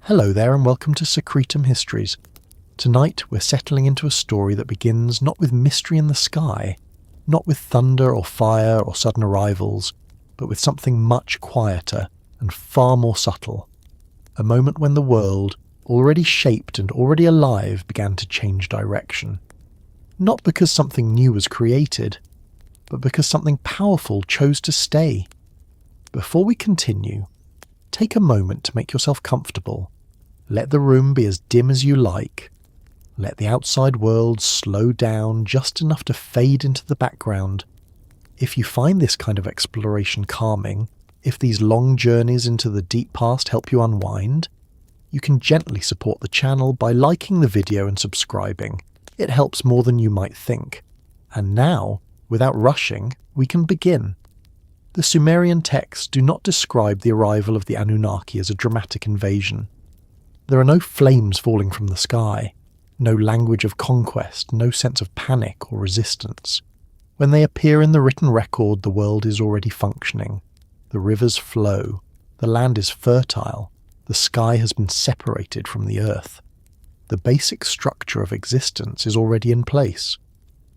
Hello there and welcome to Secretum Histories. Tonight we're settling into a story that begins not with mystery in the sky, not with thunder or fire or sudden arrivals, but with something much quieter and far more subtle. A moment when the world, already shaped and already alive, began to change direction. Not because something new was created, but because something powerful chose to stay. Before we continue, take a moment to make yourself comfortable. Let the room be as dim as you like. Let the outside world slow down just enough to fade into the background. If you find this kind of exploration calming, if these long journeys into the deep past help you unwind, you can gently support the channel by liking the video and subscribing. It helps more than you might think. And now, without rushing, we can begin. The Sumerian texts do not describe the arrival of the Anunnaki as a dramatic invasion. There are no flames falling from the sky, no language of conquest, no sense of panic or resistance. When they appear in the written record, the world is already functioning. The rivers flow, the land is fertile, the sky has been separated from the earth. The basic structure of existence is already in place.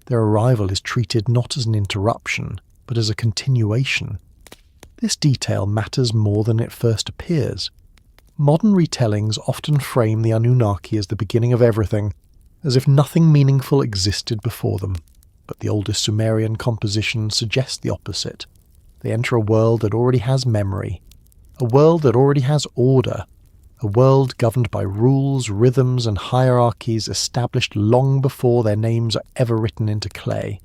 Their arrival is treated not as an interruption, but as a continuation. This detail matters more than it first appears. Modern retellings often frame the Anunnaki as the beginning of everything, as if nothing meaningful existed before them. But the oldest Sumerian compositions suggest the opposite. They enter a world that already has memory, a world that already has order, a world governed by rules, rhythms, and hierarchies established long before their names are ever written into clay.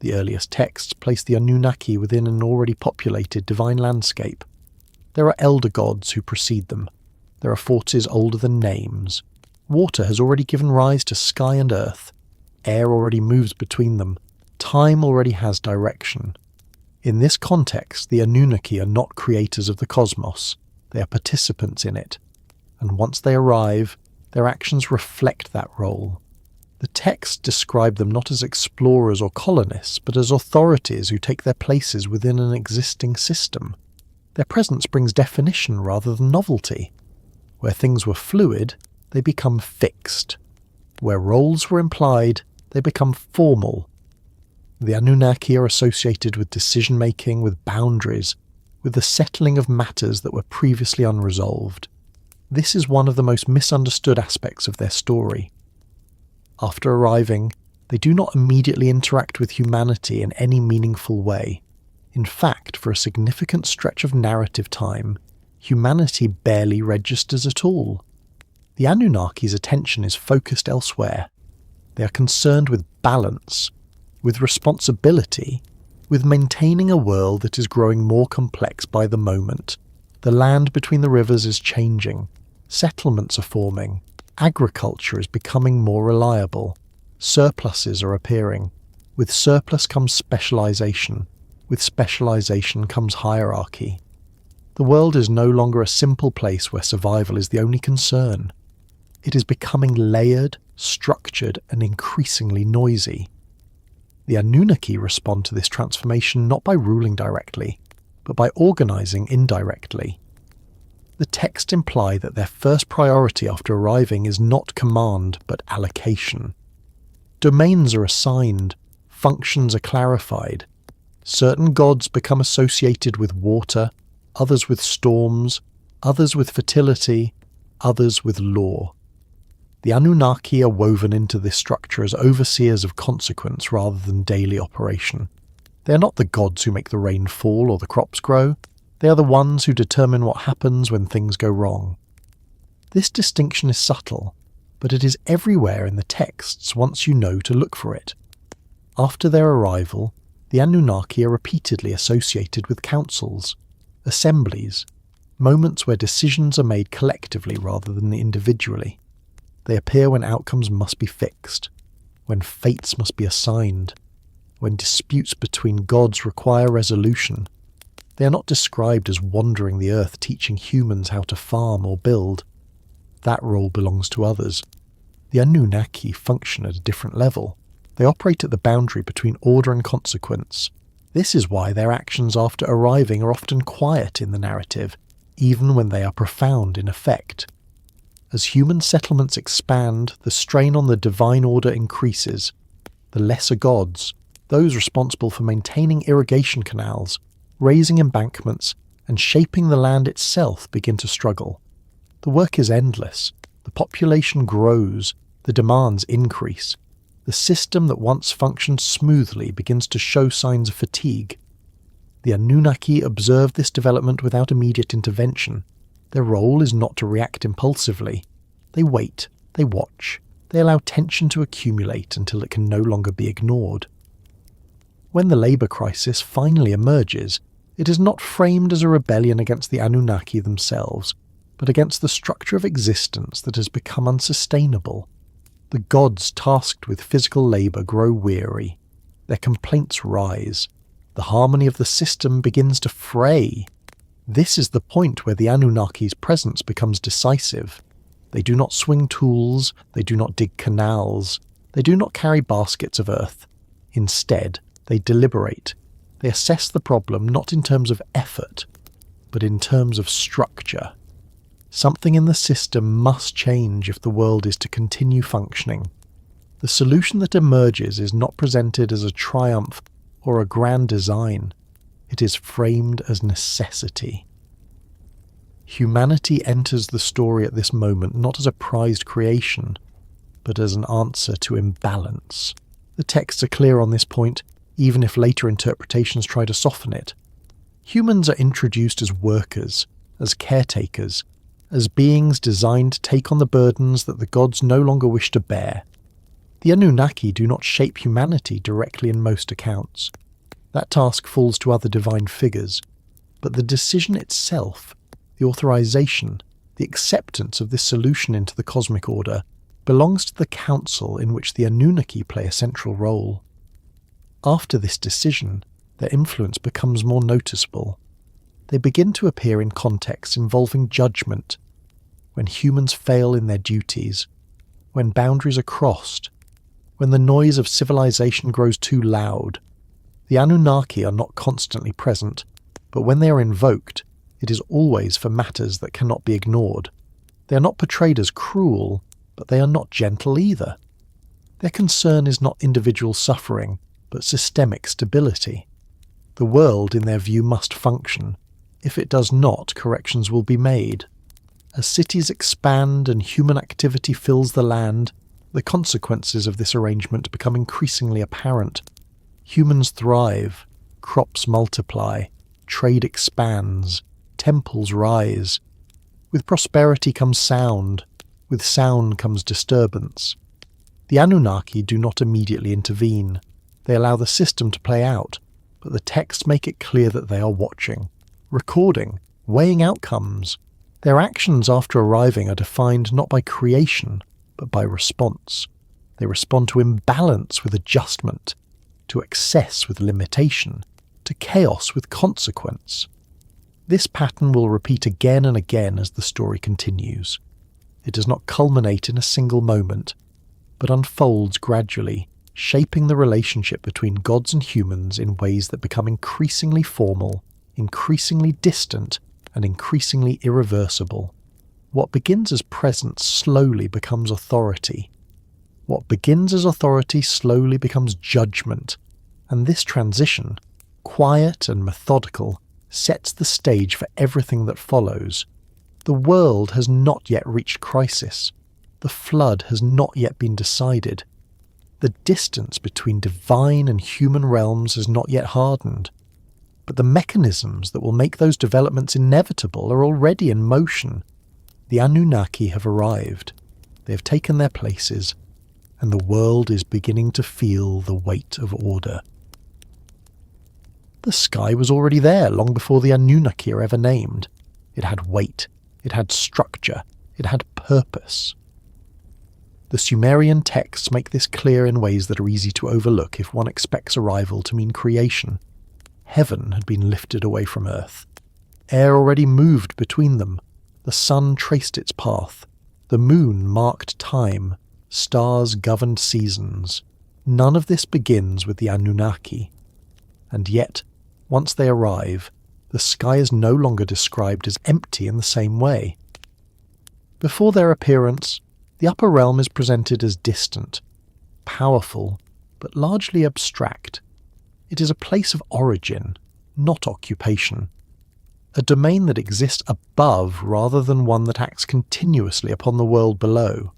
The earliest texts place the Anunnaki within an already populated divine landscape. There are elder gods who precede them. There are forces older than names. Water has already given rise to sky and earth. Air already moves between them. Time already has direction. In this context, the Anunnaki are not creators of the cosmos. They are participants in it. And once they arrive, their actions reflect that role. The texts describe them not as explorers or colonists, but as authorities who take their places within an existing system. Their presence brings definition rather than novelty. Where things were fluid, they become fixed. Where roles were implied, they become formal. The Anunnaki are associated with decision-making, with boundaries, with the settling of matters that were previously unresolved. This is one of the most misunderstood aspects of their story. After arriving, they do not immediately interact with humanity in any meaningful way. In fact, for a significant stretch of narrative time, humanity barely registers at all. The Anunnaki's attention is focused elsewhere. They are concerned with balance, with responsibility, with maintaining a world that is growing more complex by the moment. The land between the rivers is changing. Settlements are forming. Agriculture is becoming more reliable. Surpluses are appearing. With surplus comes specialization. With specialization comes hierarchy. The world is no longer a simple place where survival is the only concern. It is becoming layered, structured, and increasingly noisy. The Anunnaki respond to this transformation not by ruling directly, but by organizing indirectly. The texts imply that their first priority after arriving is not command, but allocation. Domains are assigned, functions are clarified. Certain gods become associated with water, others with storms, others with fertility, others with law. The Anunnaki are woven into this structure as overseers of consequence rather than daily operation. They are not the gods who make the rain fall or the crops grow. They are the ones who determine what happens when things go wrong. This distinction is subtle, but it is everywhere in the texts once you know to look for it. After their arrival, the Anunnaki are repeatedly associated with councils, assemblies, moments where decisions are made collectively rather than individually. They appear when outcomes must be fixed, when fates must be assigned, when disputes between gods require resolution. They are not described as wandering the earth teaching humans how to farm or build. That role belongs to others. The Anunnaki function at a different level. They operate at the boundary between order and consequence. This is why their actions after arriving are often quiet in the narrative, even when they are profound in effect. As human settlements expand, the strain on the divine order increases. The lesser gods, those responsible for maintaining irrigation canals, raising embankments, and shaping the land itself, begin to struggle. The work is endless. The population grows. The demands increase. The system that once functioned smoothly begins to show signs of fatigue. The Anunnaki observe this development without immediate intervention. Their role is not to react impulsively. They wait, they watch, they allow tension to accumulate until it can no longer be ignored. When the labour crisis finally emerges, it is not framed as a rebellion against the Anunnaki themselves, but against the structure of existence that has become unsustainable. The gods tasked with physical labour grow weary. Their complaints rise. The harmony of the system begins to fray. This is the point where the Anunnaki's presence becomes decisive. They do not swing tools, they do not dig canals, they do not carry baskets of earth. Instead, they deliberate. They assess the problem not in terms of effort, but in terms of structure. Something in the system must change if the world is to continue functioning. The solution that emerges is not presented as a triumph or a grand design. It is framed as necessity. Humanity enters the story at this moment not as a prized creation, but as an answer to imbalance. The texts are clear on this point, even if later interpretations try to soften it. Humans are introduced as workers, as caretakers, as beings designed to take on the burdens that the gods no longer wish to bear. The Anunnaki do not shape humanity directly in most accounts. That task falls to other divine figures, but the decision itself, the authorization, the acceptance of this solution into the cosmic order, belongs to the council in which the Anunnaki play a central role. After this decision, their influence becomes more noticeable. They begin to appear in contexts involving judgment, when humans fail in their duties, when boundaries are crossed, when the noise of civilization grows too loud. The Anunnaki are not constantly present, but when they are invoked, it is always for matters that cannot be ignored. They are not portrayed as cruel, but they are not gentle either. Their concern is not individual suffering, but systemic stability. The world, in their view, must function. If it does not, corrections will be made. As cities expand and human activity fills the land, the consequences of this arrangement become increasingly apparent. Humans thrive, crops multiply, trade expands, temples rise. With prosperity comes sound, with sound comes disturbance. The Anunnaki do not immediately intervene. They allow the system to play out, but the texts make it clear that they are watching, recording, weighing outcomes. Their actions after arriving are defined not by creation, but by response. They respond to imbalance with adjustment, to excess with limitation, to chaos with consequence. This pattern will repeat again and again as the story continues. It does not culminate in a single moment, but unfolds gradually, shaping the relationship between gods and humans in ways that become increasingly formal, increasingly distant, and increasingly irreversible. What begins as presence slowly becomes authority. What begins as authority slowly becomes judgment, and this transition, quiet and methodical, sets the stage for everything that follows. The world has not yet reached crisis. The flood has not yet been decided. The distance between divine and human realms has not yet hardened. But the mechanisms that will make those developments inevitable are already in motion. The Anunnaki have arrived. They have taken their places, and the world is beginning to feel the weight of order. The sky was already there long before the Anunnaki are ever named. It had weight, it had structure, it had purpose. The Sumerian texts make this clear in ways that are easy to overlook if one expects arrival to mean creation. Heaven had been lifted away from earth. Air already moved between them. The sun traced its path. The moon marked time. Stars governed seasons. None of this begins with the Anunnaki. And yet, once they arrive, the sky is no longer described as empty in the same way. Before their appearance, the upper realm is presented as distant, powerful, but largely abstract. It is a place of origin, not occupation. A domain that exists above rather than one that acts continuously upon the world below.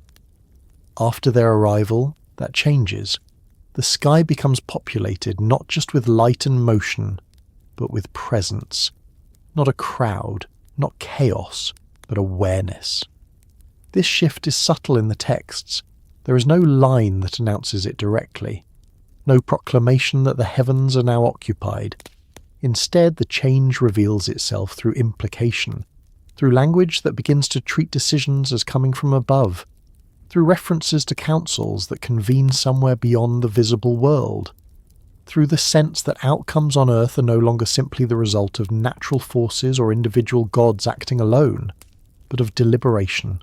After their arrival, that changes. The sky becomes populated not just with light and motion, but with presence. Not a crowd, not chaos, but awareness. This shift is subtle in the texts. There is no line that announces it directly. No proclamation that the heavens are now occupied. Instead, the change reveals itself through implication, through language that begins to treat decisions as coming from above, through references to councils that convene somewhere beyond the visible world, through the sense that outcomes on Earth are no longer simply the result of natural forces or individual gods acting alone, but of deliberation.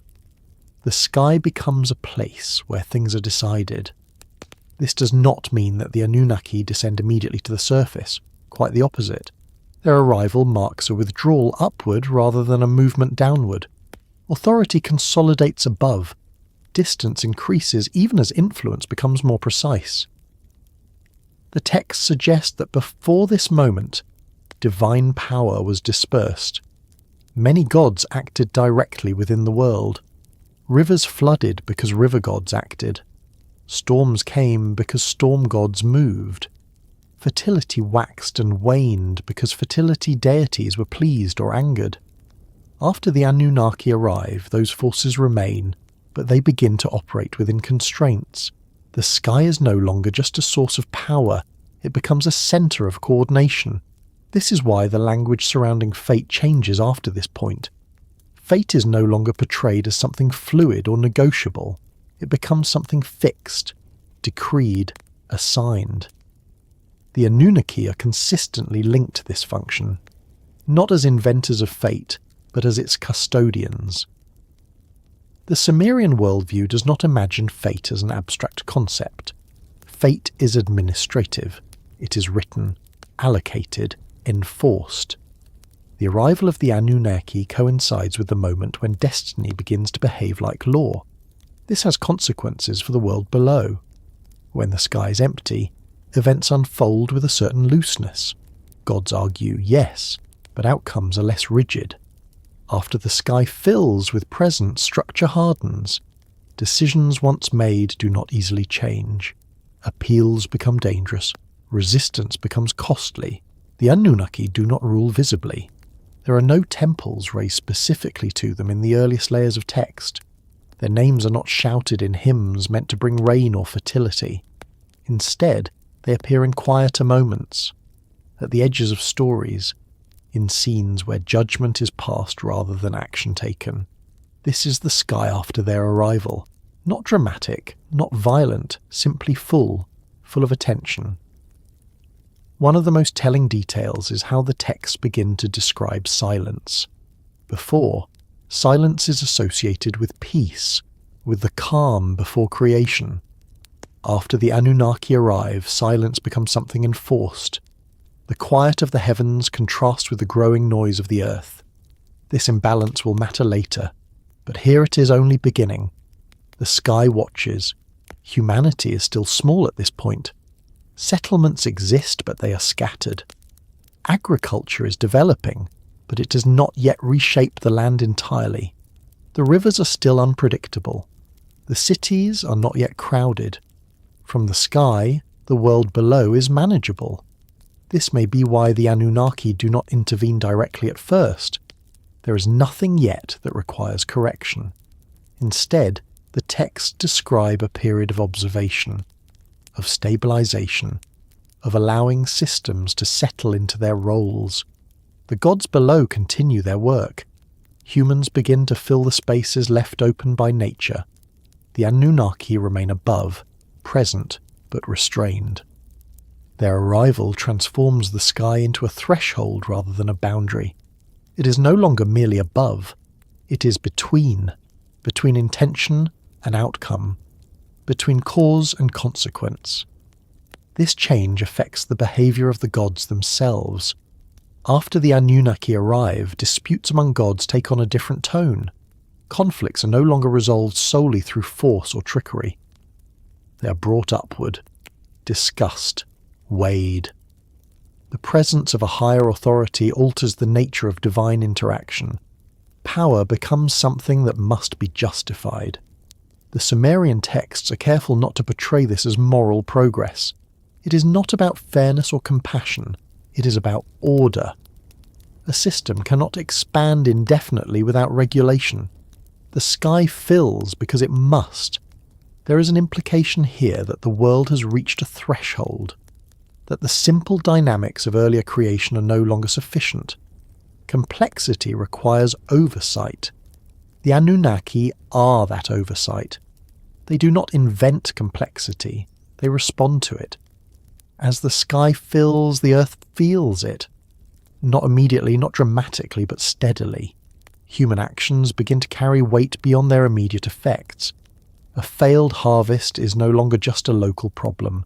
The sky becomes a place where things are decided. This does not mean that the Anunnaki descend immediately to the surface. Quite the opposite. Their arrival marks a withdrawal upward rather than a movement downward. Authority consolidates above. Distance increases even as influence becomes more precise. The text suggests that before this moment, divine power was dispersed. Many gods acted directly within the world. Rivers flooded because river gods acted. Storms came because storm gods moved. Fertility waxed and waned because fertility deities were pleased or angered. After the Anunnaki arrive, those forces remain, but they begin to operate within constraints. The sky is no longer just a source of power, it becomes a centre of coordination. This is why the language surrounding fate changes after this point. Fate is no longer portrayed as something fluid or negotiable. It becomes something fixed, decreed, assigned. The Anunnaki are consistently linked to this function, not as inventors of fate, but as its custodians. The Sumerian worldview does not imagine fate as an abstract concept. Fate is administrative. It is written, allocated, enforced. The arrival of the Anunnaki coincides with the moment when destiny begins to behave like law. This has consequences for the world below. When the sky is empty, events unfold with a certain looseness. Gods argue yes, but outcomes are less rigid. After the sky fills with presence, structure hardens. Decisions once made do not easily change. Appeals become dangerous. Resistance becomes costly. The Anunnaki do not rule visibly. There are no temples raised specifically to them in the earliest layers of text. Their names are not shouted in hymns meant to bring rain or fertility. Instead, they appear in quieter moments, at the edges of stories, in scenes where judgment is passed rather than action taken. This is the sky after their arrival. Not dramatic, not violent, simply full of attention. One of the most telling details is how the texts begin to describe silence. Before, silence is associated with peace, with the calm before creation. After the Anunnaki arrive, silence becomes something enforced. The quiet of the heavens contrasts with the growing noise of the earth. This imbalance will matter later, but here it is only beginning. The sky watches. Humanity is still small at this point. Settlements exist, but they are scattered. Agriculture is developing, but it does not yet reshape the land entirely. The rivers are still unpredictable. The cities are not yet crowded. From the sky, the world below is manageable. This may be why the Anunnaki do not intervene directly at first. There is nothing yet that requires correction. Instead, the texts describe a period of observation, of stabilization, of allowing systems to settle into their roles. The gods below continue their work. Humans begin to fill the spaces left open by nature. The Anunnaki remain above, present, but restrained. Their arrival transforms the sky into a threshold rather than a boundary. It is no longer merely above. It is between intention and outcome, between cause and consequence. This change affects the behavior of the gods themselves. After the Anunnaki arrive, disputes among gods take on a different tone. Conflicts are no longer resolved solely through force or trickery. They are brought upward, discussed, weighed. The presence of a higher authority alters the nature of divine interaction. Power becomes something that must be justified. The Sumerian texts are careful not to portray this as moral progress. It is not about fairness or compassion. It is about order. A system cannot expand indefinitely without regulation. The sky fills because it must. There is an implication here that the world has reached a threshold, that the simple dynamics of earlier creation are no longer sufficient. Complexity requires oversight. The Anunnaki are that oversight. They do not invent complexity, they respond to it. As the sky fills, the earth feels it. Not immediately, not dramatically, but steadily. Human actions begin to carry weight beyond their immediate effects. A failed harvest is no longer just a local problem.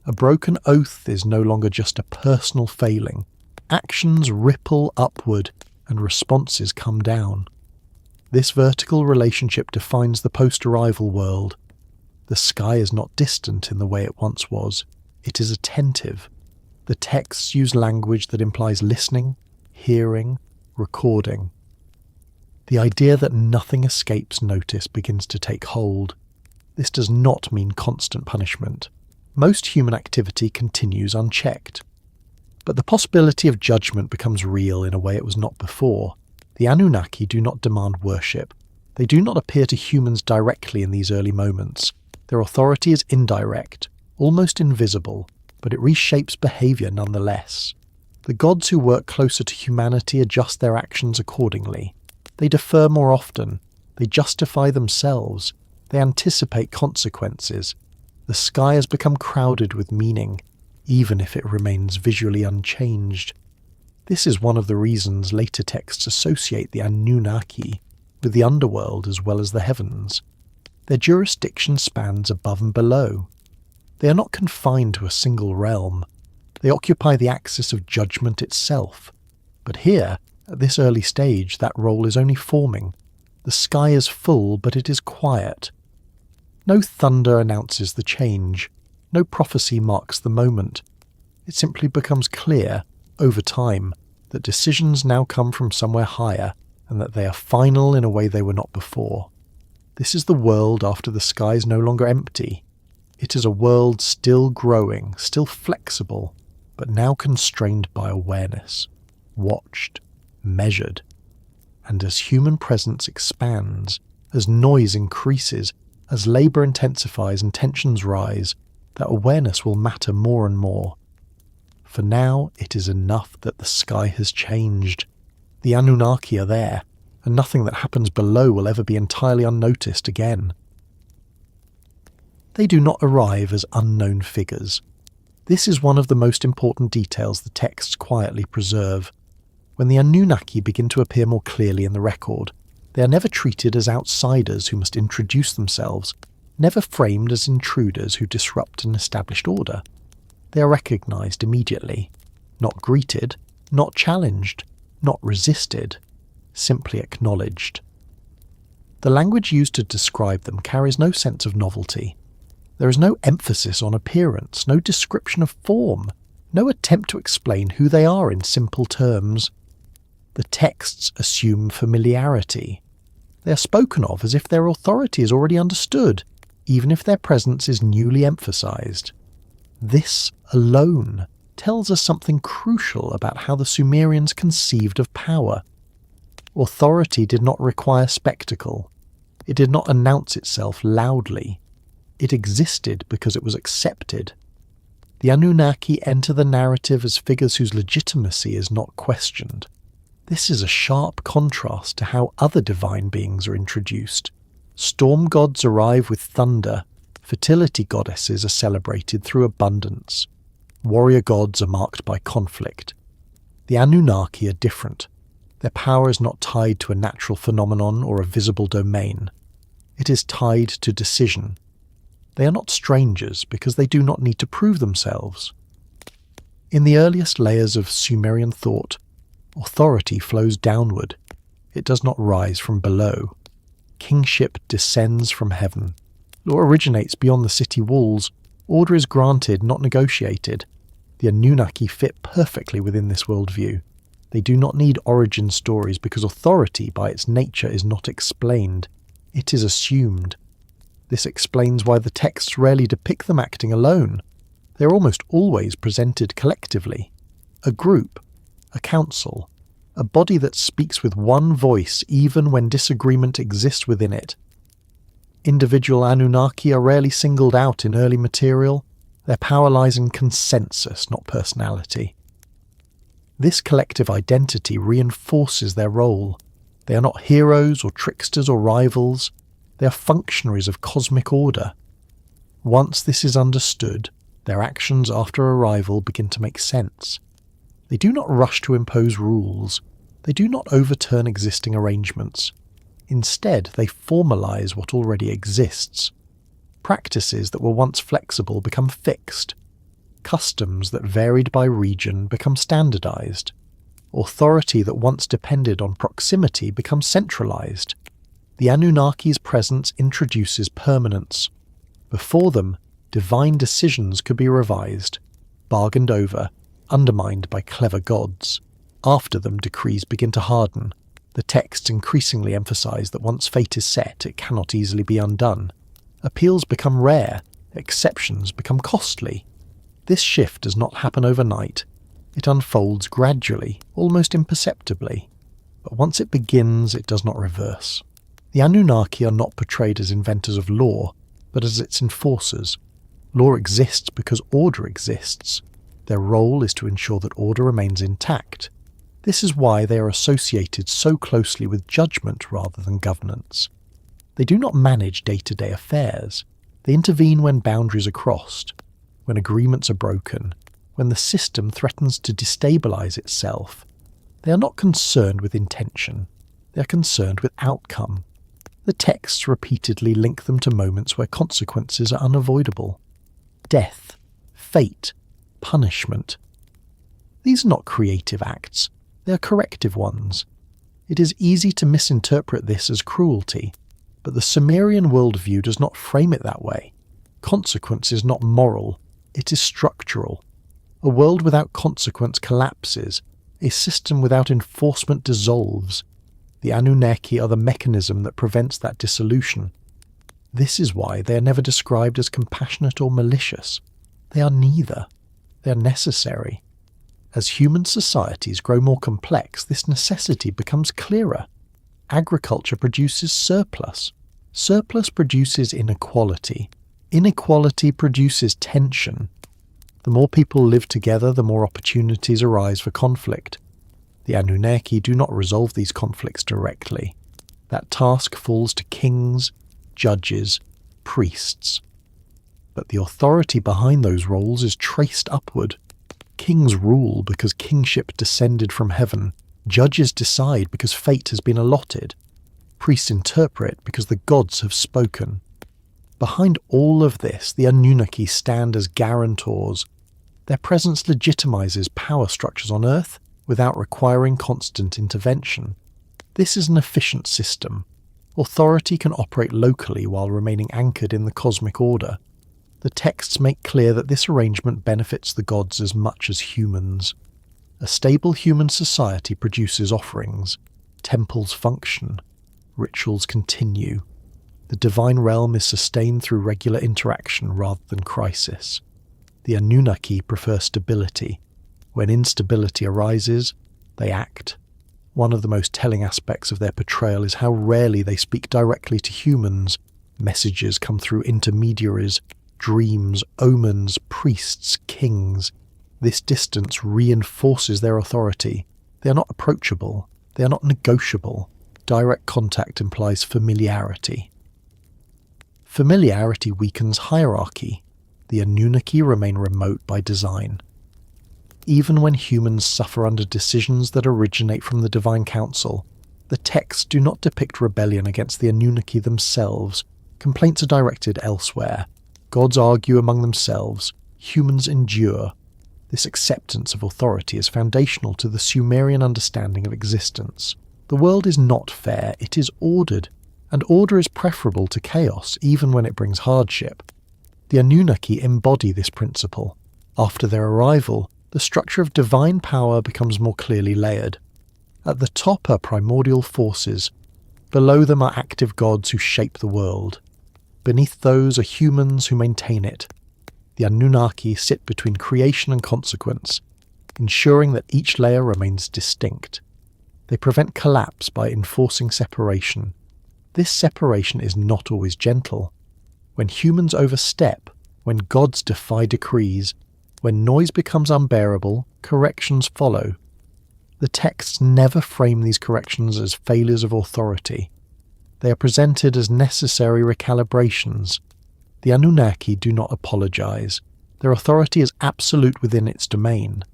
A broken oath is no longer just a personal failing. Actions ripple upward and responses come down. This vertical relationship defines the post-arrival world. The sky is not distant in the way it once was. It is attentive. The texts use language that implies listening, hearing, recording. The idea that nothing escapes notice begins to take hold. This does not mean constant punishment. Most human activity continues unchecked. But the possibility of judgment becomes real in a way it was not before. The Anunnaki do not demand worship. They do not appear to humans directly in these early moments. Their authority is indirect, almost invisible, but it reshapes behaviour nonetheless. The gods who work closer to humanity adjust their actions accordingly. They defer more often. They justify themselves. They anticipate consequences. The sky has become crowded with meaning, even if it remains visually unchanged. This is one of the reasons later texts associate the Anunnaki with the underworld as well as the heavens. Their jurisdiction spans above and below. They are not confined to a single realm. They occupy the axis of judgment itself. But here, at this early stage, that role is only forming. The sky is full, but it is quiet. No thunder announces the change. No prophecy marks the moment. It simply becomes clear, over time, that decisions now come from somewhere higher, and that they are final in a way they were not before. This is the world after the sky is no longer empty. It is a world still growing, still flexible, but now constrained by awareness, watched, measured. And as human presence expands, as noise increases, as labour intensifies and tensions rise, that awareness will matter more and more. For now, it is enough that the sky has changed. The Anunnaki are there, and nothing that happens below will ever be entirely unnoticed again. They do not arrive as unknown figures. This is one of the most important details the texts quietly preserve. When the Anunnaki begin to appear more clearly in the record, they are never treated as outsiders who must introduce themselves, never framed as intruders who disrupt an established order. They are recognised immediately, not greeted, not challenged, not resisted, simply acknowledged. The language used to describe them carries no sense of novelty. There is no emphasis on appearance, no description of form, no attempt to explain who they are in simple terms. The texts assume familiarity. They are spoken of as if their authority is already understood, even if their presence is newly emphasized. This alone tells us something crucial about how the Sumerians conceived of power. Authority did not require spectacle. It did not announce itself loudly. It existed because it was accepted. The Anunnaki enter the narrative as figures whose legitimacy is not questioned. This is a sharp contrast to how other divine beings are introduced. Storm gods arrive with thunder. Fertility goddesses are celebrated through abundance. Warrior gods are marked by conflict. The Anunnaki are different. Their power is not tied to a natural phenomenon or a visible domain. It is tied to decision. They are not strangers because they do not need to prove themselves. In the earliest layers of Sumerian thought, authority flows downward. It does not rise from below. Kingship descends from heaven. Law originates beyond the city walls. Order is granted, not negotiated. The Anunnaki fit perfectly within this worldview. They do not need origin stories because authority by its nature is not explained. It is assumed. This explains why the texts rarely depict them acting alone. They are almost always presented collectively. A group, a council, a body that speaks with one voice even when disagreement exists within it. Individual Anunnaki are rarely singled out in early material. Their power lies in consensus, not personality. This collective identity reinforces their role. They are not heroes or tricksters or rivals. They are functionaries of cosmic order. Once this is understood, their actions after arrival begin to make sense. They do not rush to impose rules. They do not overturn existing arrangements. Instead, they formalize what already exists. Practices that were once flexible become fixed. Customs that varied by region become standardized. Authority that once depended on proximity becomes centralized. The Anunnaki's presence introduces permanence. Before them, divine decisions could be revised, bargained over, undermined by clever gods. After them, decrees begin to harden. The texts increasingly emphasize that once fate is set, it cannot easily be undone. Appeals become rare, exceptions become costly. This shift does not happen overnight. It unfolds gradually, almost imperceptibly. But once it begins, it does not reverse. The Anunnaki are not portrayed as inventors of law, but as its enforcers. Law exists because order exists. Their role is to ensure that order remains intact. This is why they are associated so closely with judgment rather than governance. They do not manage day-to-day affairs. They intervene when boundaries are crossed, when agreements are broken, when the system threatens to destabilize itself. They are not concerned with intention. They are concerned with outcome. The texts repeatedly link them to moments where consequences are unavoidable. Death, fate, punishment. These are not creative acts. They are corrective ones. It is easy to misinterpret this as cruelty, but the Sumerian worldview does not frame it that way. Consequence is not moral, it is structural. A world without consequence collapses. A system without enforcement dissolves. The Anunnaki are the mechanism that prevents that dissolution. This is why they are never described as compassionate or malicious. They are neither. They are necessary. As human societies grow more complex, this necessity becomes clearer. Agriculture produces surplus. Surplus produces inequality. Inequality produces tension. The more people live together, the more opportunities arise for conflict. The Anunnaki do not resolve these conflicts directly. That task falls to kings, judges, priests. But the authority behind those roles is traced upward. Kings rule because kingship descended from heaven. Judges decide because fate has been allotted. Priests interpret because the gods have spoken. Behind all of this, the Anunnaki stand as guarantors. Their presence legitimizes power structures on Earth without requiring constant intervention. This is an efficient system. Authority can operate locally while remaining anchored in the cosmic order. The texts make clear that this arrangement benefits the gods as much as humans. A stable human society produces offerings. Temples function. Rituals continue. The divine realm is sustained through regular interaction rather than crisis. The Anunnaki prefer stability. When instability arises, they act. One of the most telling aspects of their portrayal is how rarely they speak directly to humans. Messages come through intermediaries, dreams, omens, priests, kings. This distance reinforces their authority. They are not approachable. They are not negotiable. Direct contact implies familiarity. Familiarity weakens hierarchy. The Anunnaki remain remote by design. Even when humans suffer under decisions that originate from the Divine Council, the texts do not depict rebellion against the Anunnaki themselves. Complaints are directed elsewhere. Gods argue among themselves. Humans endure. This acceptance of authority is foundational to the Sumerian understanding of existence. The world is not fair, it is ordered. And order is preferable to chaos even when it brings hardship. The Anunnaki embody this principle. After their arrival, the structure of divine power becomes more clearly layered. At the top are primordial forces. Below them are active gods who shape the world. Beneath those are humans who maintain it. The Anunnaki sit between creation and consequence, ensuring that each layer remains distinct. They prevent collapse by enforcing separation. This separation is not always gentle. When humans overstep, when gods defy decrees, when noise becomes unbearable, corrections follow. The texts never frame these corrections as failures of authority. They are presented as necessary recalibrations. The Anunnaki do not apologize. Their authority is absolute within its domain.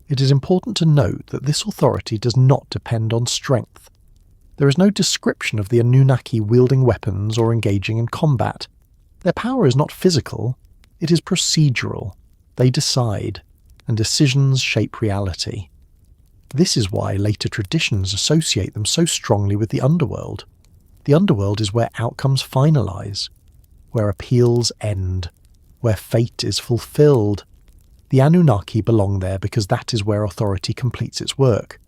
It is important to note that this authority does not depend on strength. There is no description of the Anunnaki wielding weapons or engaging in combat. Their power is not physical, it is procedural. They decide, and decisions shape reality. This is why later traditions associate them so strongly with the underworld. The underworld is where outcomes finalize, where appeals end, where fate is fulfilled. The Anunnaki belong there because that is where authority completes its work.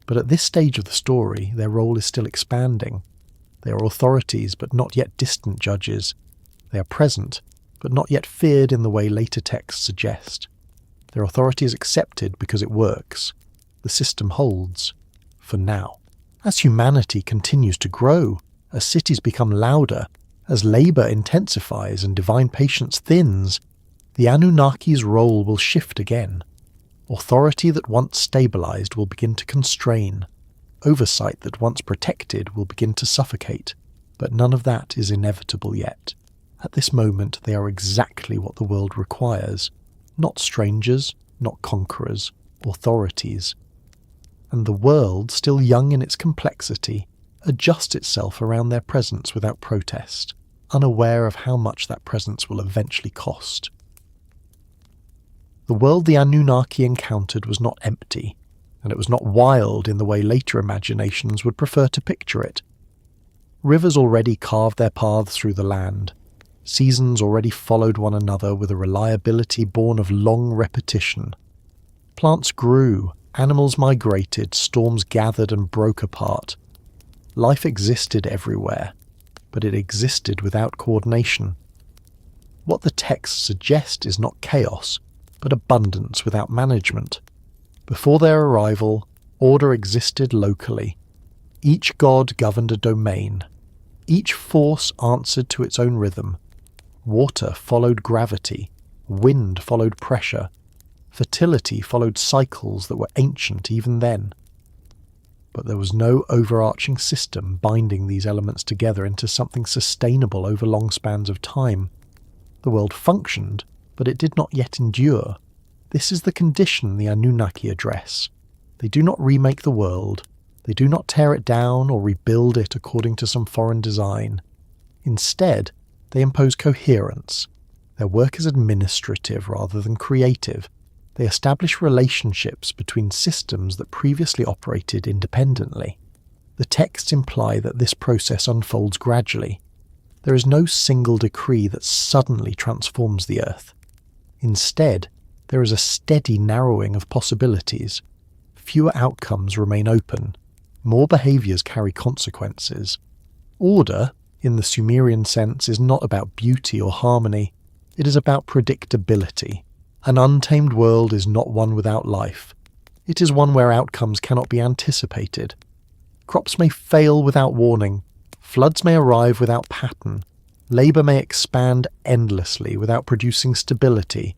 But at this stage of the story, their role is still expanding. They are authorities, but not yet distant judges. They are present, but not yet feared in the way later texts suggest. Their authority is accepted because it works. The system holds, for now. As humanity continues to grow, as cities become louder, as labour intensifies and divine patience thins, the Anunnaki's role will shift again. Authority that once stabilized will begin to constrain. Oversight that once protected will begin to suffocate. But none of that is inevitable yet. At this moment they are exactly what the world requires. Not strangers, not conquerors, authorities. And the world, still young in its complexity, adjusts itself around their presence without protest, unaware of how much that presence will eventually cost. The world the Anunnaki encountered was not empty, and it was not wild in the way later imaginations would prefer to picture it. Rivers already carved their paths through the land. Seasons already followed one another with a reliability born of long repetition. Plants grew, animals migrated, storms gathered and broke apart. Life existed everywhere, but it existed without coordination. What the texts suggest is not chaos, but abundance without management. Before their arrival, order existed locally. Each god governed a domain. Each force answered to its own rhythm. Water followed gravity. Wind followed pressure. Fertility followed cycles that were ancient even then. But there was no overarching system binding these elements together into something sustainable over long spans of time. The world functioned, but it did not yet endure. This is the condition the Anunnaki address. They do not remake the world. They do not tear it down or rebuild it according to some foreign design. Instead, they impose coherence. Their work is administrative rather than creative. They establish relationships between systems that previously operated independently. The texts imply that this process unfolds gradually. There is no single decree that suddenly transforms the earth. Instead, there is a steady narrowing of possibilities. Fewer outcomes remain open. More behaviours carry consequences. Order, in the Sumerian sense, is not about beauty or harmony. It is about predictability. An untamed world is not one without life. It is one where outcomes cannot be anticipated. Crops may fail without warning. Floods may arrive without pattern. Labour may expand endlessly without producing stability.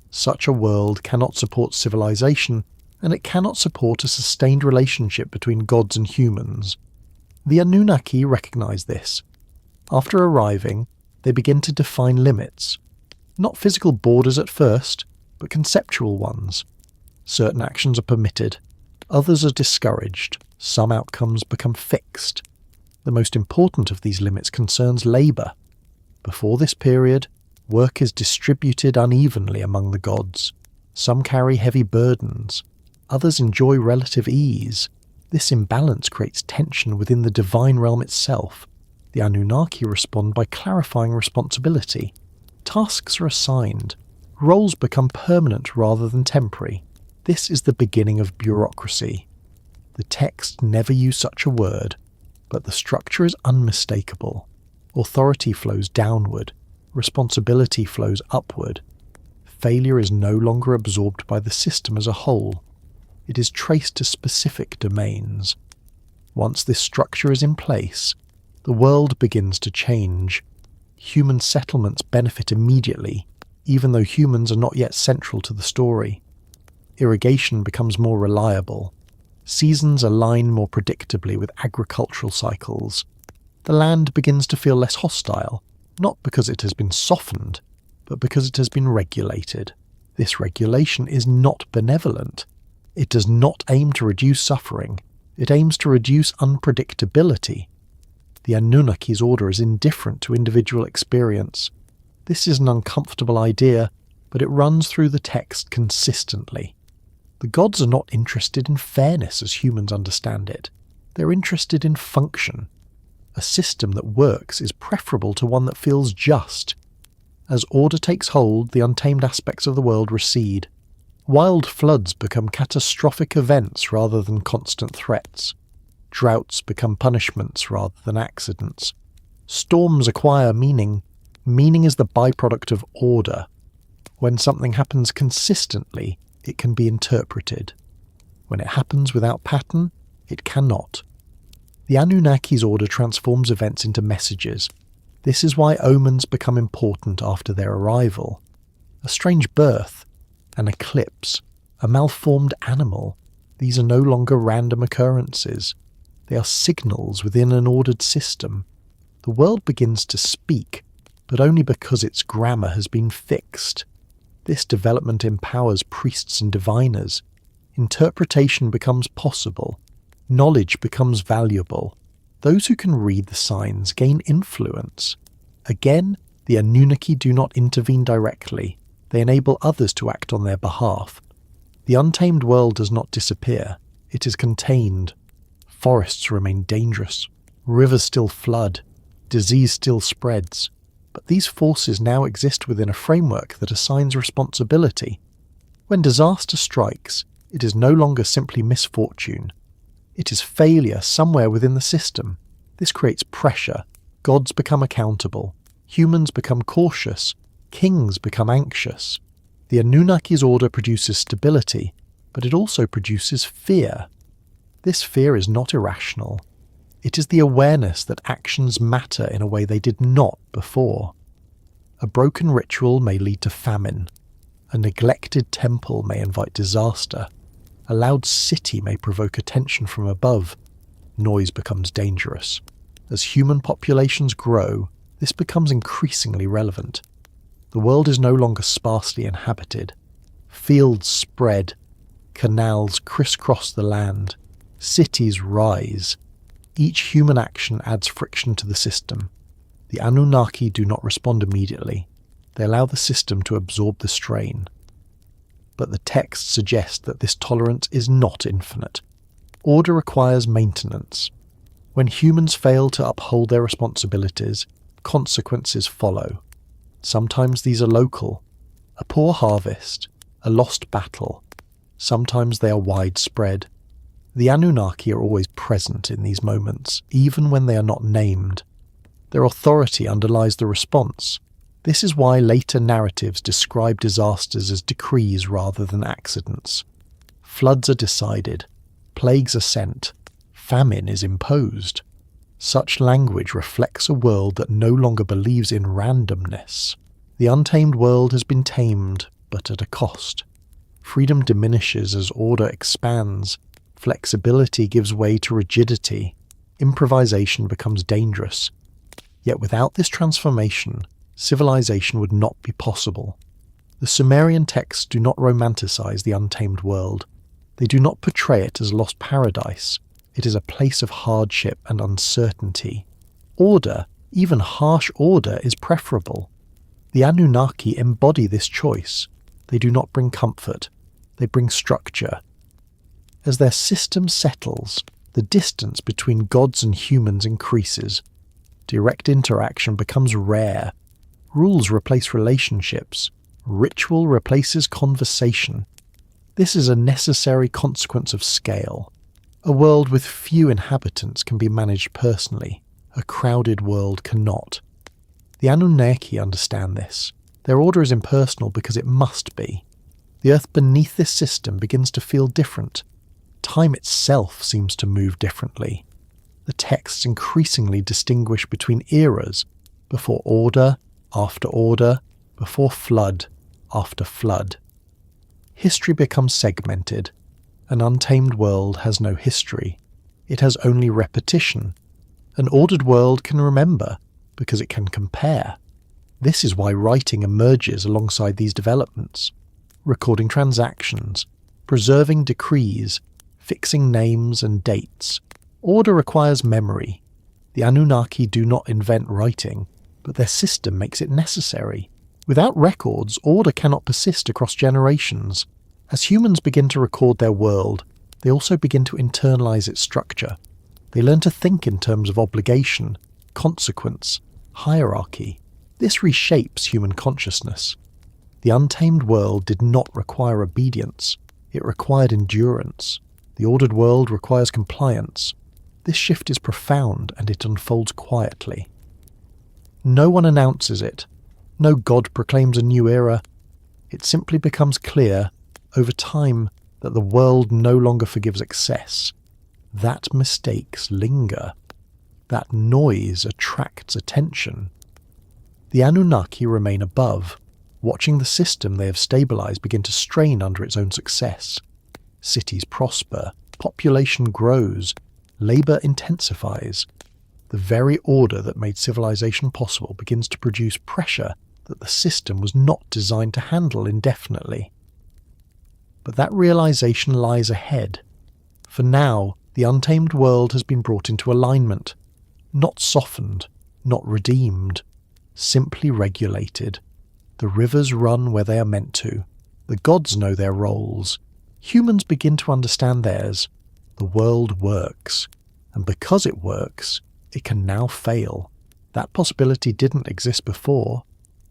Such a world cannot support civilization, and it cannot support a sustained relationship between gods and humans. The Anunnaki recognize this. After arriving, they begin to define limits. Not physical borders at first, but conceptual ones. Certain actions are permitted, others are discouraged, some outcomes become fixed. The most important of these limits concerns labour. Before this period, work is distributed unevenly among the gods. Some carry heavy burdens, others enjoy relative ease. This imbalance creates tension within the divine realm itself. The Anunnaki respond by clarifying responsibility. Tasks are assigned. Roles become permanent rather than temporary. This is the beginning of bureaucracy. The text never use such a word, but the structure is unmistakable. Authority flows downward. Responsibility flows upward. Failure is no longer absorbed by the system as a whole. It is traced to specific domains. Once this structure is in place, the world begins to change. Human settlements benefit immediately, even though humans are not yet central to the story. Irrigation becomes more reliable. Seasons align more predictably with agricultural cycles. The land begins to feel less hostile, not because it has been softened, but because it has been regulated. This regulation is not benevolent. It does not aim to reduce suffering. It aims to reduce unpredictability. The Anunnaki's order is indifferent to individual experience. This is an uncomfortable idea, but it runs through the text consistently. The gods are not interested in fairness as humans understand it. They're interested in function. A system that works is preferable to one that feels just. As order takes hold, the untamed aspects of the world recede. Wild floods become catastrophic events rather than constant threats. Droughts become punishments rather than accidents. Storms acquire meaning. Meaning is the byproduct of order. When something happens consistently, it can be interpreted. When it happens without pattern, it cannot. The Anunnaki's order transforms events into messages. This is why omens become important after their arrival. A strange birth, an eclipse, a malformed animal, these are no longer random occurrences. They are signals within an ordered system. The world begins to speak, but only because its grammar has been fixed. This development empowers priests and diviners. Interpretation becomes possible. Knowledge becomes valuable. Those who can read the signs gain influence. Again, the Anunnaki do not intervene directly. They enable others to act on their behalf. The untamed world does not disappear. It is contained. Forests remain dangerous. Rivers still flood. Disease still spreads. But these forces now exist within a framework that assigns responsibility. When disaster strikes, it is no longer simply misfortune. It is failure somewhere within the system. This creates pressure. Gods become accountable. Humans become cautious. Kings become anxious. The Anunnaki's order produces stability, but it also produces fear. This fear is not irrational. It is the awareness that actions matter in a way they did not before. A broken ritual may lead to famine. A neglected temple may invite disaster. A loud city may provoke attention from above. Noise becomes dangerous. As human populations grow, this becomes increasingly relevant. The world is no longer sparsely inhabited. Fields spread. Canals crisscross the land. Cities rise. Each human action adds friction to the system. The Anunnaki do not respond immediately. They allow the system to absorb the strain. But the texts suggest that this tolerance is not infinite. Order requires maintenance. When humans fail to uphold their responsibilities, consequences follow. Sometimes these are local. A poor harvest, a lost battle. Sometimes they are widespread. The Anunnaki are always present in these moments, even when they are not named. Their authority underlies the response. This is why later narratives describe disasters as decrees rather than accidents. Floods are decided. Plagues are sent. Famine is imposed. Such language reflects a world that no longer believes in randomness. The untamed world has been tamed, but at a cost. Freedom diminishes as order expands. Flexibility gives way to rigidity. Improvisation becomes dangerous. Yet without this transformation, civilization would not be possible. The Sumerian texts do not romanticize the untamed world. They do not portray it as a lost paradise. It is a place of hardship and uncertainty. Order, even harsh order, is preferable. The Anunnaki embody this choice. They do not bring comfort. They bring structure. As their system settles, the distance between gods and humans increases. Direct interaction becomes rare. Rules replace relationships. Ritual replaces conversation. This is a necessary consequence of scale. A world with few inhabitants can be managed personally. A crowded world cannot. The Anunnaki understand this. Their order is impersonal because it must be. The earth beneath this system begins to feel different. Time itself seems to move differently. The texts increasingly distinguish between eras: before order, after order, before flood, after flood. History becomes segmented. An untamed world has no history. It has only repetition. An ordered world can remember, because it can compare. This is why writing emerges alongside these developments. Recording transactions, preserving decrees, fixing names and dates. Order requires memory. The Anunnaki do not invent writing, but their system makes it necessary. Without records, order cannot persist across generations. As humans begin to record their world, they also begin to internalize its structure. They learn to think in terms of obligation, consequence, hierarchy. This reshapes human consciousness. The untamed world did not require obedience. It required endurance. The ordered world requires compliance. This shift is profound, and it unfolds quietly. No one announces it. No god proclaims a new era. It simply becomes clear, over time, that the world no longer forgives excess. That mistakes linger. That noise attracts attention. The Anunnaki remain above, watching the system they have stabilized begin to strain under its own success. Cities prosper, population grows, labor intensifies. The very order that made civilization possible begins to produce pressure that the system was not designed to handle indefinitely. But that realization lies ahead. For now, the untamed world has been brought into alignment, not softened, not redeemed, simply regulated. The rivers run where they are meant to. The gods know their roles. Humans begin to understand theirs. The world works. And because it works, it can now fail. That possibility didn't exist before.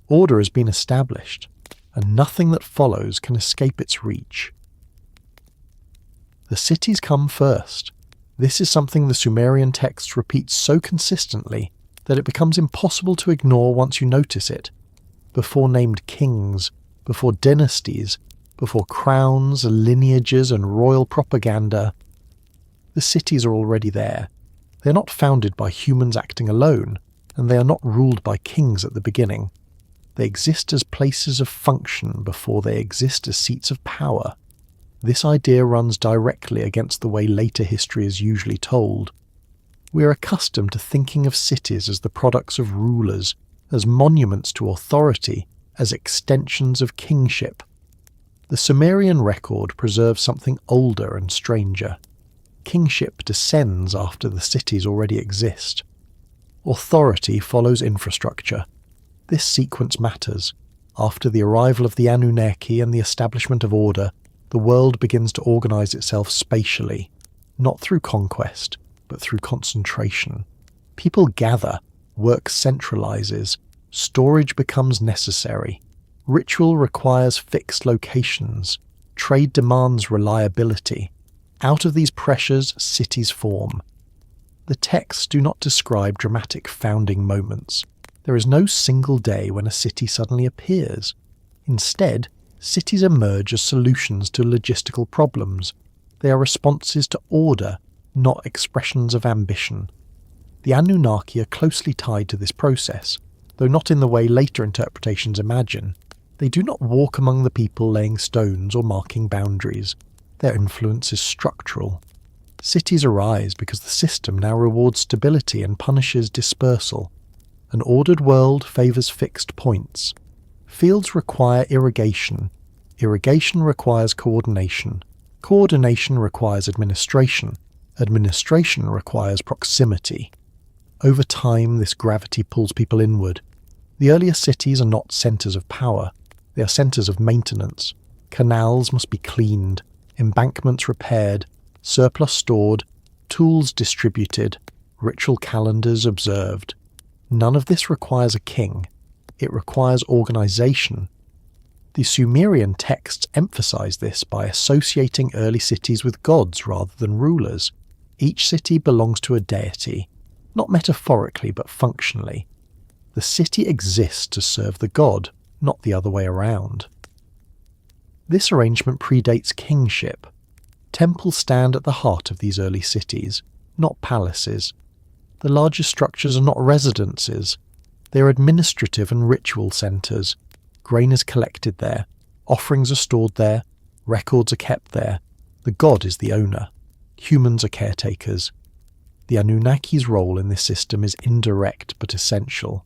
Order has been established, and nothing that follows can escape its reach. The cities come first. This is something the Sumerian texts repeat so consistently that it becomes impossible to ignore once you notice it. Before named kings, before dynasties, before crowns, lineages, and royal propaganda, the cities are already there. They are not founded by humans acting alone, and they are not ruled by kings at the beginning. They exist as places of function before they exist as seats of power. This idea runs directly against the way later history is usually told. We are accustomed to thinking of cities as the products of rulers, as monuments to authority, as extensions of kingship. The Sumerian record preserves something older and stranger. Kingship descends after the cities already exist. Authority follows infrastructure. This sequence matters. After the arrival of the Anunnaki and the establishment of order, the world begins to organize itself spatially, not through conquest, but through concentration. People gather, work centralizes, storage becomes necessary. Ritual requires fixed locations. Trade demands reliability. Out of these pressures, cities form. The texts do not describe dramatic founding moments. There is no single day when a city suddenly appears. Instead, cities emerge as solutions to logistical problems. They are responses to order, not expressions of ambition. The Anunnaki are closely tied to this process, though not in the way later interpretations imagine. They do not walk among the people laying stones or marking boundaries. Their influence is structural. Cities arise because the system now rewards stability and punishes dispersal. An ordered world favours fixed points. Fields require irrigation. Irrigation requires coordination. Coordination requires administration. Administration requires proximity. Over time, this gravity pulls people inward. The earlier cities are not centres of power. They are centres of maintenance. Canals must be cleaned, embankments repaired, surplus stored, tools distributed, ritual calendars observed. None of this requires a king. It requires organization. The Sumerian texts emphasize this by associating early cities with gods rather than rulers. Each city belongs to a deity, not metaphorically but functionally. The city exists to serve the god, not the other way around. This arrangement predates kingship. Temples stand at the heart of these early cities, not palaces. The largest structures are not residences. They are administrative and ritual centres. Grain is collected there, offerings are stored there, records are kept there. The god is the owner. Humans are caretakers. The Anunnaki's role in this system is indirect but essential.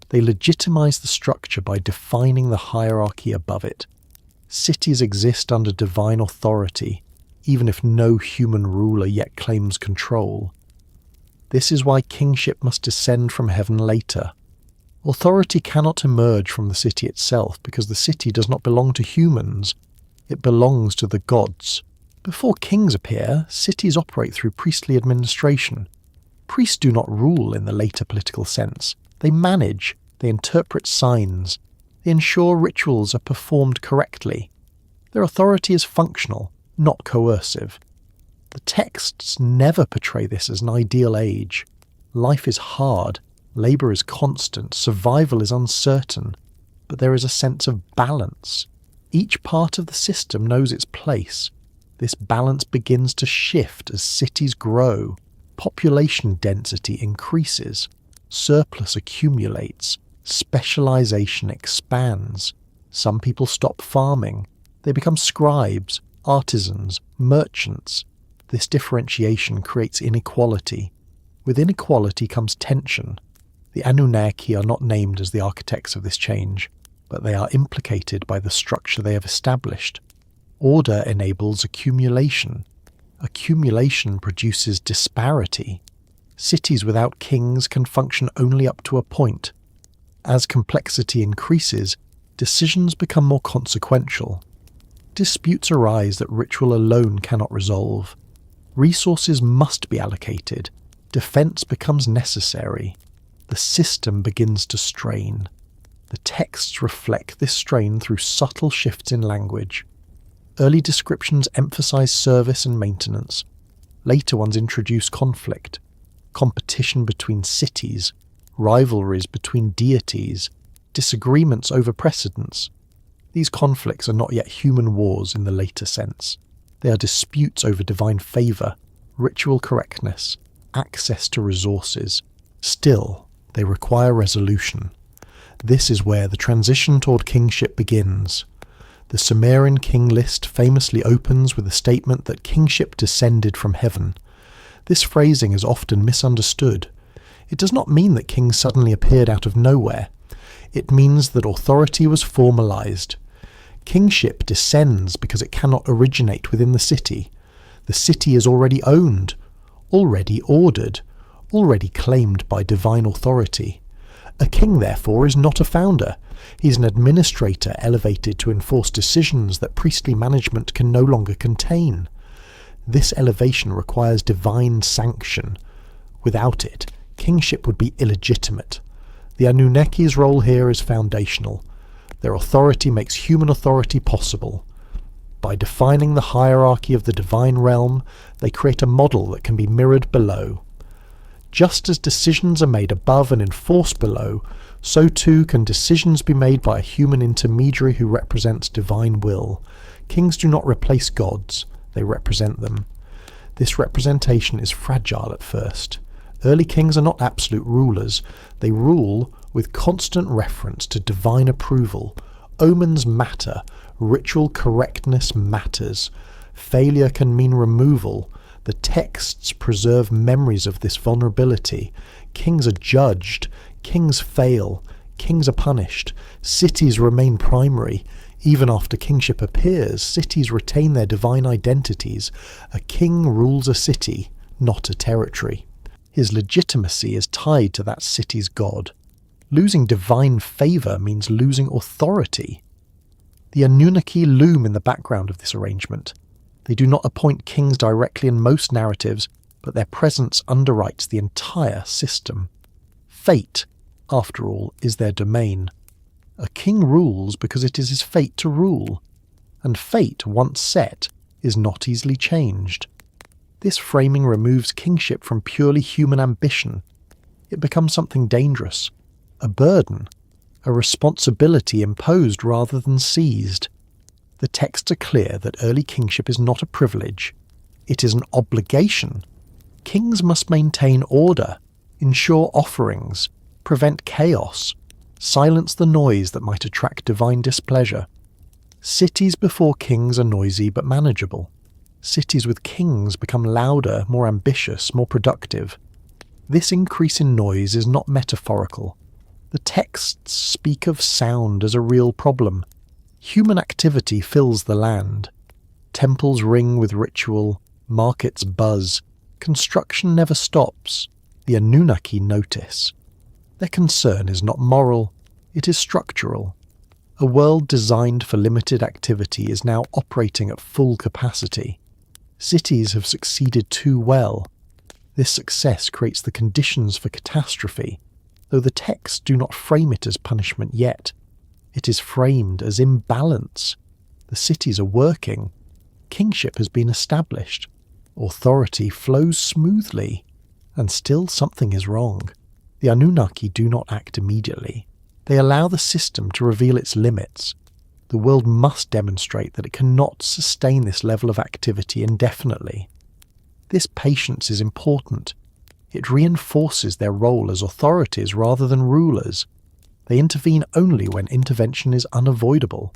They legitimize the structure by defining the hierarchy above it. Cities exist under divine authority, even if no human ruler yet claims control. This is why kingship must descend from heaven later. Authority cannot emerge from the city itself because the city does not belong to humans. It belongs to the gods. Before kings appear, cities operate through priestly administration. Priests do not rule in the later political sense. They manage, they interpret signs, they ensure rituals are performed correctly. Their authority is functional, not coercive. The texts never portray this as an ideal age. Life is hard, labour is constant, survival is uncertain, but there is a sense of balance. Each part of the system knows its place. This balance begins to shift as cities grow. Population density increases. Surplus accumulates. Specialization expands. Some people stop farming. They become scribes, artisans, merchants. This differentiation creates inequality. With inequality comes tension. The Anunnaki are not named as the architects of this change, but they are implicated by the structure they have established. Order enables accumulation. Accumulation produces disparity. Cities without kings can function only up to a point. As complexity increases, decisions become more consequential. Disputes arise that ritual alone cannot resolve. Resources must be allocated. Defense becomes necessary. The system begins to strain. The texts reflect this strain through subtle shifts in language. Early descriptions emphasize service and maintenance. Later ones introduce conflict, competition between cities, rivalries between deities, disagreements over precedence. These conflicts are not yet human wars in the later sense. They are disputes over divine favour, ritual correctness, access to resources. Still, they require resolution. This is where the transition toward kingship begins. The Sumerian king list famously opens with a statement that kingship descended from heaven. This phrasing is often misunderstood. It does not mean that kings suddenly appeared out of nowhere. It means that authority was formalized. Kingship descends because it cannot originate within the city. The city is already owned, already ordered, already claimed by divine authority. A king, therefore, is not a founder. He is an administrator elevated to enforce decisions that priestly management can no longer contain. This elevation requires divine sanction. Without it, kingship would be illegitimate. The Anunnaki's role here is foundational. Their authority makes human authority possible. By defining the hierarchy of the divine realm, they create a model that can be mirrored below. Just as decisions are made above and enforced below, so too can decisions be made by a human intermediary who represents divine will. Kings do not replace gods, they represent them. This representation is fragile at first. Early kings are not absolute rulers. They rule with constant reference to divine approval. Omens matter. Ritual correctness matters. Failure can mean removal. The texts preserve memories of this vulnerability. Kings are judged. Kings fail. Kings are punished. Cities remain primary. Even after kingship appears, cities retain their divine identities. A king rules a city, not a territory. His legitimacy is tied to that city's god. Losing divine favour means losing authority. The Anunnaki loom in the background of this arrangement. They do not appoint kings directly in most narratives, but their presence underwrites the entire system. Fate, after all, is their domain. A king rules because it is his fate to rule, and fate, once set, is not easily changed. This framing removes kingship from purely human ambition. It becomes something dangerous, a burden, a responsibility imposed rather than seized. The texts are clear that early kingship is not a privilege. It is an obligation. Kings must maintain order, ensure offerings, prevent chaos, silence the noise that might attract divine displeasure. Cities before kings are noisy but manageable. Cities with kings become louder, more ambitious, more productive. This increase in noise is not metaphorical. The texts speak of sound as a real problem. Human activity fills the land. Temples ring with ritual, markets buzz, construction never stops. The Anunnaki notice. Their concern is not moral, it is structural. A world designed for limited activity is now operating at full capacity. Cities have succeeded too well. This success creates the conditions for catastrophe, though the texts do not frame it as punishment yet. It is framed as imbalance. The cities are working. Kingship has been established. Authority flows smoothly. And still something is wrong. The Anunnaki do not act immediately. They allow the system to reveal its limits. The world must demonstrate that it cannot sustain this level of activity indefinitely. This patience is important. It reinforces their role as authorities rather than rulers. They intervene only when intervention is unavoidable.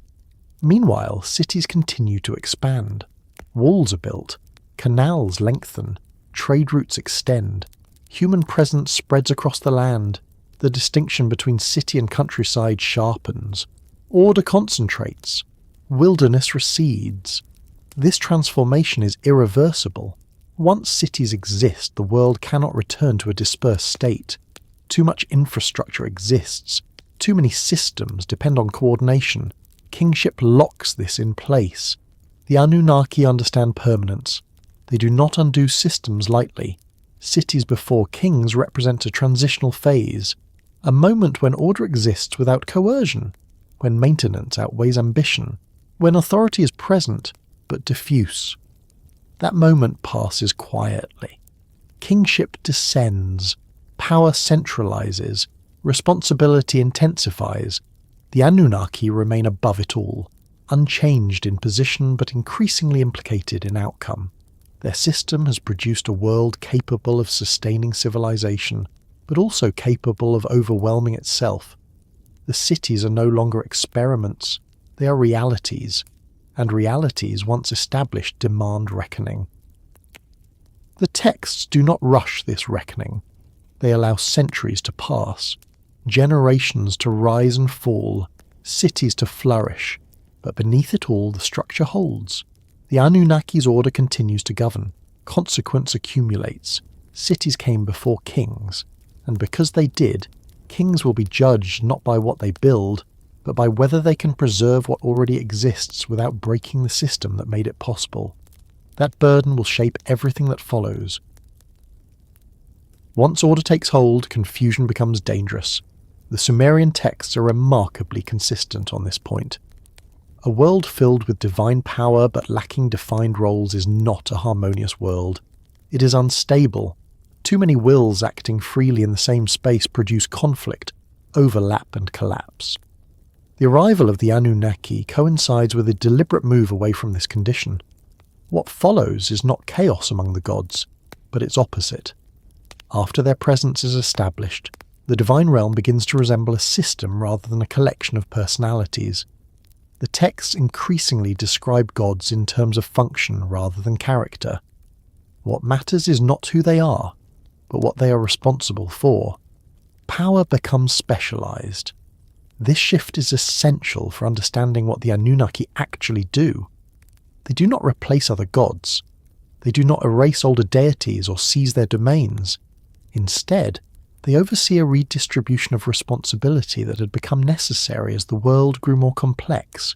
Meanwhile, cities continue to expand. Walls are built, canals lengthen, trade routes extend, human presence spreads across the land, the distinction between city and countryside sharpens, order concentrates, wilderness recedes. This transformation is irreversible. Once cities exist, the world cannot return to a dispersed state. Too much infrastructure exists. Too many systems depend on coordination. Kingship locks this in place. The Anunnaki understand permanence. They do not undo systems lightly. Cities before kings represent a transitional phase, a moment when order exists without coercion, when maintenance outweighs ambition, when authority is present but diffuse. That moment passes quietly. Kingship descends, power centralizes, responsibility intensifies. The Anunnaki remain above it all, unchanged in position but increasingly implicated in outcome. Their system has produced a world capable of sustaining civilization, but also capable of overwhelming itself. The cities are no longer experiments, they are realities, and realities once established demand reckoning. The texts do not rush this reckoning. They allow centuries to pass, generations to rise and fall, cities to flourish, but beneath it all the structure holds. The Anunnaki's order continues to govern. Consequence accumulates. Cities came before kings, and because they did, kings will be judged not by what they build, but by whether they can preserve what already exists without breaking the system that made it possible. That burden will shape everything that follows. Once order takes hold, confusion becomes dangerous. The Sumerian texts are remarkably consistent on this point. A world filled with divine power but lacking defined roles is not a harmonious world. It is unstable. Too many wills acting freely in the same space produce conflict, overlap and collapse. The arrival of the Anunnaki coincides with a deliberate move away from this condition. What follows is not chaos among the gods, but its opposite. After their presence is established, the divine realm begins to resemble a system rather than a collection of personalities. The texts increasingly describe gods in terms of function rather than character. What matters is not who they are, but what they are responsible for. Power becomes specialized. This shift is essential for understanding what the Anunnaki actually do. They do not replace other gods. They do not erase older deities or seize their domains. Instead, they oversee a redistribution of responsibility that had become necessary as the world grew more complex.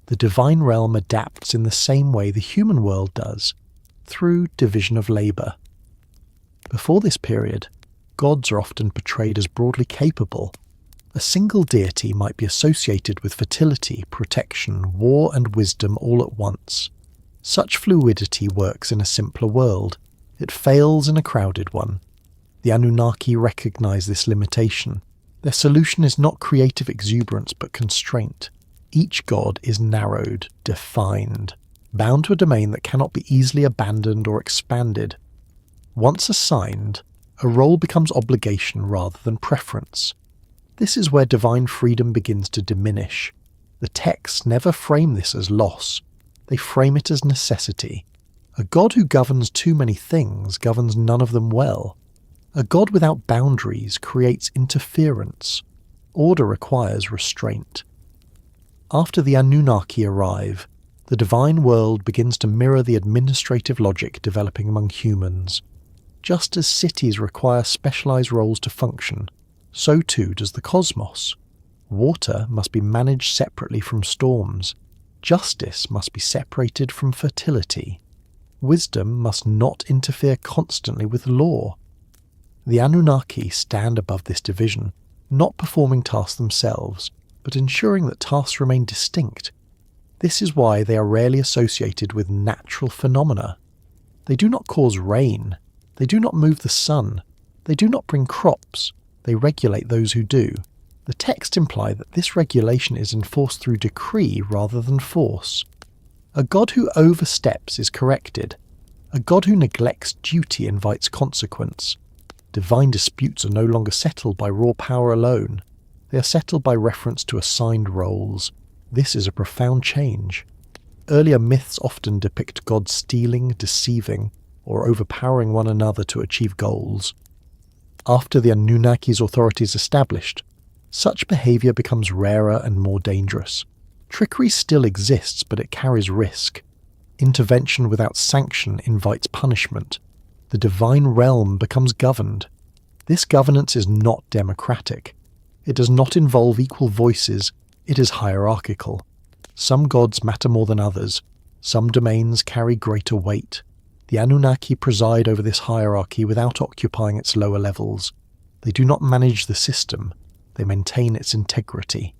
The divine realm adapts in the same way the human world does, through division of labour. Before this period, gods are often portrayed as broadly capable. A single deity might be associated with fertility, protection, war and wisdom all at once. Such fluidity works in a simpler world. It fails in a crowded one. The Anunnaki recognize this limitation. Their solution is not creative exuberance but constraint. Each god is narrowed, defined, bound to a domain that cannot be easily abandoned or expanded. Once assigned, a role becomes obligation rather than preference. This is where divine freedom begins to diminish. The texts never frame this as loss. They frame it as necessity. A god who governs too many things governs none of them well. A god without boundaries creates interference. Order requires restraint. After the Anunnaki arrive, the divine world begins to mirror the administrative logic developing among humans. Just as cities require specialized roles to function, so too does the cosmos. Water must be managed separately from storms. Justice must be separated from fertility. Wisdom must not interfere constantly with law. The Anunnaki stand above this division, not performing tasks themselves, but ensuring that tasks remain distinct. This is why they are rarely associated with natural phenomena. They do not cause rain. They do not move the sun. They do not bring crops. They regulate those who do. The texts imply that this regulation is enforced through decree rather than force. A god who oversteps is corrected. A god who neglects duty invites consequence. Divine disputes are no longer settled by raw power alone. They are settled by reference to assigned roles. This is a profound change. Earlier myths often depict gods stealing, deceiving, or overpowering one another to achieve goals. After the Anunnaki's authority is established, such behavior becomes rarer and more dangerous. Trickery still exists, but it carries risk. Intervention without sanction invites punishment. The divine realm becomes governed. This governance is not democratic. It does not involve equal voices. It is hierarchical. Some gods matter more than others. Some domains carry greater weight. The Anunnaki preside over this hierarchy without occupying its lower levels. They do not manage the system. They maintain its integrity.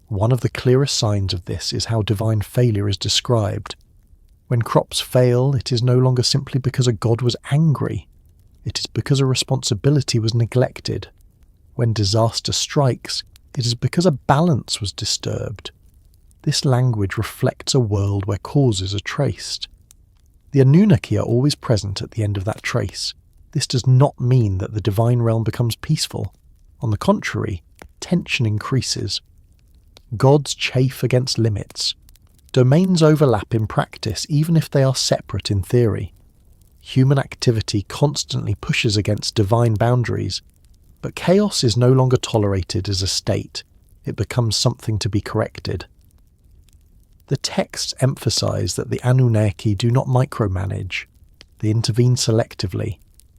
One of the clearest signs of this is how divine failure is described. When crops fail, it is no longer simply because a god was angry. It is because a responsibility was neglected. When disaster strikes, it is because a balance was disturbed. This language reflects a world where causes are traced. The Anunnaki are always present at the end of that trace. This does not mean that the divine realm becomes peaceful. On the contrary, tension increases. Gods chafe against limits. Domains overlap in practice, even if they are separate in theory. Human activity constantly pushes against divine boundaries, but chaos is no longer tolerated as a state. It becomes something to be corrected. The texts emphasize that the Anunnaki do not micromanage. They intervene selectively.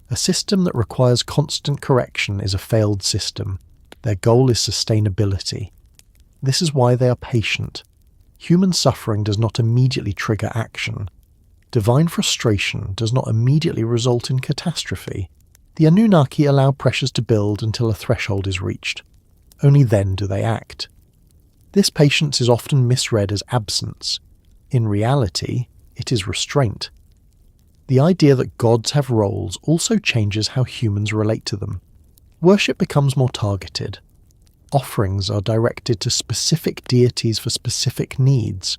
A system that requires constant correction is a failed system. Their goal is sustainability. This is why they are patient. Human suffering does not immediately trigger action. Divine frustration does not immediately result in catastrophe. The Anunnaki allow pressures to build until a threshold is reached. Only then do they act. This patience is often misread as absence. In reality, it is restraint. The idea that gods have roles also changes how humans relate to them. Worship becomes more targeted. Offerings are directed to specific deities for specific needs.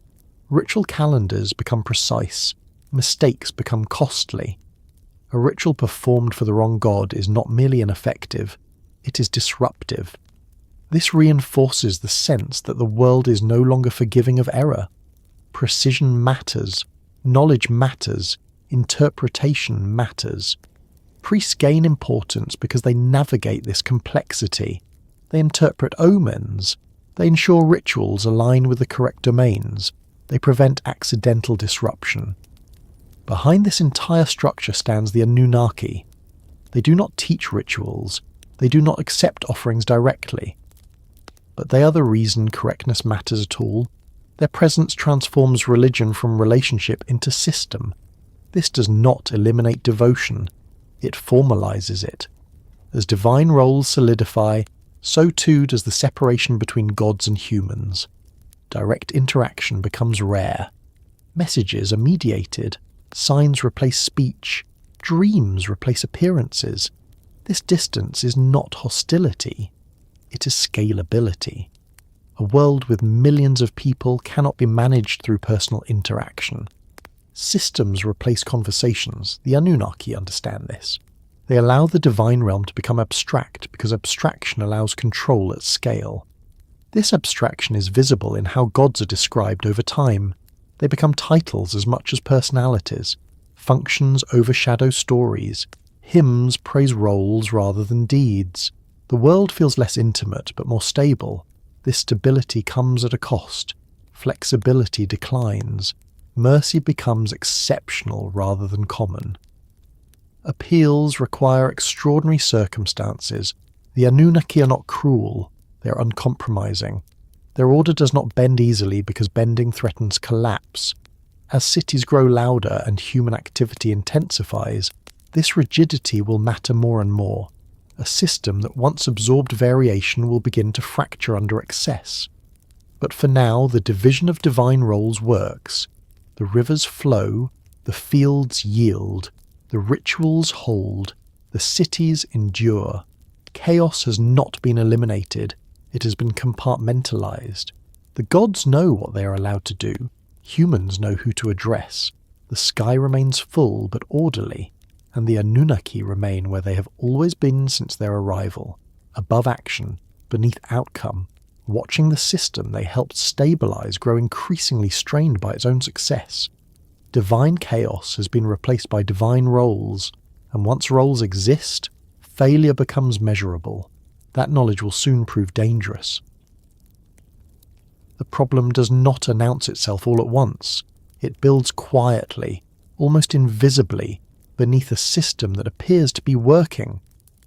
Ritual calendars become precise. Mistakes become costly. A ritual performed for the wrong god is not merely ineffective, it is disruptive. This reinforces the sense that the world is no longer forgiving of error. Precision matters. Knowledge matters. Interpretation matters. Priests gain importance because they navigate this complexity. They interpret omens. They ensure rituals align with the correct domains. They prevent accidental disruption. Behind this entire structure stands the Anunnaki. They do not teach rituals. They do not accept offerings directly. But they are the reason correctness matters at all. Their presence transforms religion from relationship into system. This does not eliminate devotion. It formalizes it. As divine roles solidify, so too does the separation between gods and humans. Direct interaction becomes rare. Messages are mediated, signs replace speech, dreams replace appearances. This distance is not hostility, it is scalability. A world with millions of people cannot be managed through personal interaction. Systems replace conversations. The Anunnaki understand this. They allow the divine realm to become abstract because abstraction allows control at scale. This abstraction is visible in how gods are described over time. They become titles as much as personalities. Functions overshadow stories. Hymns praise roles rather than deeds. The world feels less intimate but more stable. This stability comes at a cost. Flexibility declines. Mercy becomes exceptional rather than common. Appeals require extraordinary circumstances. The Anunnaki are not cruel, they are uncompromising. Their order does not bend easily because bending threatens collapse. As cities grow louder and human activity intensifies, this rigidity will matter more and more. A system that once absorbed variation will begin to fracture under excess. But for now, the division of divine roles works. The rivers flow, the fields yield, the rituals hold, the cities endure. Chaos has not been eliminated, it has been compartmentalized. The gods know what they are allowed to do, humans know who to address. The sky remains full but orderly, and the Anunnaki remain where they have always been since their arrival, above action, beneath outcome, watching the system they helped stabilize grow increasingly strained by its own success. Divine chaos has been replaced by divine roles, and once roles exist, failure becomes measurable. That knowledge will soon prove dangerous. The problem does not announce itself all at once. It builds quietly, almost invisibly, beneath a system that appears to be working.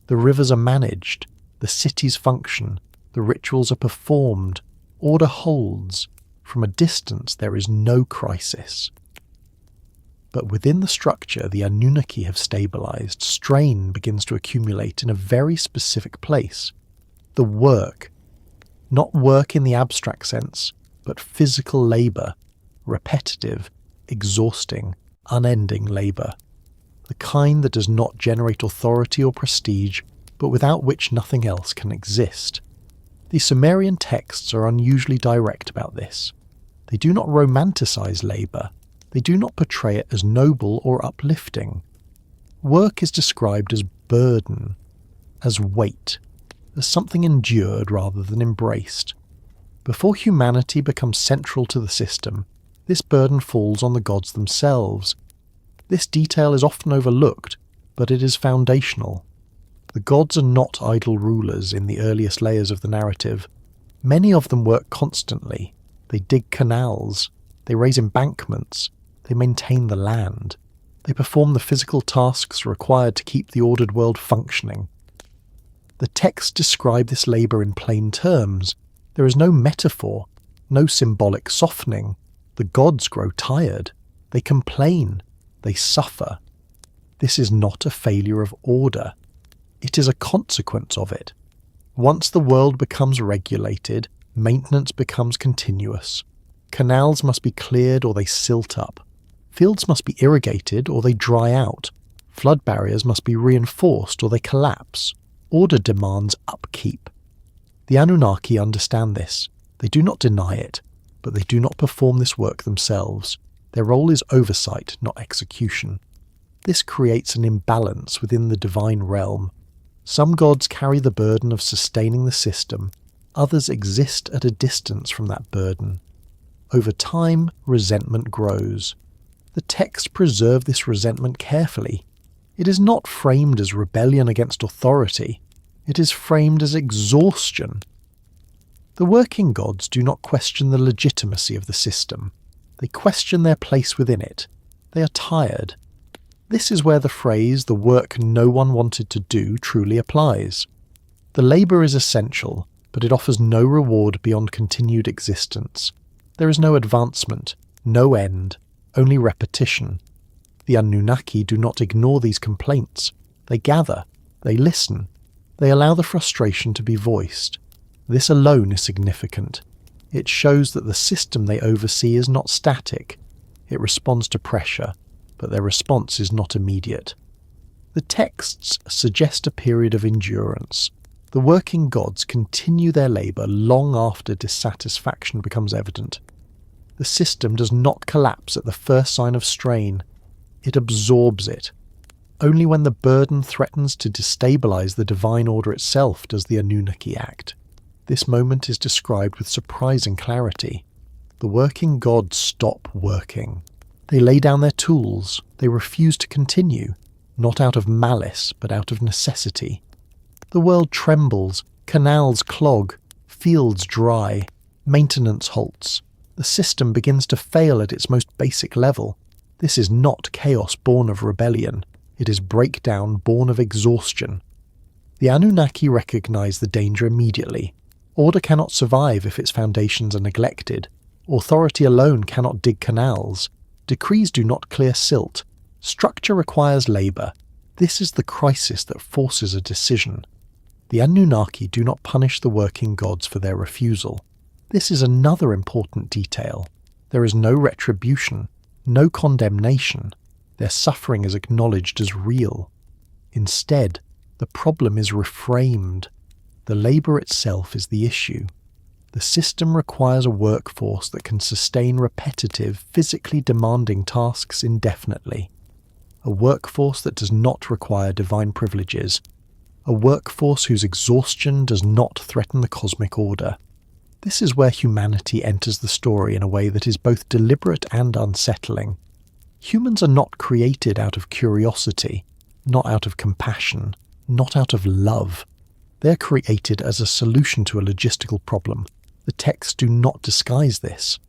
The rivers are managed, the cities function, the rituals are performed, order holds. From a distance there is no crisis. But within the structure the Anunnaki have stabilized, strain begins to accumulate in a very specific place. The work. Not work in the abstract sense, but physical labor. Repetitive, exhausting, unending labor. The kind that does not generate authority or prestige, but without which nothing else can exist. The Sumerian texts are unusually direct about this. They do not romanticize labor. They do not portray it as noble or uplifting. Work is described as burden, as weight, as something endured rather than embraced. Before humanity becomes central to the system, this burden falls on the gods themselves. This detail is often overlooked, but it is foundational. The gods are not idle rulers in the earliest layers of the narrative. Many of them work constantly. They dig canals. They raise embankments. They maintain the land. They perform the physical tasks required to keep the ordered world functioning. The texts describe this labour in plain terms. There is no metaphor, no symbolic softening. The gods grow tired. They complain. They suffer. This is not a failure of order. It is a consequence of it. Once the world becomes regulated, maintenance becomes continuous. Canals must be cleared or they silt up. Fields must be irrigated or they dry out. Flood barriers must be reinforced or they collapse. Order demands upkeep. The Anunnaki understand this. They do not deny it, but they do not perform this work themselves. Their role is oversight, not execution. This creates an imbalance within the divine realm. Some gods carry the burden of sustaining the system. Others exist at a distance from that burden. Over time, resentment grows. The texts preserve this resentment carefully. It is not framed as rebellion against authority. It is framed as exhaustion. The working gods do not question the legitimacy of the system. They question their place within it. They are tired. This is where the phrase, "the work no one wanted to do," truly applies. The labour is essential, but it offers no reward beyond continued existence. There is no advancement, no end, only repetition. The Anunnaki do not ignore these complaints. They gather, they listen, They allow the frustration to be voiced. This alone is significant. It shows that the system they oversee is not static. It responds to pressure, but their response is not immediate. The texts suggest a period of endurance. The working gods continue their labour long after dissatisfaction becomes evident. The system does not collapse at the first sign of strain. It absorbs it. Only when the burden threatens to destabilise the divine order itself does the Anunnaki act. This moment is described with surprising clarity. The working gods stop working. They lay down their tools. They refuse to continue, not out of malice, but out of necessity. The world trembles, canals clog, fields dry, maintenance halts. The system begins to fail at its most basic level. This is not chaos born of rebellion. It is breakdown born of exhaustion. The Anunnaki recognize the danger immediately. Order cannot survive if its foundations are neglected. Authority alone cannot dig canals. Decrees do not clear silt. Structure requires labour. This is the crisis that forces a decision. The Anunnaki do not punish the working gods for their refusal. This is another important detail. There is no retribution, no condemnation. Their suffering is acknowledged as real. Instead, the problem is reframed. The labour itself is the issue. The system requires a workforce that can sustain repetitive, physically demanding tasks indefinitely. A workforce that does not require divine privileges. A workforce whose exhaustion does not threaten the cosmic order. This is where humanity enters the story in a way that is both deliberate and unsettling. Humans are not created out of curiosity, not out of compassion, not out of love. They are created as a solution to a logistical problem. The texts do not disguise this.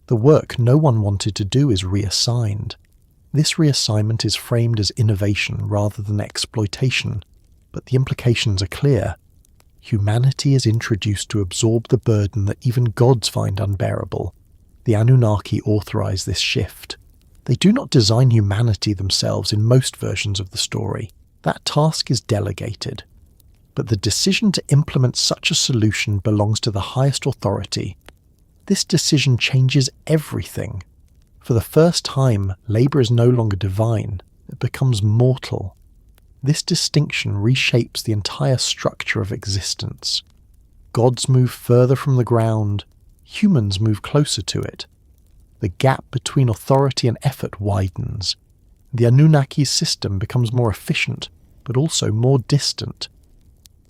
The work no one wanted to do is reassigned. This reassignment is framed as innovation rather than exploitation, but the implications are clear. Humanity is introduced to absorb the burden that even gods find unbearable. The Anunnaki authorize this shift. They do not design humanity themselves in most versions of the story. That task is delegated. But the decision to implement such a solution belongs to the highest authority. This decision changes everything. For the first time, labour is no longer divine. It becomes mortal. This distinction reshapes the entire structure of existence. Gods move further from the ground. Humans move closer to it. The gap between authority and effort widens. The Anunnaki system becomes more efficient, but also more distant.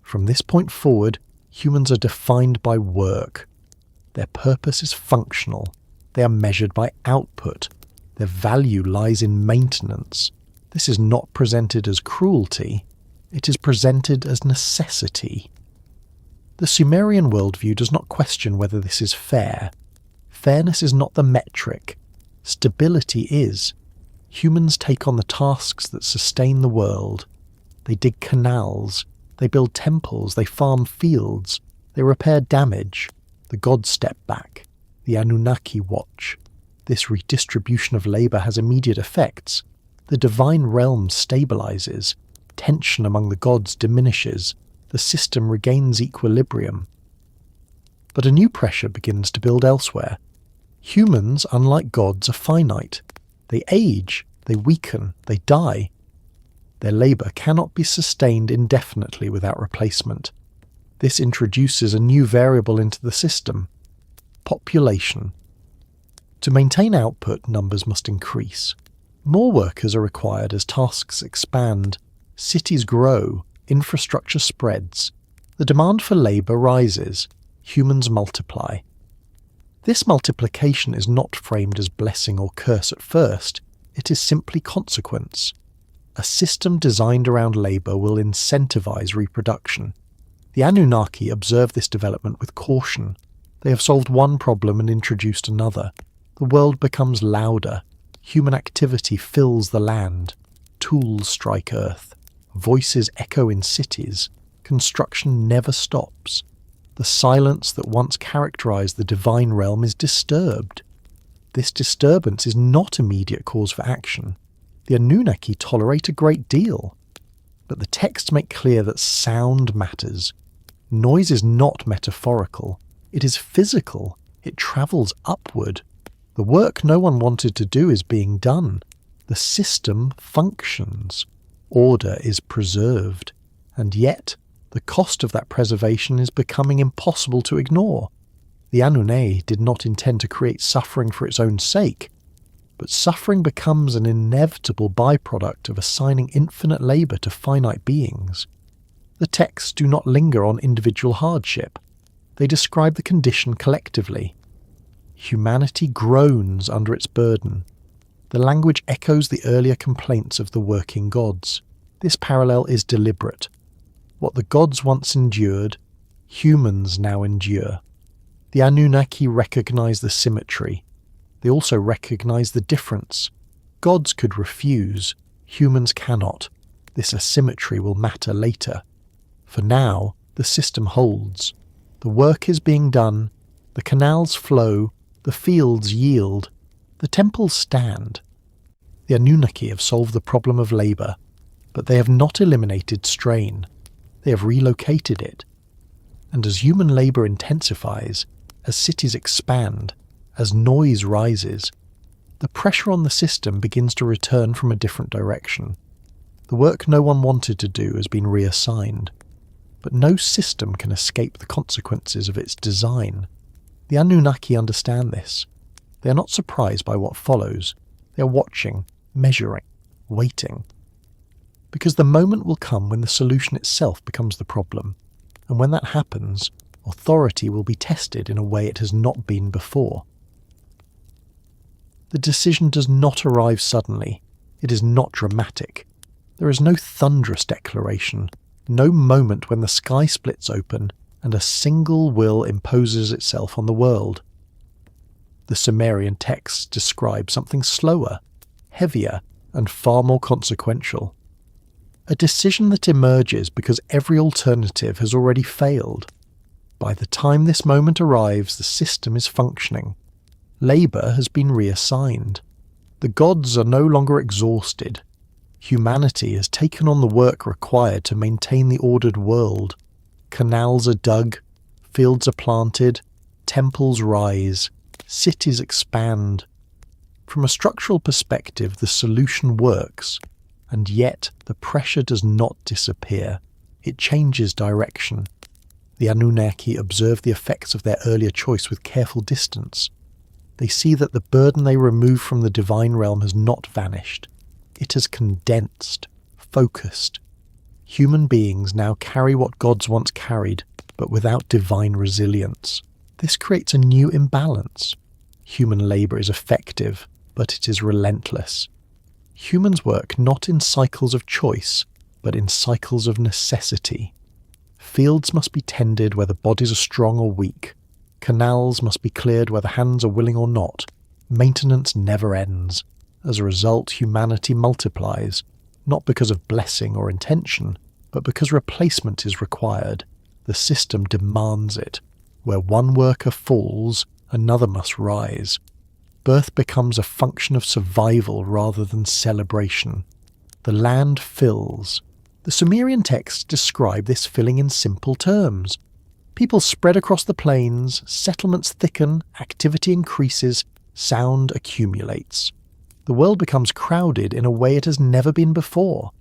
From this point forward, humans are defined by work. Their purpose is functional. They are measured by output. Their value lies in maintenance. This is not presented as cruelty. It is presented as necessity. The Sumerian worldview does not question whether this is fair. Fairness is not the metric. Stability is. Humans take on the tasks that sustain the world. They dig canals. They build temples. They farm fields. They repair damage. The gods step back. The Anunnaki watch. This redistribution of labour has immediate effects. The divine realm stabilizes. Tension among the gods diminishes. The system regains equilibrium. But a new pressure begins to build elsewhere. Humans, unlike gods, are finite. They age, they weaken, they die. Their labour cannot be sustained indefinitely without replacement. This introduces a new variable into the system: population. To maintain output, numbers must increase. More workers are required as tasks expand. Cities grow, infrastructure spreads. The demand for labour rises. Humans multiply. This multiplication is not framed as blessing or curse at first. It is simply consequence. A system designed around labour will incentivize reproduction. The Anunnaki observe this development with caution. They have solved one problem and introduced another. The world becomes louder. Human activity fills the land. Tools strike earth. Voices echo in cities. Construction never stops. The silence that once characterized the divine realm is disturbed. This disturbance is not immediate cause for action. The Anunnaki tolerate a great deal. But the texts make clear that sound matters. Noise is not metaphorical. It is physical. It travels upward. The work no one wanted to do is being done. The system functions. Order is preserved. And yet, the cost of that preservation is becoming impossible to ignore. The Anunnaki did not intend to create suffering for its own sake, but suffering becomes an inevitable byproduct of assigning infinite labour to finite beings. The texts do not linger on individual hardship. They describe the condition collectively. Humanity groans under its burden. The language echoes the earlier complaints of the working gods. This parallel is deliberate. What the gods once endured, humans now endure. The Anunnaki recognize the symmetry. They also recognize the difference. Gods could refuse, humans cannot. This asymmetry will matter later. For now, the system holds. The work is being done, the canals flow, the fields yield, the temples stand. The Anunnaki have solved the problem of labour, but they have not eliminated strain. They have relocated it. And as human labour intensifies, as cities expand, as noise rises, the pressure on the system begins to return from a different direction. The work no one wanted to do has been reassigned. But no system can escape the consequences of its design. The Anunnaki understand this. They are not surprised by what follows. They are watching, measuring, waiting. Because the moment will come when the solution itself becomes the problem. And when that happens, authority will be tested in a way it has not been before. The decision does not arrive suddenly. It is not dramatic. There is no thunderous declaration, no moment when the sky splits open and a single will imposes itself on the world. The Sumerian texts describe something slower, heavier, and far more consequential. A decision that emerges because every alternative has already failed. By the time this moment arrives, the system is functioning. Labour has been reassigned. The gods are no longer exhausted. Humanity has taken on the work required to maintain the ordered world. Canals are dug, fields are planted, temples rise, cities expand. From a structural perspective, the solution works, and yet the pressure does not disappear. It changes direction. The Anunnaki observe the effects of their earlier choice with careful distance. They see that the burden they removed from the divine realm has not vanished. It has condensed, focused. Human beings now carry what gods once carried, but without divine resilience. This creates a new imbalance. Human labour is effective, but it is relentless. Humans work not in cycles of choice, but in cycles of necessity. Fields must be tended whether bodies are strong or weak. Canals must be cleared whether hands are willing or not. Maintenance never ends. As a result, humanity multiplies, not because of blessing or intention, but because replacement is required. The system demands it. Where one worker falls, another must rise. Birth becomes a function of survival rather than celebration. The land fills. The Sumerian texts describe this filling in simple terms. People spread across the plains, settlements thicken, activity increases, sound accumulates. The world becomes crowded in a way it has never been before.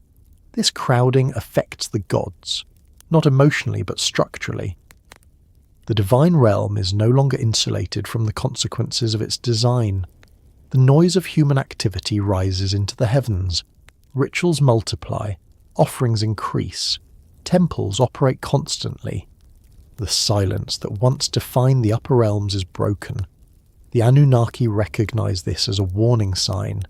This crowding affects the gods, not emotionally but structurally. The divine realm is no longer insulated from the consequences of its design. The noise of human activity rises into the heavens. Rituals multiply, offerings increase, temples operate constantly. The silence that once defined the upper realms is broken. The Anunnaki recognize this as a warning sign.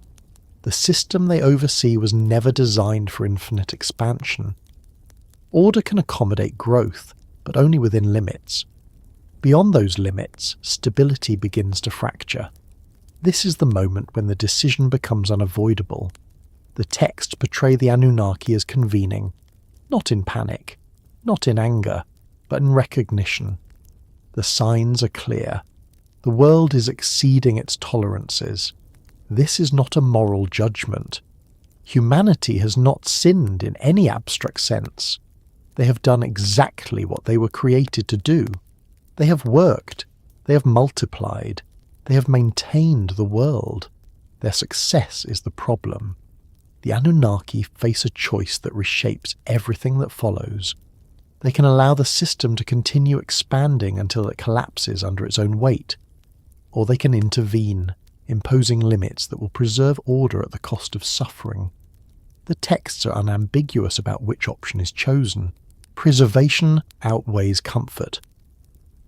The system they oversee was never designed for infinite expansion. Order can accommodate growth, but only within limits. Beyond those limits, stability begins to fracture. This is the moment when the decision becomes unavoidable. The texts portray the Anunnaki as convening, not in panic, not in anger, but in recognition. The signs are clear. The world is exceeding its tolerances. This is not a moral judgment. Humanity has not sinned in any abstract sense. They have done exactly what they were created to do. They have worked. They have multiplied. They have maintained the world. Their success is the problem. The Anunnaki face a choice that reshapes everything that follows. They can allow the system to continue expanding until it collapses under its own weight, or they can intervene, imposing limits that will preserve order at the cost of suffering. The texts are unambiguous about which option is chosen. Preservation outweighs comfort.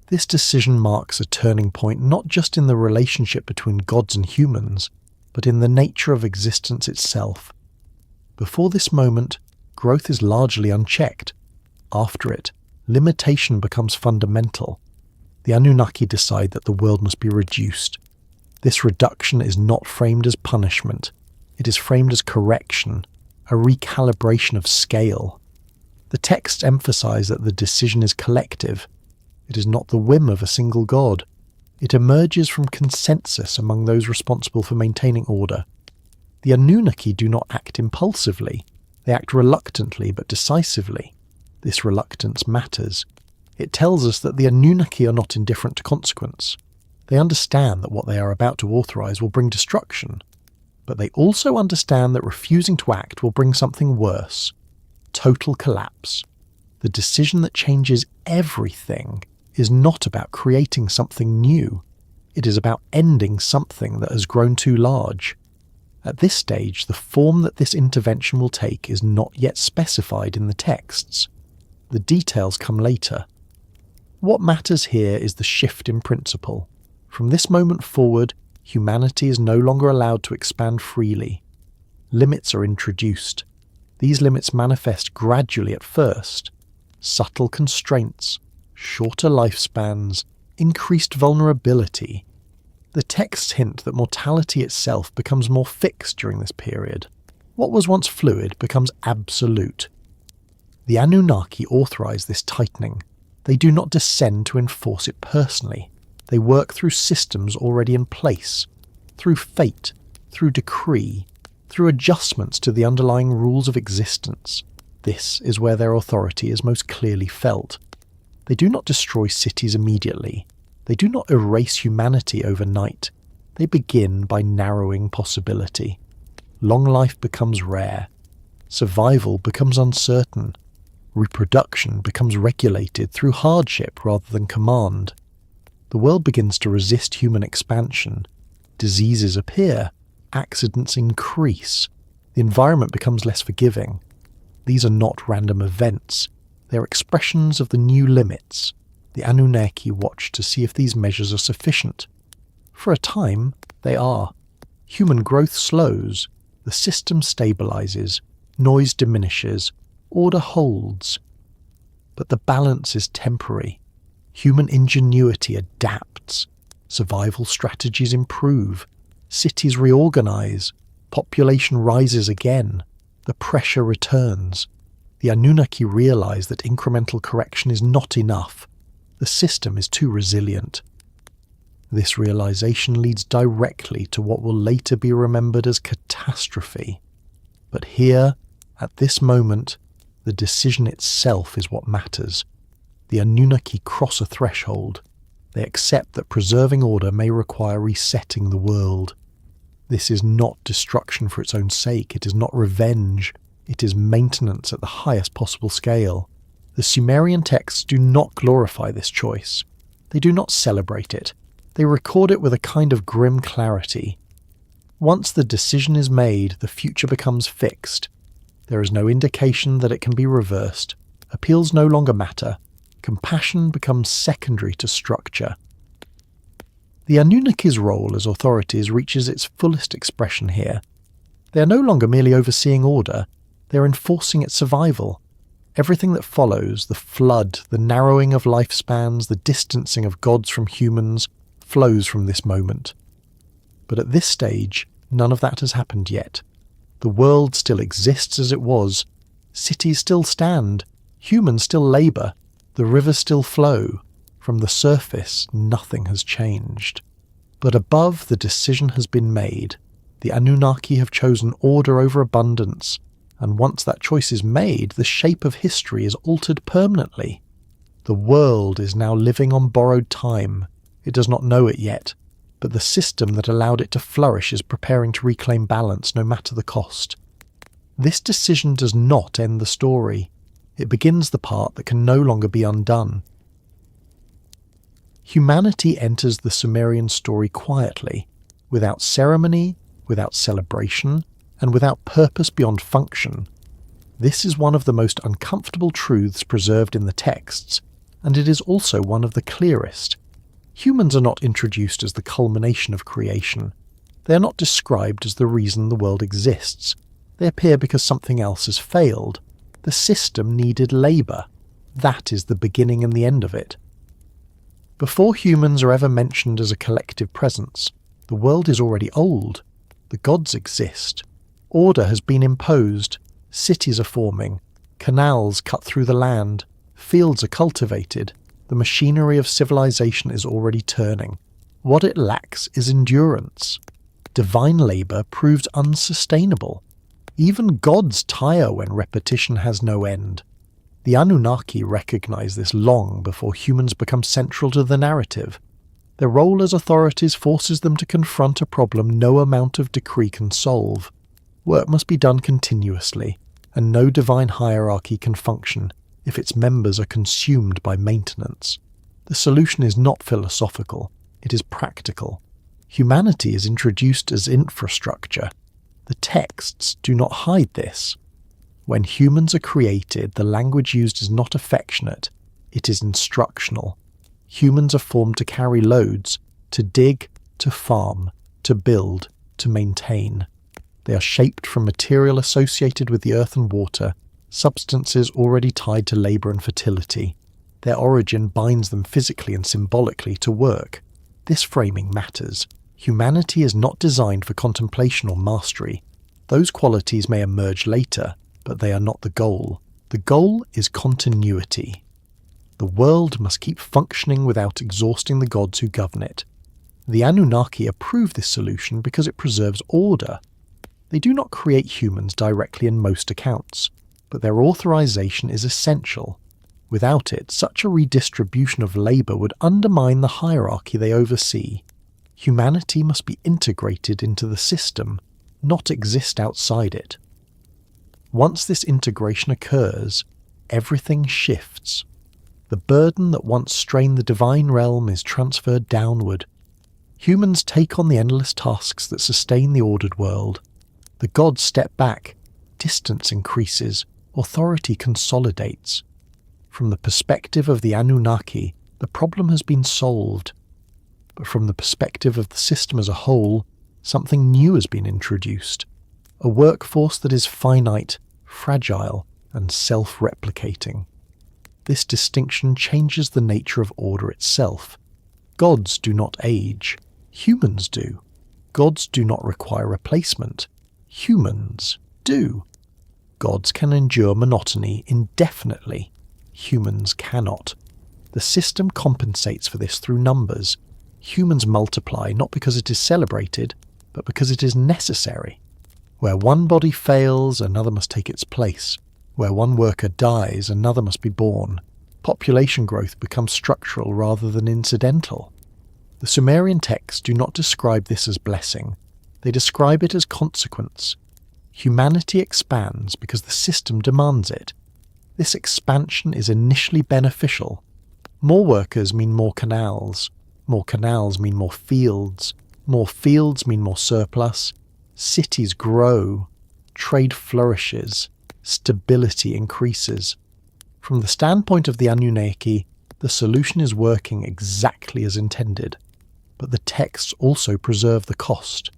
This decision marks a turning point not just in the relationship between gods and humans, but in the nature of existence itself. Before this moment, growth is largely unchecked. After it, limitation becomes fundamental. The Anunnaki decide that the world must be reduced. This reduction is not framed as punishment. It is framed as correction, a recalibration of scale. The texts emphasize that the decision is collective. It is not the whim of a single god. It emerges from consensus among those responsible for maintaining order. The Anunnaki do not act impulsively. They act reluctantly but decisively. This reluctance matters. It tells us that the Anunnaki are not indifferent to consequence. They understand that what they are about to authorize will bring destruction. But they also understand that refusing to act will bring something worse. Total collapse. The decision that changes everything is not about creating something new. It is about ending something that has grown too large. At this stage, the form that this intervention will take is not yet specified in the texts. The details come later. What matters here is the shift in principle. From this moment forward, humanity is no longer allowed to expand freely. Limits are introduced. These limits manifest gradually at first. Subtle constraints, shorter lifespans, increased vulnerability. The texts hint that mortality itself becomes more fixed during this period. What was once fluid becomes absolute. The Anunnaki authorize this tightening. They do not descend to enforce it personally. They work through systems already in place, through fate, through decree, through adjustments to the underlying rules of existence. This is where their authority is most clearly felt. They do not destroy cities immediately. They do not erase humanity overnight. They begin by narrowing possibility. Long life becomes rare. Survival becomes uncertain. Reproduction becomes regulated through hardship rather than command. The world begins to resist human expansion. Diseases appear. Accidents increase. The environment becomes less forgiving. These are not random events. They are expressions of the new limits. The Anunnaki watch to see if these measures are sufficient. For a time, they are. Human growth slows. The system stabilizes. Noise diminishes. Order holds. But the balance is temporary. Human ingenuity adapts. Survival strategies improve. Cities reorganize. Population rises again. The pressure returns. The Anunnaki realize that incremental correction is not enough. The system is too resilient. This realization leads directly to what will later be remembered as catastrophe. But here, at this moment, the decision itself is what matters. The Anunnaki cross a threshold. They accept that preserving order may require resetting the world. This is not destruction for its own sake. It is not revenge. It is maintenance at the highest possible scale. The Sumerian texts do not glorify this choice. They do not celebrate it. They record it with a kind of grim clarity. Once the decision is made, the future becomes fixed. There is no indication that it can be reversed. Appeals no longer matter. Compassion becomes secondary to structure. The Anunnaki's role as authorities reaches its fullest expression here. They are no longer merely overseeing order. They are enforcing its survival. Everything that follows, the flood, the narrowing of lifespans, the distancing of gods from humans, flows from this moment. But at this stage, none of that has happened yet. The world still exists as it was. Cities still stand. Humans still labour. The rivers still flow. From the surface, nothing has changed. But above, the decision has been made. The Anunnaki have chosen order over abundance, and once that choice is made, the shape of history is altered permanently. The world is now living on borrowed time. It does not know it yet, but the system that allowed it to flourish is preparing to reclaim balance no matter the cost. This decision does not end the story. It begins the part that can no longer be undone. Humanity enters the Sumerian story quietly, without ceremony, without celebration, and without purpose beyond function. This is one of the most uncomfortable truths preserved in the texts, and it is also one of the clearest. Humans are not introduced as the culmination of creation. They are not described as the reason the world exists. They appear because something else has failed. The system needed labour. That is the beginning and the end of it. Before humans are ever mentioned as a collective presence, the world is already old. The gods exist. Order has been imposed. Cities are forming. Canals cut through the land. Fields are cultivated. The machinery of civilization is already turning. What it lacks is endurance. Divine labour proves unsustainable. Even gods tire when repetition has no end. The Anunnaki recognize this long before humans become central to the narrative. Their role as authorities forces them to confront a problem no amount of decree can solve. Work must be done continuously, and no divine hierarchy can function if its members are consumed by maintenance. The solution is not philosophical, it is practical. Humanity is introduced as infrastructure. The texts do not hide this. When humans are created, the language used is not affectionate, it is instructional. Humans are formed to carry loads, to dig, to farm, to build, to maintain. They are shaped from material associated with the earth and water, substances already tied to labour and fertility. Their origin binds them physically and symbolically to work. This framing matters. Humanity is not designed for contemplation or mastery. Those qualities may emerge later, but they are not the goal. The goal is continuity. The world must keep functioning without exhausting the gods who govern it. The Anunnaki approve this solution because it preserves order. They do not create humans directly in most accounts, but their authorization is essential. Without it, such a redistribution of labour would undermine the hierarchy they oversee. Humanity must be integrated into the system, not exist outside it. Once this integration occurs, everything shifts. The burden that once strained the divine realm is transferred downward. Humans take on the endless tasks that sustain the ordered world. The gods step back, distance increases, authority consolidates. From the perspective of the Anunnaki, the problem has been solved. But from the perspective of the system as a whole, something new has been introduced. A workforce that is finite, fragile, and self-replicating. This distinction changes the nature of order itself. Gods do not age. Humans do. Gods do not require replacement. Humans do. Gods can endure monotony indefinitely. Humans cannot. The system compensates for this through numbers. Humans multiply not because it is celebrated, but because it is necessary. Where one body fails, another must take its place. Where one worker dies, another must be born. Population growth becomes structural rather than incidental. The Sumerian texts do not describe this as blessing. They describe it as consequence. Humanity expands because the system demands it. This expansion is initially beneficial. More workers mean more canals. More canals mean more fields. More fields mean more surplus. Cities grow. Trade flourishes. Stability increases. From the standpoint of the Anunnaki, the solution is working exactly as intended. But the texts also preserve the cost.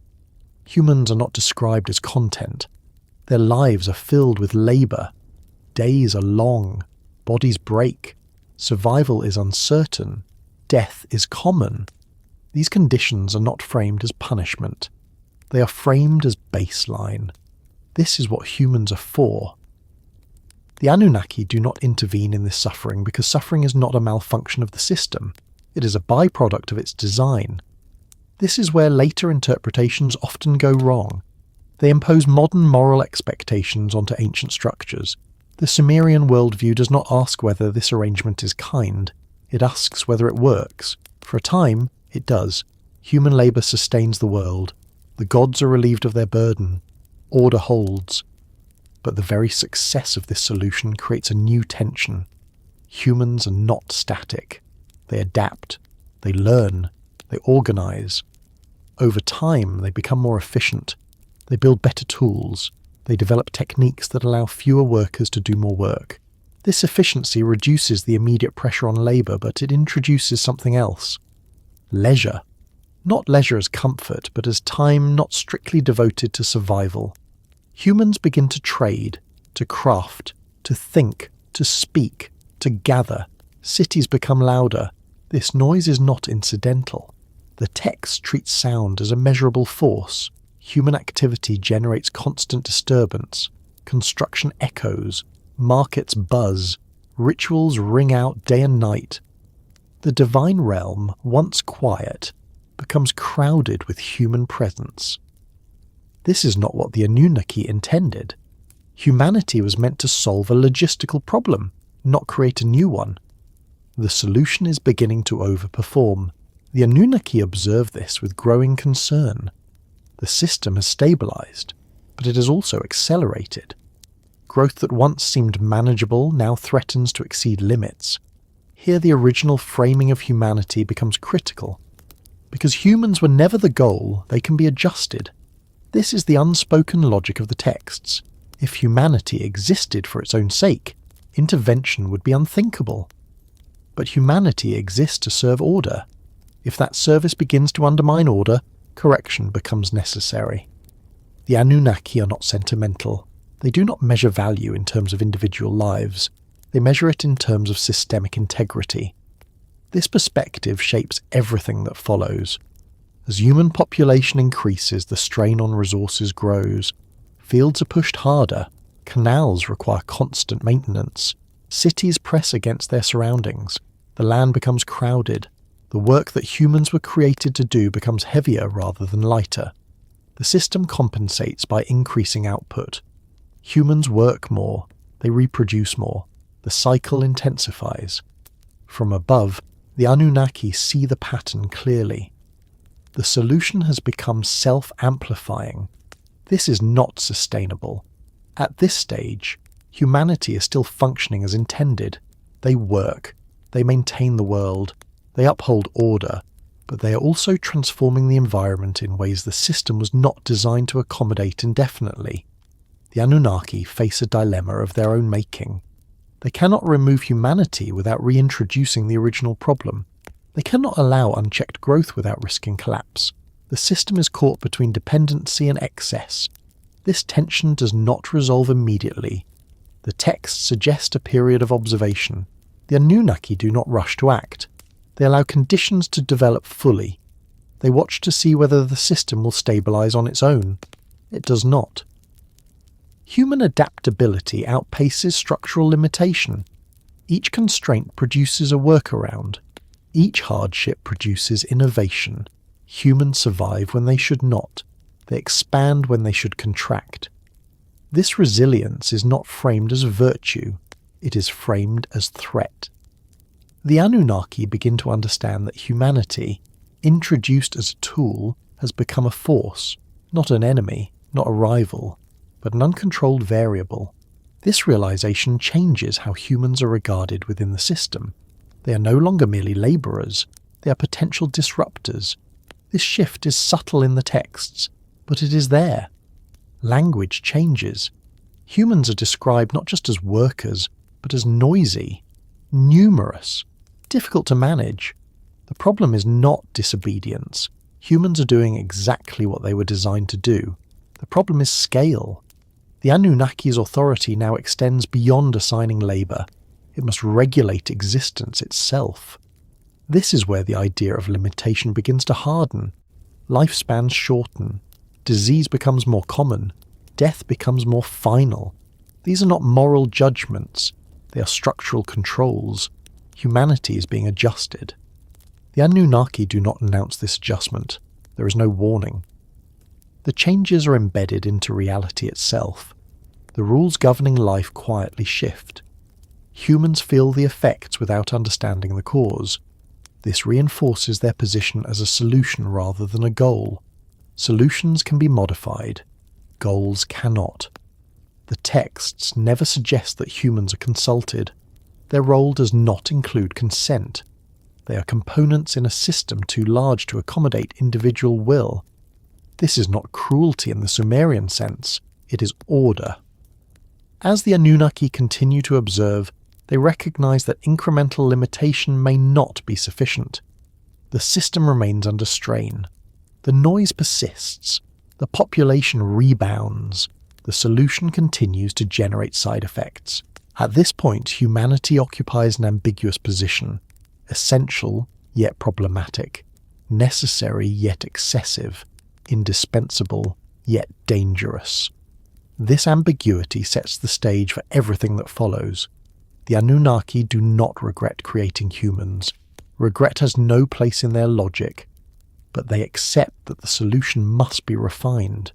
Humans are not described as content. Their lives are filled with labour. Days are long. Bodies break. Survival is uncertain. Death is common. These conditions are not framed as punishment. They are framed as baseline. This is what humans are for. The Anunnaki do not intervene in this suffering because suffering is not a malfunction of the system. It is a byproduct of its design. This is where later interpretations often go wrong. They impose modern moral expectations onto ancient structures. The Sumerian worldview does not ask whether this arrangement is kind, it asks whether it works. For a time, it does. Human labour sustains the world. The gods are relieved of their burden. Order holds. But the very success of this solution creates a new tension. Humans are not static. They adapt. They learn. They organise. Over time, they become more efficient. They build better tools. They develop techniques that allow fewer workers to do more work. This efficiency reduces the immediate pressure on labour, but it introduces something else. Leisure. Not leisure as comfort, but as time not strictly devoted to survival. Humans begin to trade, to craft, to think, to speak, to gather. Cities become louder. This noise is not incidental. The text treats sound as a measurable force. Human activity generates constant disturbance. Construction echoes. Markets buzz. Rituals ring out day and night. The divine realm, once quiet, becomes crowded with human presence. This is not what the Anunnaki intended. Humanity was meant to solve a logistical problem, not create a new one. The solution is beginning to overperform. The Anunnaki observe this with growing concern. The system has stabilized, but it has also accelerated. Growth that once seemed manageable now threatens to exceed limits. Here the original framing of humanity becomes critical. Because humans were never the goal, they can be adjusted. This is the unspoken logic of the texts. If humanity existed for its own sake, intervention would be unthinkable. But humanity exists to serve order. If that service begins to undermine order, correction becomes necessary. The Anunnaki are not sentimental. They do not measure value in terms of individual lives. They measure it in terms of systemic integrity. This perspective shapes everything that follows. As human population increases, the strain on resources grows. Fields are pushed harder. Canals require constant maintenance. Cities press against their surroundings. The land becomes crowded. The work that humans were created to do becomes heavier rather than lighter. The system compensates by increasing output. Humans work more. They reproduce more. The cycle intensifies. From above, the Anunnaki see the pattern clearly. The solution has become self-amplifying. This is not sustainable. At this stage, humanity is still functioning as intended. They work. They maintain the world. They uphold order. But they are also transforming the environment in ways the system was not designed to accommodate indefinitely. The Anunnaki face a dilemma of their own making. They cannot remove humanity without reintroducing the original problem. They cannot allow unchecked growth without risking collapse. The system is caught between dependency and excess. This tension does not resolve immediately. The texts suggest a period of observation. The Anunnaki do not rush to act. They allow conditions to develop fully. They watch to see whether the system will stabilize on its own. It does not. Human adaptability outpaces structural limitation. Each constraint produces a workaround. Each hardship produces innovation. Humans survive when they should not. They expand when they should contract. This resilience is not framed as virtue. It is framed as threat. The Anunnaki begin to understand that humanity, introduced as a tool, has become a force, not an enemy, not a rival, but an uncontrolled variable. This realization changes how humans are regarded within the system. They are no longer merely labourers, they are potential disruptors. This shift is subtle in the texts, but it is there. Language changes. Humans are described not just as workers, but as noisy, numerous, difficult to manage. The problem is not disobedience. Humans are doing exactly what they were designed to do. The problem is scale. The Anunnaki's authority now extends beyond assigning labour. It must regulate existence itself. This is where the idea of limitation begins to harden. Lifespans shorten. Disease becomes more common. Death becomes more final. These are not moral judgments. They are structural controls. Humanity is being adjusted. The Anunnaki do not announce this adjustment. There is no warning. The changes are embedded into reality itself. The rules governing life quietly shift. Humans feel the effects without understanding the cause. This reinforces their position as a solution rather than a goal. Solutions can be modified. Goals cannot. The texts never suggest that humans are consulted. Their role does not include consent. They are components in a system too large to accommodate individual will. This is not cruelty in the Sumerian sense, it is order. As the Anunnaki continue to observe, they recognize that incremental limitation may not be sufficient. The system remains under strain. The noise persists. The population rebounds. The solution continues to generate side effects. At this point, humanity occupies an ambiguous position. Essential, yet problematic. Necessary, yet excessive. Indispensable, yet dangerous. This ambiguity sets the stage for everything that follows. The Anunnaki do not regret creating humans. Regret has no place in their logic, but they accept that the solution must be refined.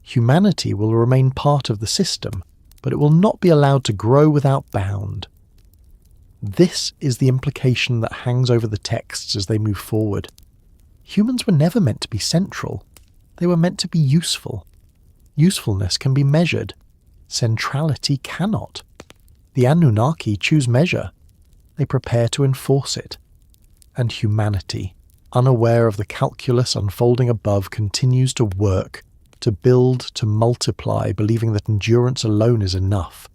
Humanity will remain part of the system, but it will not be allowed to grow without bound. This is the implication that hangs over the texts as they move forward. Humans were never meant to be central. They were meant to be useful. Usefulness can be measured. Centrality cannot. The Anunnaki choose measure. They prepare to enforce it. And humanity, unaware of the calculus unfolding above, continues to work, to build, to multiply, believing that endurance alone is enough.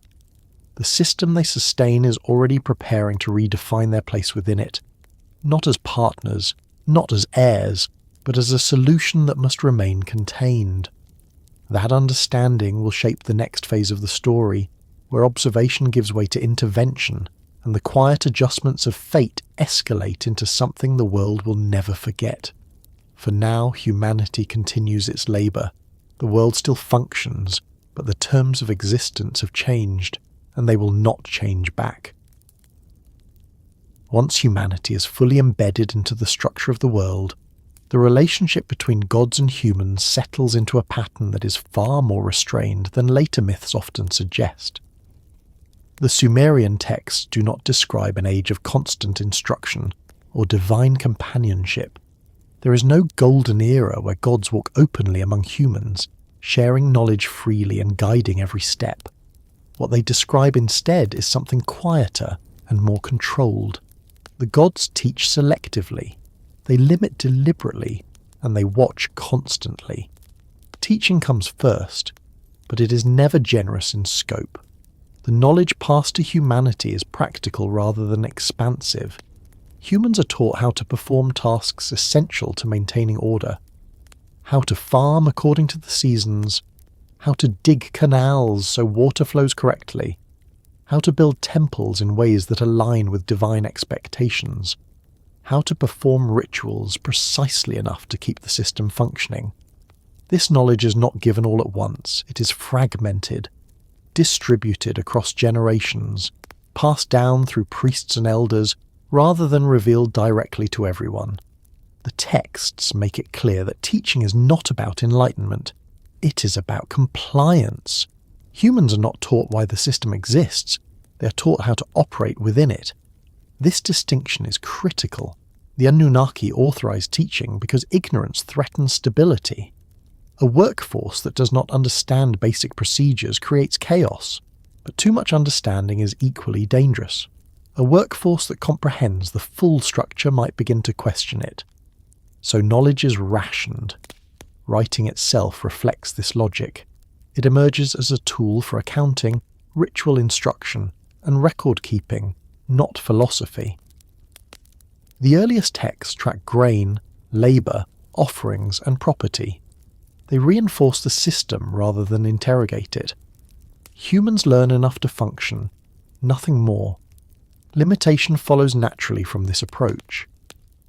The system they sustain is already preparing to redefine their place within it, not as partners, not as heirs, but as a solution that must remain contained. That understanding will shape the next phase of the story, where observation gives way to intervention, and the quiet adjustments of fate escalate into something the world will never forget. For now, humanity continues its labour. The world still functions, but the terms of existence have changed, and they will not change back. Once humanity is fully embedded into the structure of the world, the relationship between gods and humans settles into a pattern that is far more restrained than later myths often suggest. The Sumerian texts do not describe an age of constant instruction or divine companionship. There is no golden era where gods walk openly among humans, sharing knowledge freely and guiding every step. What they describe instead is something quieter and more controlled. The gods teach selectively. They limit deliberately, and they watch constantly. Teaching comes first, but it is never generous in scope. The knowledge passed to humanity is practical rather than expansive. Humans are taught how to perform tasks essential to maintaining order, how to farm according to the seasons, how to dig canals so water flows correctly, how to build temples in ways that align with divine expectations, how to perform rituals precisely enough to keep the system functioning. This knowledge is not given all at once, it is fragmented, distributed across generations, passed down through priests and elders, rather than revealed directly to everyone. The texts make it clear that teaching is not about enlightenment, it is about compliance. Humans are not taught why the system exists, they are taught how to operate within it. This distinction is critical. The Anunnaki authorize teaching because ignorance threatens stability. A workforce that does not understand basic procedures creates chaos, but too much understanding is equally dangerous. A workforce that comprehends the full structure might begin to question it. So knowledge is rationed. Writing itself reflects this logic. It emerges as a tool for accounting, ritual instruction, and record-keeping, not philosophy. The earliest texts track grain, labour, offerings, and property. They reinforce the system rather than interrogate it. Humans learn enough to function, nothing more. Limitation follows naturally from this approach.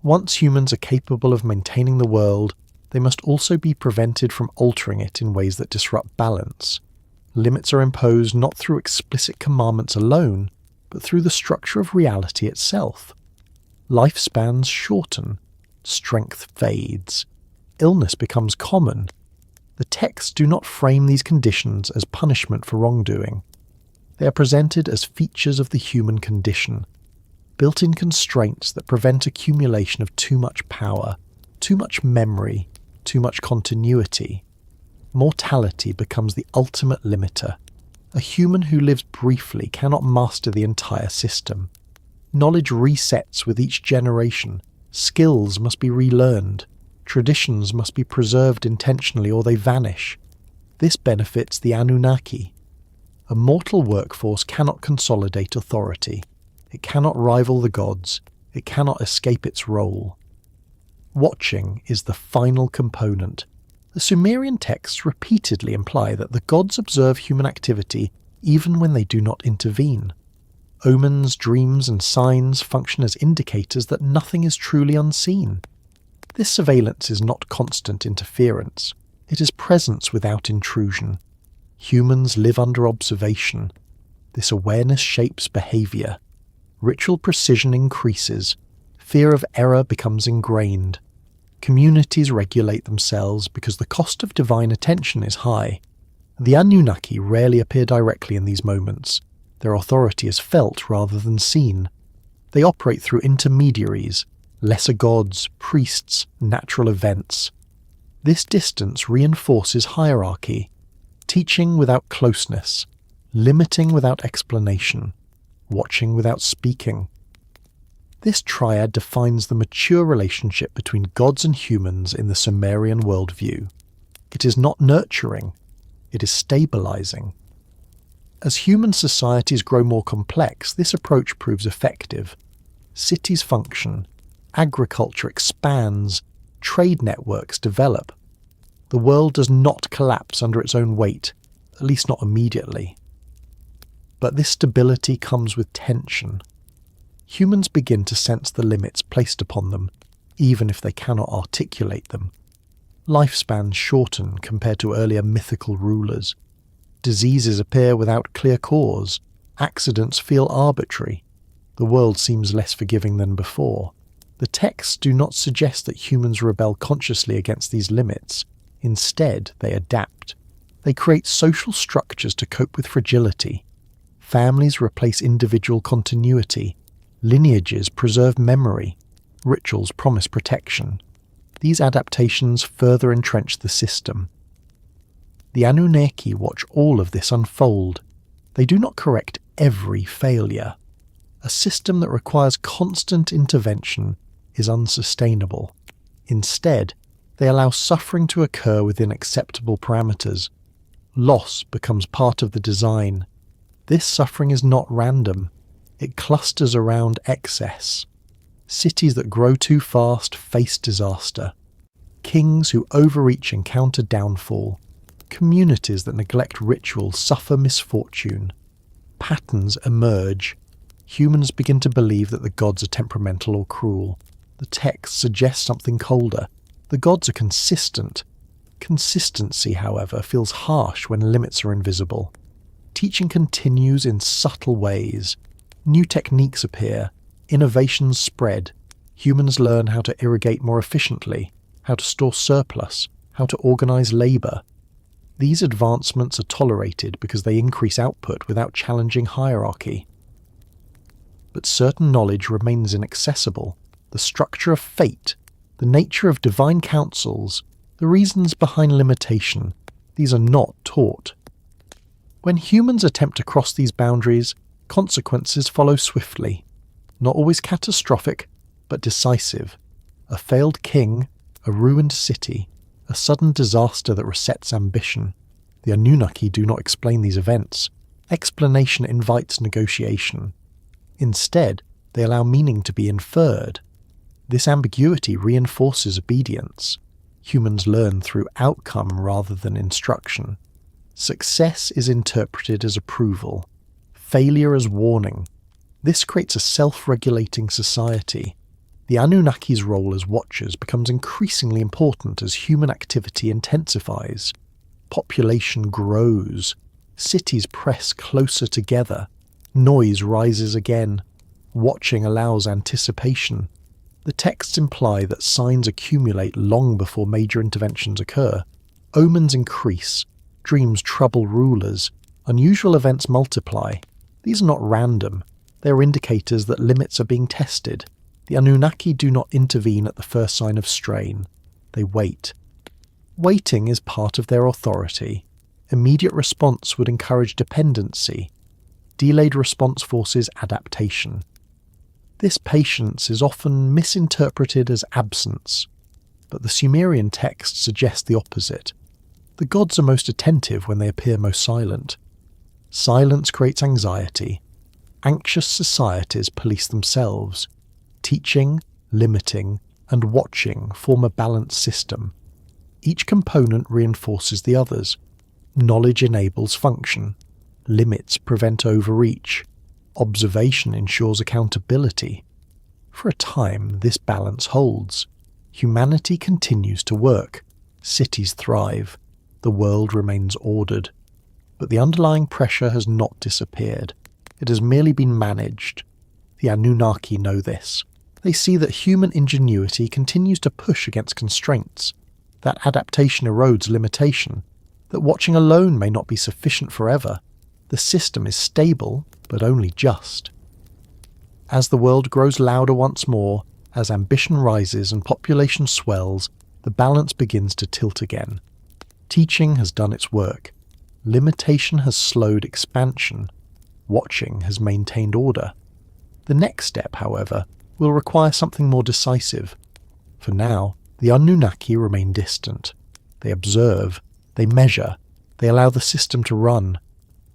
Once humans are capable of maintaining the world, they must also be prevented from altering it in ways that disrupt balance. Limits are imposed not through explicit commandments alone, but through the structure of reality itself. Lifespans shorten, strength fades, illness becomes common, the texts do not frame these conditions as punishment for wrongdoing. They are presented as features of the human condition, built-in constraints that prevent accumulation of too much power, too much memory, too much continuity. Mortality becomes the ultimate limiter. A human who lives briefly cannot master the entire system. Knowledge resets with each generation. Skills must be relearned. Traditions must be preserved intentionally or they vanish. This benefits the Anunnaki. A mortal workforce cannot consolidate authority. It cannot rival the gods. It cannot escape its role. Watching is the final component. The Sumerian texts repeatedly imply that the gods observe human activity even when they do not intervene. Omens, dreams, and signs function as indicators that nothing is truly unseen. This surveillance is not constant interference. It is presence without intrusion. Humans live under observation. This awareness shapes behavior. Ritual precision increases. Fear of error becomes ingrained. Communities regulate themselves because the cost of divine attention is high. The Anunnaki rarely appear directly in these moments. Their authority is felt rather than seen. They operate through intermediaries, lesser gods, priests, natural events. This distance reinforces hierarchy, teaching without closeness, limiting without explanation, watching without speaking. This triad defines the mature relationship between gods and humans in the Sumerian worldview. It is not nurturing, it is stabilizing. As human societies grow more complex, this approach proves effective. Cities function, agriculture expands, trade networks develop. The world does not collapse under its own weight, at least not immediately. But this stability comes with tension. Humans begin to sense the limits placed upon them, even if they cannot articulate them. Lifespans shorten compared to earlier mythical rulers. Diseases appear without clear cause. Accidents feel arbitrary. The world seems less forgiving than before. The texts do not suggest that humans rebel consciously against these limits. Instead, they adapt. They create social structures to cope with fragility. Families replace individual continuity. Lineages preserve memory. Rituals promise protection. These adaptations further entrench the system. The Anunnaki watch all of this unfold. They do not correct every failure. A system that requires constant intervention is unsustainable. Instead, they allow suffering to occur within acceptable parameters. Loss becomes part of the design. This suffering is not random. It clusters around excess. Cities that grow too fast face disaster. Kings who overreach encounter downfall. Communities that neglect rituals suffer misfortune. Patterns emerge. Humans begin to believe that the gods are temperamental or cruel. The text suggests something colder. The gods are consistent. Consistency, however, feels harsh when limits are invisible. Teaching continues in subtle ways. New techniques appear. Innovations spread. Humans learn how to irrigate more efficiently, how to store surplus, how to organize labor. These advancements are tolerated because they increase output without challenging hierarchy. But certain knowledge remains inaccessible. The structure of fate, the nature of divine counsels, the reasons behind limitation, these are not taught. When humans attempt to cross these boundaries, consequences follow swiftly. Not always catastrophic, but decisive. A failed king, a ruined city, a sudden disaster that resets ambition. The Anunnaki do not explain these events. Explanation invites negotiation. Instead, they allow meaning to be inferred. This ambiguity reinforces obedience. Humans learn through outcome rather than instruction. Success is interpreted as approval, failure as warning. This creates a self-regulating society. The Anunnaki's role as watchers becomes increasingly important as human activity intensifies. Population grows. Cities press closer together. Noise rises again. Watching allows anticipation. The texts imply that signs accumulate long before major interventions occur. Omens increase, dreams trouble rulers, unusual events multiply. These are not random. They are indicators that limits are being tested. The Anunnaki do not intervene at the first sign of strain. They wait. Waiting is part of their authority. Immediate response would encourage dependency. Delayed response forces adaptation. This patience is often misinterpreted as absence, but the Sumerian texts suggest the opposite. The gods are most attentive when they appear most silent. Silence creates anxiety. Anxious societies police themselves. Teaching, limiting, and watching form a balanced system. Each component reinforces the others. Knowledge enables function. Limits prevent overreach. Observation ensures accountability. For a time, this balance holds. Humanity continues to work. Cities thrive. The world remains ordered. But the underlying pressure has not disappeared. It has merely been managed. The Anunnaki know this. They see that human ingenuity continues to push against constraints, that adaptation erodes limitation, that watching alone may not be sufficient forever. The system is stable, but only just. As the world grows louder once more, as ambition rises and population swells, the balance begins to tilt again. Teaching has done its work. Limitation has slowed expansion. Watching has maintained order. The next step, however, will require something more decisive. For now, the Anunnaki remain distant. They observe, they measure, they allow the system to run.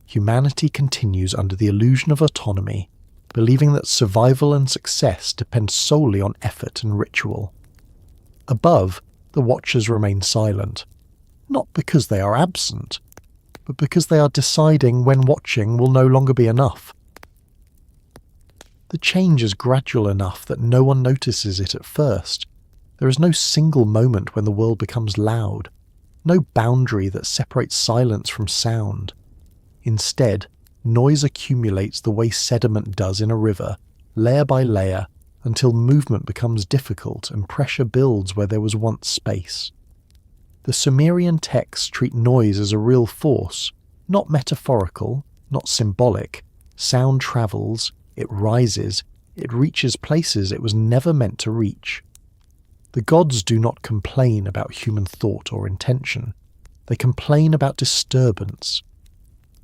Humanity continues under the illusion of autonomy, believing that survival and success depend solely on effort and ritual. Above, the watchers remain silent, not because they are absent, but because they are deciding when watching will no longer be enough. The change is gradual enough that no one notices it at first. There is no single moment when the world becomes loud, no boundary that separates silence from sound. Instead, noise accumulates the way sediment does in a river, layer by layer, until movement becomes difficult and pressure builds where there was once space. The Sumerian texts treat noise as a real force, not metaphorical, not symbolic. Sound travels, it rises, it reaches places it was never meant to reach. The gods do not complain about human thought or intention. They complain about disturbance.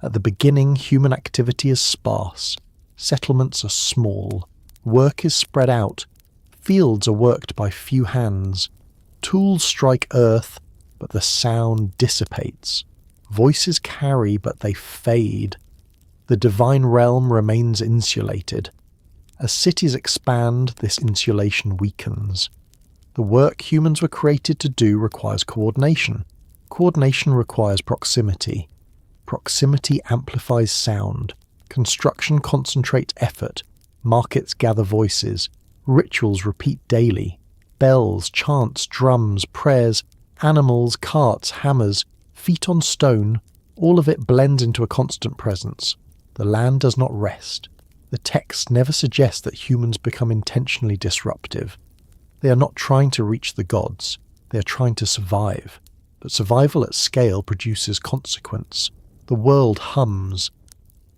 At the beginning, human activity is sparse. Settlements are small. Work is spread out. Fields are worked by few hands. Tools strike earth, but the sound dissipates. Voices carry, but they fade. The divine realm remains insulated. As cities expand, this insulation weakens. The work humans were created to do requires coordination. Coordination requires proximity. Proximity amplifies sound. Construction concentrates effort. Markets gather voices. Rituals repeat daily. Bells, chants, drums, prayers, animals, carts, hammers, feet on stone, all of it blends into a constant presence. The land does not rest. The texts never suggest that humans become intentionally disruptive. They are not trying to reach the gods. They are trying to survive. But survival at scale produces consequence. The world hums.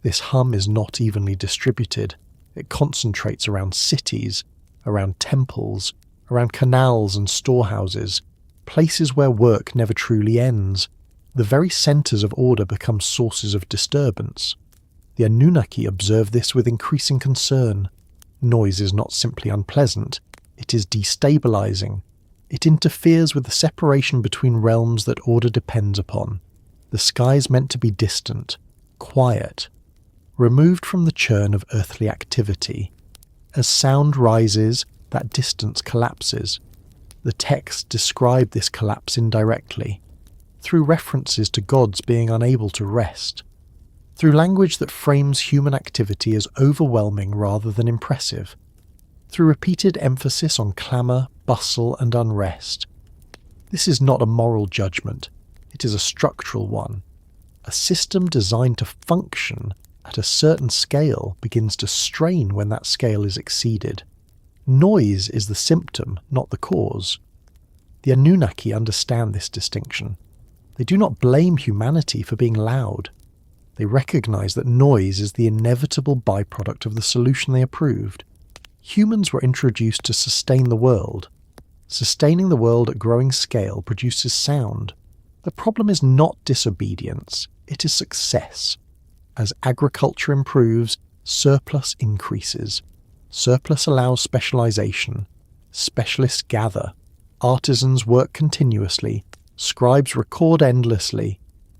This hum is not evenly distributed. It concentrates around cities, around temples, around canals and storehouses, places where work never truly ends. The very centres of order become sources of disturbance. The Anunnaki observe this with increasing concern. Noise is not simply unpleasant, it is destabilizing. It interferes with the separation between realms that order depends upon. The sky is meant to be distant, quiet, removed from the churn of earthly activity. As sound rises, that distance collapses. The texts describe this collapse indirectly, through references to gods being unable to rest, through language that frames human activity as overwhelming rather than impressive, through repeated emphasis on clamour, bustle and unrest. This is not a moral judgment, it is a structural one. A system designed to function at a certain scale begins to strain when that scale is exceeded. Noise is the symptom, not the cause. The Anunnaki understand this distinction. They do not blame humanity for being loud. They recognize that noise is the inevitable byproduct of the solution they approved. Humans were introduced to sustain the world. Sustaining the world at growing scale produces sound. The problem is not disobedience, it is success. As agriculture improves, surplus increases. Surplus allows specialization. Specialists gather. Artisans work continuously. Scribes record endlessly.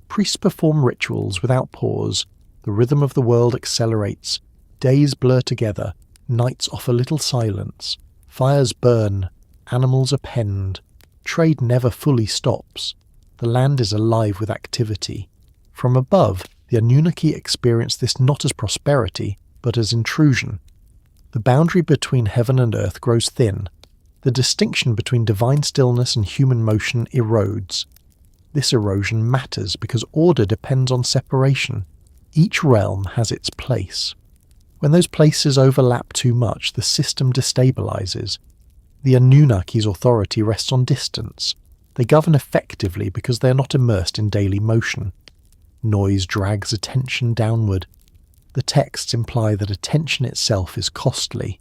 Priests perform rituals without pause. The rhythm of the world accelerates. Days blur together. Nights offer little silence. Fires burn. Animals append. Trade never fully stops. The land is alive with activity. From above, the Anunnaki experience this not as prosperity, but as intrusion. The boundary between heaven and earth grows thin. The distinction between divine stillness and human motion erodes. This erosion matters because order depends on separation. Each realm has its place. When those places overlap too much, the system destabilizes. The Anunnaki's authority rests on distance. They govern effectively because they are not immersed in daily motion. Noise drags attention downward. The texts imply that attention itself is costly.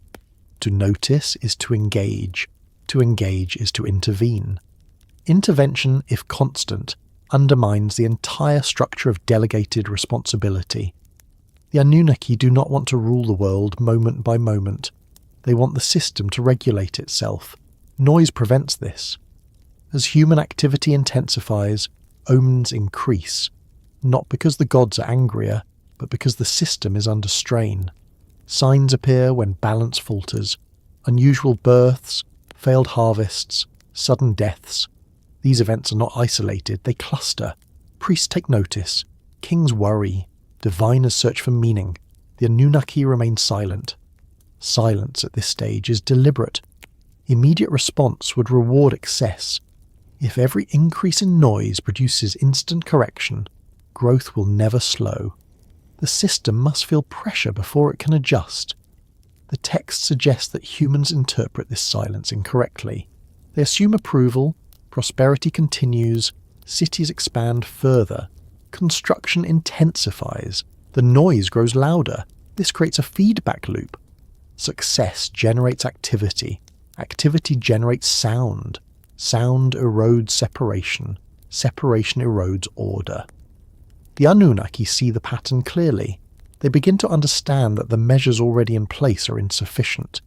To notice is to engage. To engage is to intervene. Intervention, if constant, undermines the entire structure of delegated responsibility. The Anunnaki do not want to rule the world moment by moment. They want the system to regulate itself. Noise prevents this. As human activity intensifies, omens increase, not because the gods are angrier, but because the system is under strain. Signs appear when balance falters. Unusual births, failed harvests, sudden deaths. These events are not isolated, they cluster. Priests take notice. Kings worry. Diviners search for meaning. The Anunnaki remain silent. Silence at this stage is deliberate. Immediate response would reward excess. If every increase in noise produces instant correction, growth will never slow. The system must feel pressure before it can adjust. The text suggests that humans interpret this silence incorrectly. They assume approval, prosperity continues, cities expand further, construction intensifies, the noise grows louder. This creates a feedback loop. Success generates activity. Activity generates sound. Sound erodes separation. Separation erodes order. The Anunnaki see the pattern clearly. They begin to understand that the measures already in place are insufficient.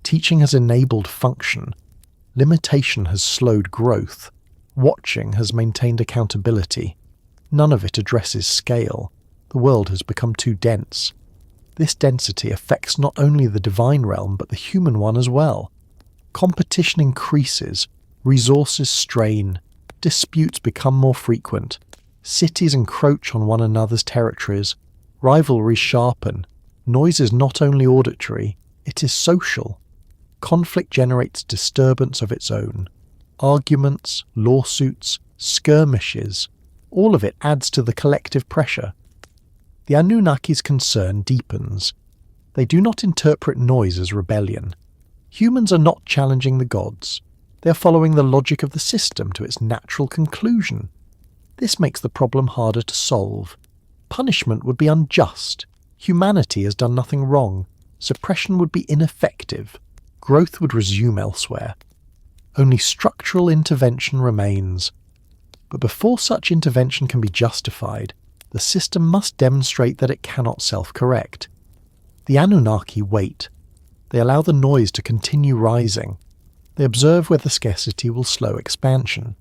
Teaching has enabled function. Limitation has slowed growth. Watching has maintained accountability. None of it addresses scale. The world has become too dense. This density affects not only the divine realm but the human one as well. Competition increases. Resources strain. Disputes become more frequent. Cities encroach on one another's territories. Rivalries sharpen. Noise is not only auditory, it is social. Conflict generates disturbance of its own. Arguments, lawsuits, skirmishes, all of it adds to the collective pressure. The Anunnaki's concern deepens. They do not interpret noise as rebellion. Humans are not challenging the gods. They are following the logic of the system to its natural conclusion. This makes the problem harder to solve. Punishment would be unjust. Humanity has done nothing wrong. Suppression would be ineffective. Growth would resume elsewhere. Only structural intervention remains. But before such intervention can be justified, the system must demonstrate that it cannot self-correct. The Anunnaki wait. They allow the noise to continue rising. They observe whether scarcity will slow expansion,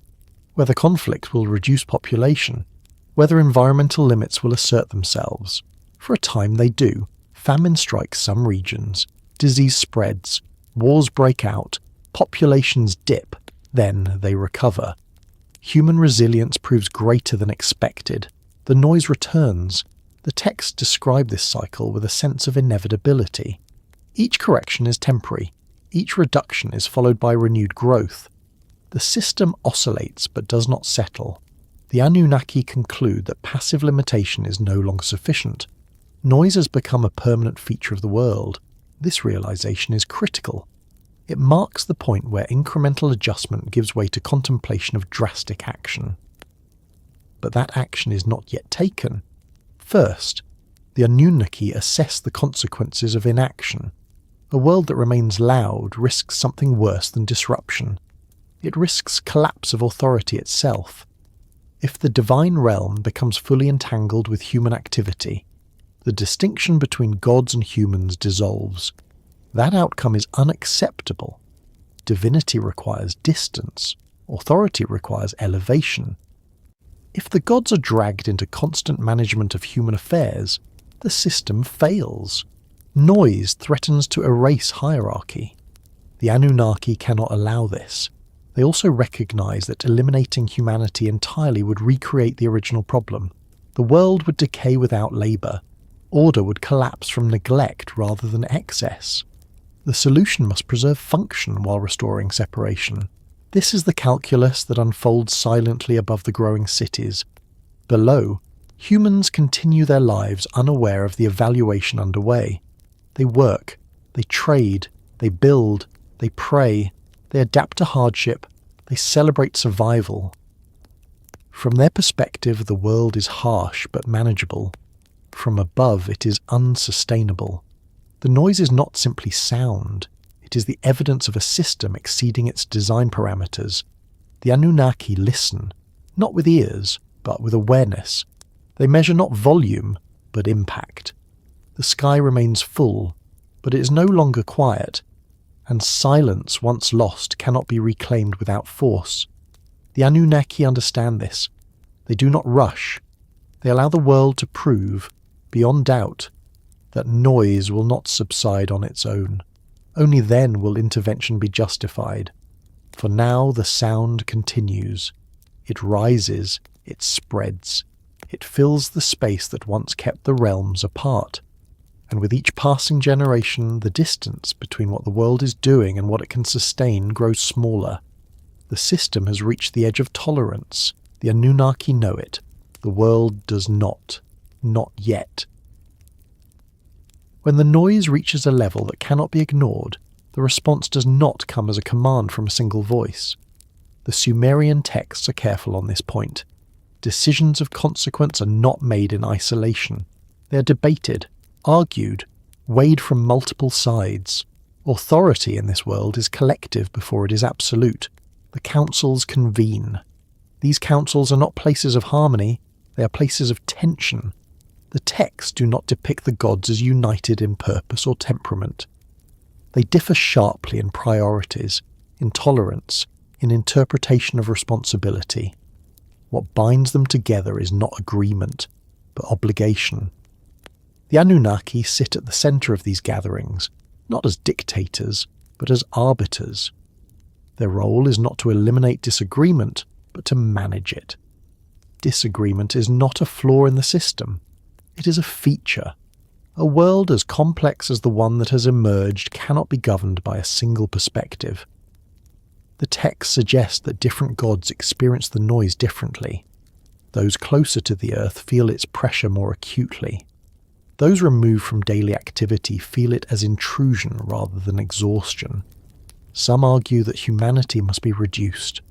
whether conflict will reduce population, whether environmental limits will assert themselves. For a time they do. Famine strikes some regions. Disease spreads. Wars break out. Populations dip. Then they recover. Human resilience proves greater than expected. The noise returns. The texts describe this cycle with a sense of inevitability. Each correction is temporary. Each reduction is followed by renewed growth. The system oscillates but does not settle. The Anunnaki conclude that passive limitation is no longer sufficient. Noise has become a permanent feature of the world. This realization is critical. It marks the point where incremental adjustment gives way to contemplation of drastic action. But that action is not yet taken. First, the Anunnaki assess the consequences of inaction. A world that remains loud risks something worse than disruption. It risks collapse of authority itself. If the divine realm becomes fully entangled with human activity, the distinction between gods and humans dissolves. That outcome is unacceptable. Divinity requires distance. Authority requires elevation. If the gods are dragged into constant management of human affairs, the system fails. Noise threatens to erase hierarchy. The Anunnaki cannot allow this. They also recognize that eliminating humanity entirely would recreate the original problem. The world would decay without labor. Order would collapse from neglect rather than excess. The solution must preserve function while restoring separation. This is the calculus that unfolds silently above the growing cities. Below, humans continue their lives unaware of the evaluation underway. They work, they trade, they build, they pray, they adapt to hardship, they celebrate survival. From their perspective, the world is harsh but manageable. From above, it is unsustainable. The noise is not simply sound. It is the evidence of a system exceeding its design parameters. The Anunnaki listen, not with ears, but with awareness. They measure not volume, but impact. The sky remains full, but it is no longer quiet, and silence once lost cannot be reclaimed without force. The Anunnaki understand this. They do not rush. They allow the world to prove, beyond doubt, that noise will not subside on its own. Only then will intervention be justified. For now the sound continues. It rises, it spreads. It fills the space that once kept the realms apart. And with each passing generation, the distance between what the world is doing and what it can sustain grows smaller. The system has reached the edge of tolerance. The Anunnaki know it. The world does not. Not yet. When the noise reaches a level that cannot be ignored, the response does not come as a command from a single voice. The Sumerian texts are careful on this point. Decisions of consequence are not made in isolation. They are debated, argued, weighed from multiple sides. Authority in this world is collective before it is absolute. The councils convene. These councils are not places of harmony, they are places of tension. The texts do not depict the gods as united in purpose or temperament. They differ sharply in priorities, in tolerance, in interpretation of responsibility. What binds them together is not agreement, but obligation. The Anunnaki sit at the centre of these gatherings, not as dictators, but as arbiters. Their role is not to eliminate disagreement, but to manage it. Disagreement is not a flaw in the system. It is a feature. A world as complex as the one that has emerged cannot be governed by a single perspective. The texts suggest that different gods experience the noise differently. Those closer to the earth feel its pressure more acutely. Those removed from daily activity feel it as intrusion rather than exhaustion. Some argue that humanity must be reduced.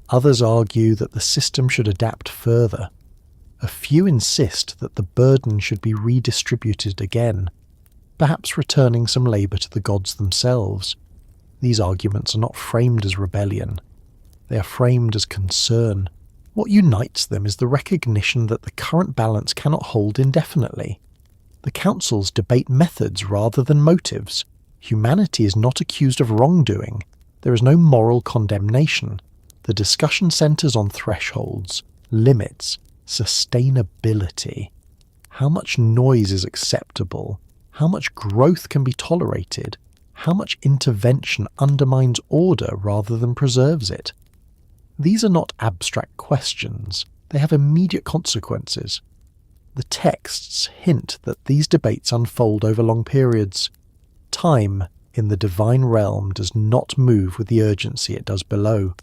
Others argue that the system should adapt further. A few insist that the burden should be redistributed again, perhaps returning some labour to the gods themselves. These arguments are not framed as rebellion. They are framed as concern. What unites them is the recognition that the current balance cannot hold indefinitely. The councils debate methods rather than motives. Humanity is not accused of wrongdoing. There is no moral condemnation. The discussion centres on thresholds, limits, sustainability. How much noise is acceptable? How much growth can be tolerated? How much intervention undermines order rather than preserves it? These are not abstract questions. They have immediate consequences. The texts hint that these debates unfold over long periods. Time in the divine realm does not move with the urgency it does below.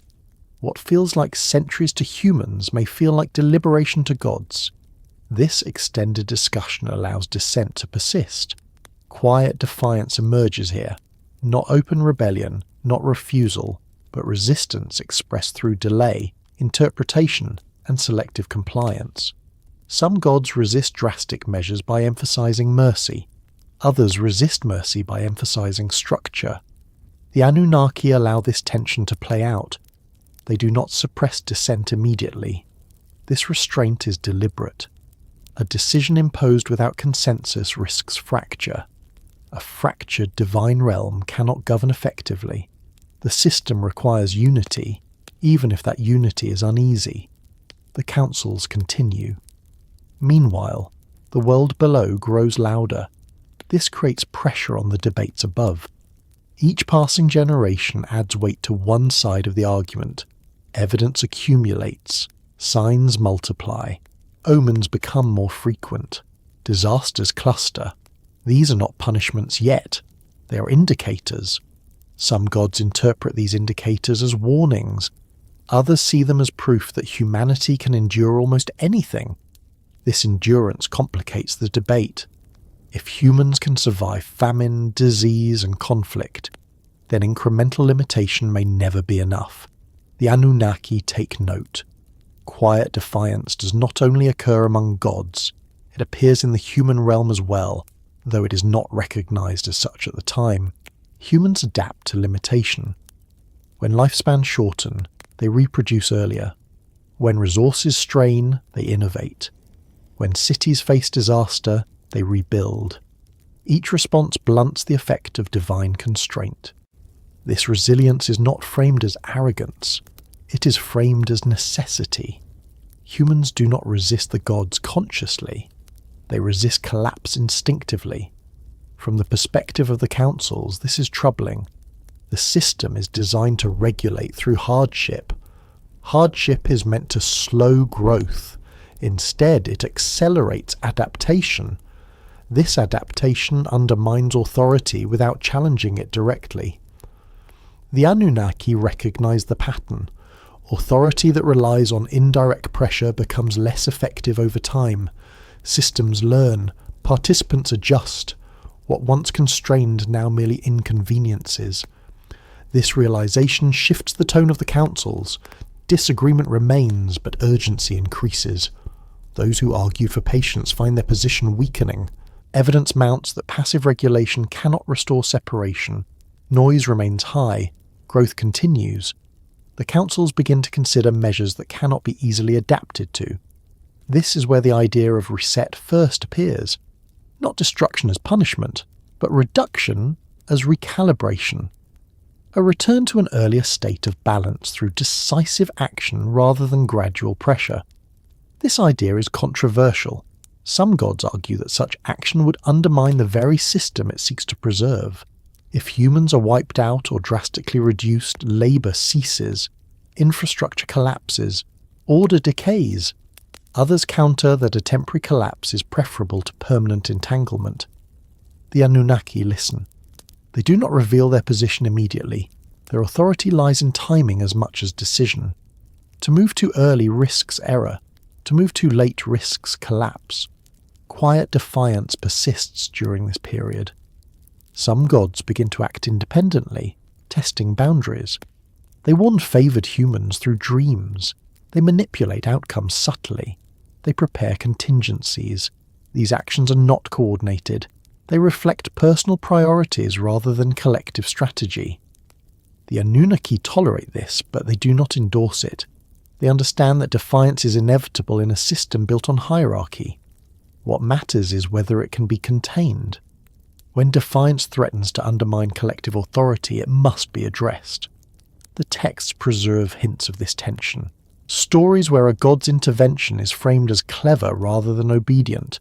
What feels like centuries to humans may feel like deliberation to gods. This extended discussion allows dissent to persist. Quiet defiance emerges here, not open rebellion, not refusal, but resistance expressed through delay, interpretation, and selective compliance. Some gods resist drastic measures by emphasizing mercy. Others resist mercy by emphasizing structure. The Anunnaki allow this tension to play out. They do not suppress dissent immediately. This restraint is deliberate. A decision imposed without consensus risks fracture. A fractured divine realm cannot govern effectively. The system requires unity, even if that unity is uneasy. The councils continue. Meanwhile, the world below grows louder. This creates pressure on the debates above. Each passing generation adds weight to one side of the argument. Evidence accumulates. Signs multiply. Omens become more frequent. Disasters cluster. These are not punishments yet. They are indicators. Some gods interpret these indicators as warnings. Others see them as proof that humanity can endure almost anything. This endurance complicates the debate. If humans can survive famine, disease, and conflict, then incremental limitation may never be enough. The Anunnaki take note. Quiet defiance does not only occur among gods, it appears in the human realm as well, though it is not recognized as such at the time. Humans adapt to limitation. When lifespans shorten, they reproduce earlier. When resources strain, they innovate. When cities face disaster, they rebuild. Each response blunts the effect of divine constraint. This resilience is not framed as arrogance. It is framed as necessity. Humans do not resist the gods consciously. They resist collapse instinctively. From the perspective of the councils, this is troubling. The system is designed to regulate through hardship. Hardship is meant to slow growth. Instead, it accelerates adaptation. This adaptation undermines authority without challenging it directly. The Anunnaki recognize the pattern. Authority that relies on indirect pressure becomes less effective over time. Systems learn, participants adjust. What once constrained now merely inconveniences. This realization shifts the tone of the councils. Disagreement remains, but urgency increases. Those who argued for patience find their position weakening. Evidence mounts that passive regulation cannot restore separation. Noise remains high. Growth continues. The councils begin to consider measures that cannot be easily adapted to. This is where the idea of reset first appears. Not destruction as punishment, but reduction as recalibration. A return to an earlier state of balance through decisive action rather than gradual pressure. This idea is controversial. Some gods argue that such action would undermine the very system it seeks to preserve. If humans are wiped out or drastically reduced, labour ceases, infrastructure collapses, order decays. Others counter that a temporary collapse is preferable to permanent entanglement. The Anunnaki listen. They do not reveal their position immediately. Their authority lies in timing as much as decision. To move too early risks error. To move too late risks collapse. Quiet defiance persists during this period. Some gods begin to act independently, testing boundaries. They warn favoured humans through dreams. They manipulate outcomes subtly. They prepare contingencies. These actions are not coordinated. They reflect personal priorities rather than collective strategy. The Anunnaki tolerate this, but they do not endorse it. They understand that defiance is inevitable in a system built on hierarchy. What matters is whether it can be contained. When defiance threatens to undermine collective authority, it must be addressed. The texts preserve hints of this tension. Stories where a god's intervention is framed as clever rather than obedient.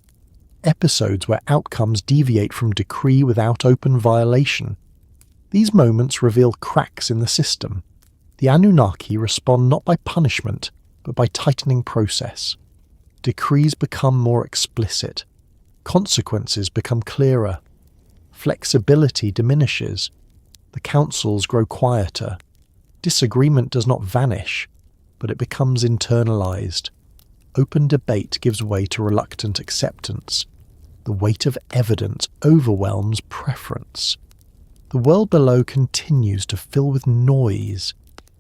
Episodes where outcomes deviate from decree without open violation. These moments reveal cracks in the system. The Anunnaki respond not by punishment, but by tightening process. Decrees become more explicit. Consequences become clearer. Flexibility diminishes. The councils grow quieter. Disagreement does not vanish, but it becomes internalized. Open debate gives way to reluctant acceptance. The weight of evidence overwhelms preference. The world below continues to fill with noise.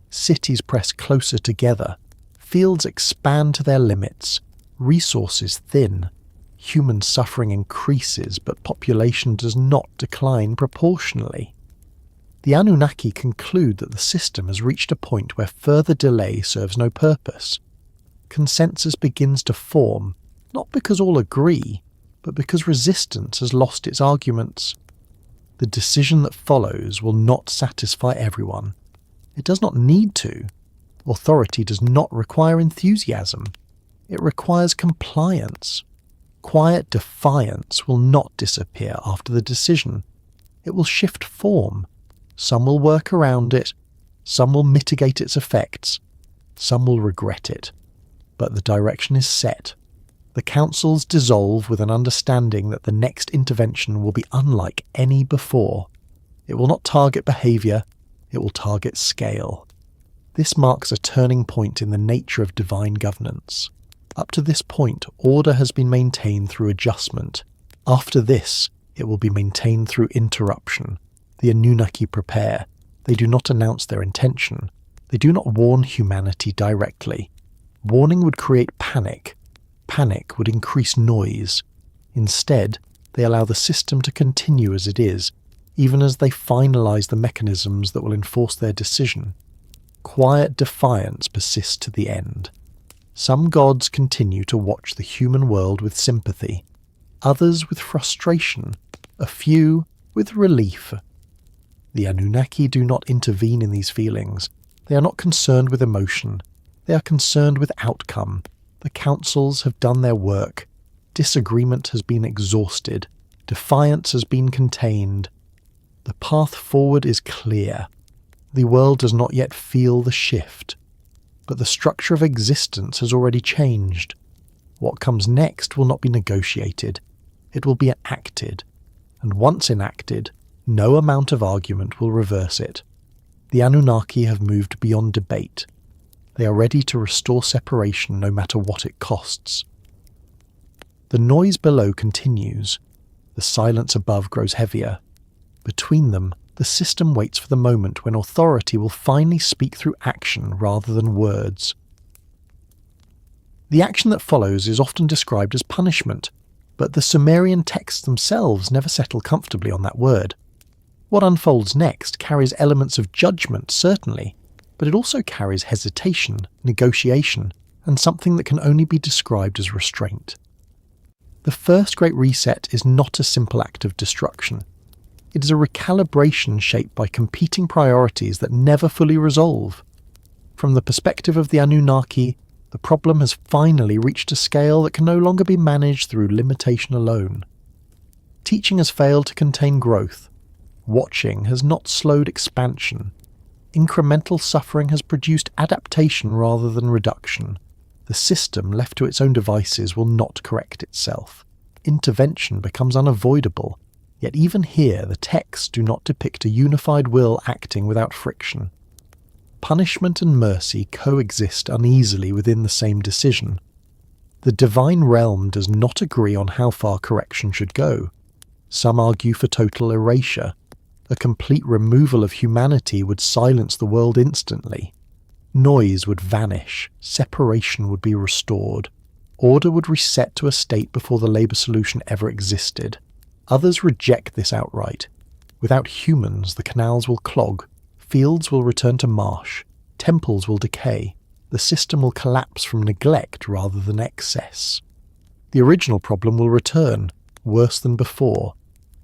Cities press closer together, fields expand to their limits, resources thin, human suffering increases but population does not decline proportionally. The Anunnaki conclude that the system has reached a point where further delay serves no purpose. Consensus begins to form, not because all agree, but because resistance has lost its arguments. The decision that follows will not satisfy everyone. It does not need to. Authority does not require enthusiasm. It requires compliance. Quiet defiance will not disappear after the decision. It will shift form. Some will work around it. Some will mitigate its effects. Some will regret it. But the direction is set. The councils dissolve with an understanding that the next intervention will be unlike any before. It will not target behaviour, it will target scale. This marks a turning point in the nature of divine governance. Up to this point, order has been maintained through adjustment. After this, it will be maintained through interruption. The Anunnaki prepare. They do not announce their intention. They do not warn humanity directly. Warning would create panic. Panic would increase noise. Instead, they allow the system to continue as it is, even as they finalize the mechanisms that will enforce their decision. Quiet defiance persists to the end. Some gods continue to watch the human world with sympathy, others with frustration, a few with relief. The Anunnaki do not intervene in these feelings. They are not concerned with emotion. They are concerned with outcome. The councils have done their work. Disagreement has been exhausted. Defiance has been contained. The path forward is clear. The world does not yet feel the shift. But the structure of existence has already changed. What comes next will not be negotiated. It will be enacted. And once enacted, no amount of argument will reverse it. The Anunnaki have moved beyond debate. They are ready to restore separation no matter what it costs. The noise below continues. The silence above grows heavier. Between them, the system waits for the moment when authority will finally speak through action rather than words. The action that follows is often described as punishment, but the Sumerian texts themselves never settle comfortably on that word. What unfolds next carries elements of judgment, certainly, but it also carries hesitation, negotiation, and something that can only be described as restraint. The first Great Reset is not a simple act of destruction. It is a recalibration shaped by competing priorities that never fully resolve. From the perspective of the Anunnaki, the problem has finally reached a scale that can no longer be managed through limitation alone. Teaching has failed to contain growth. Watching has not slowed expansion. Incremental suffering has produced adaptation rather than reduction. The system, left to its own devices, will not correct itself. Intervention becomes unavoidable, yet even here the texts do not depict a unified will acting without friction. Punishment and mercy coexist uneasily within the same decision. The divine realm does not agree on how far correction should go. Some argue for total erasure. A complete removal of humanity would silence the world instantly. Noise would vanish, separation would be restored, order would reset to a state before the Labour solution ever existed. Others reject this outright. Without humans, the canals will clog, fields will return to marsh, temples will decay, the system will collapse from neglect rather than excess. The original problem will return, worse than before.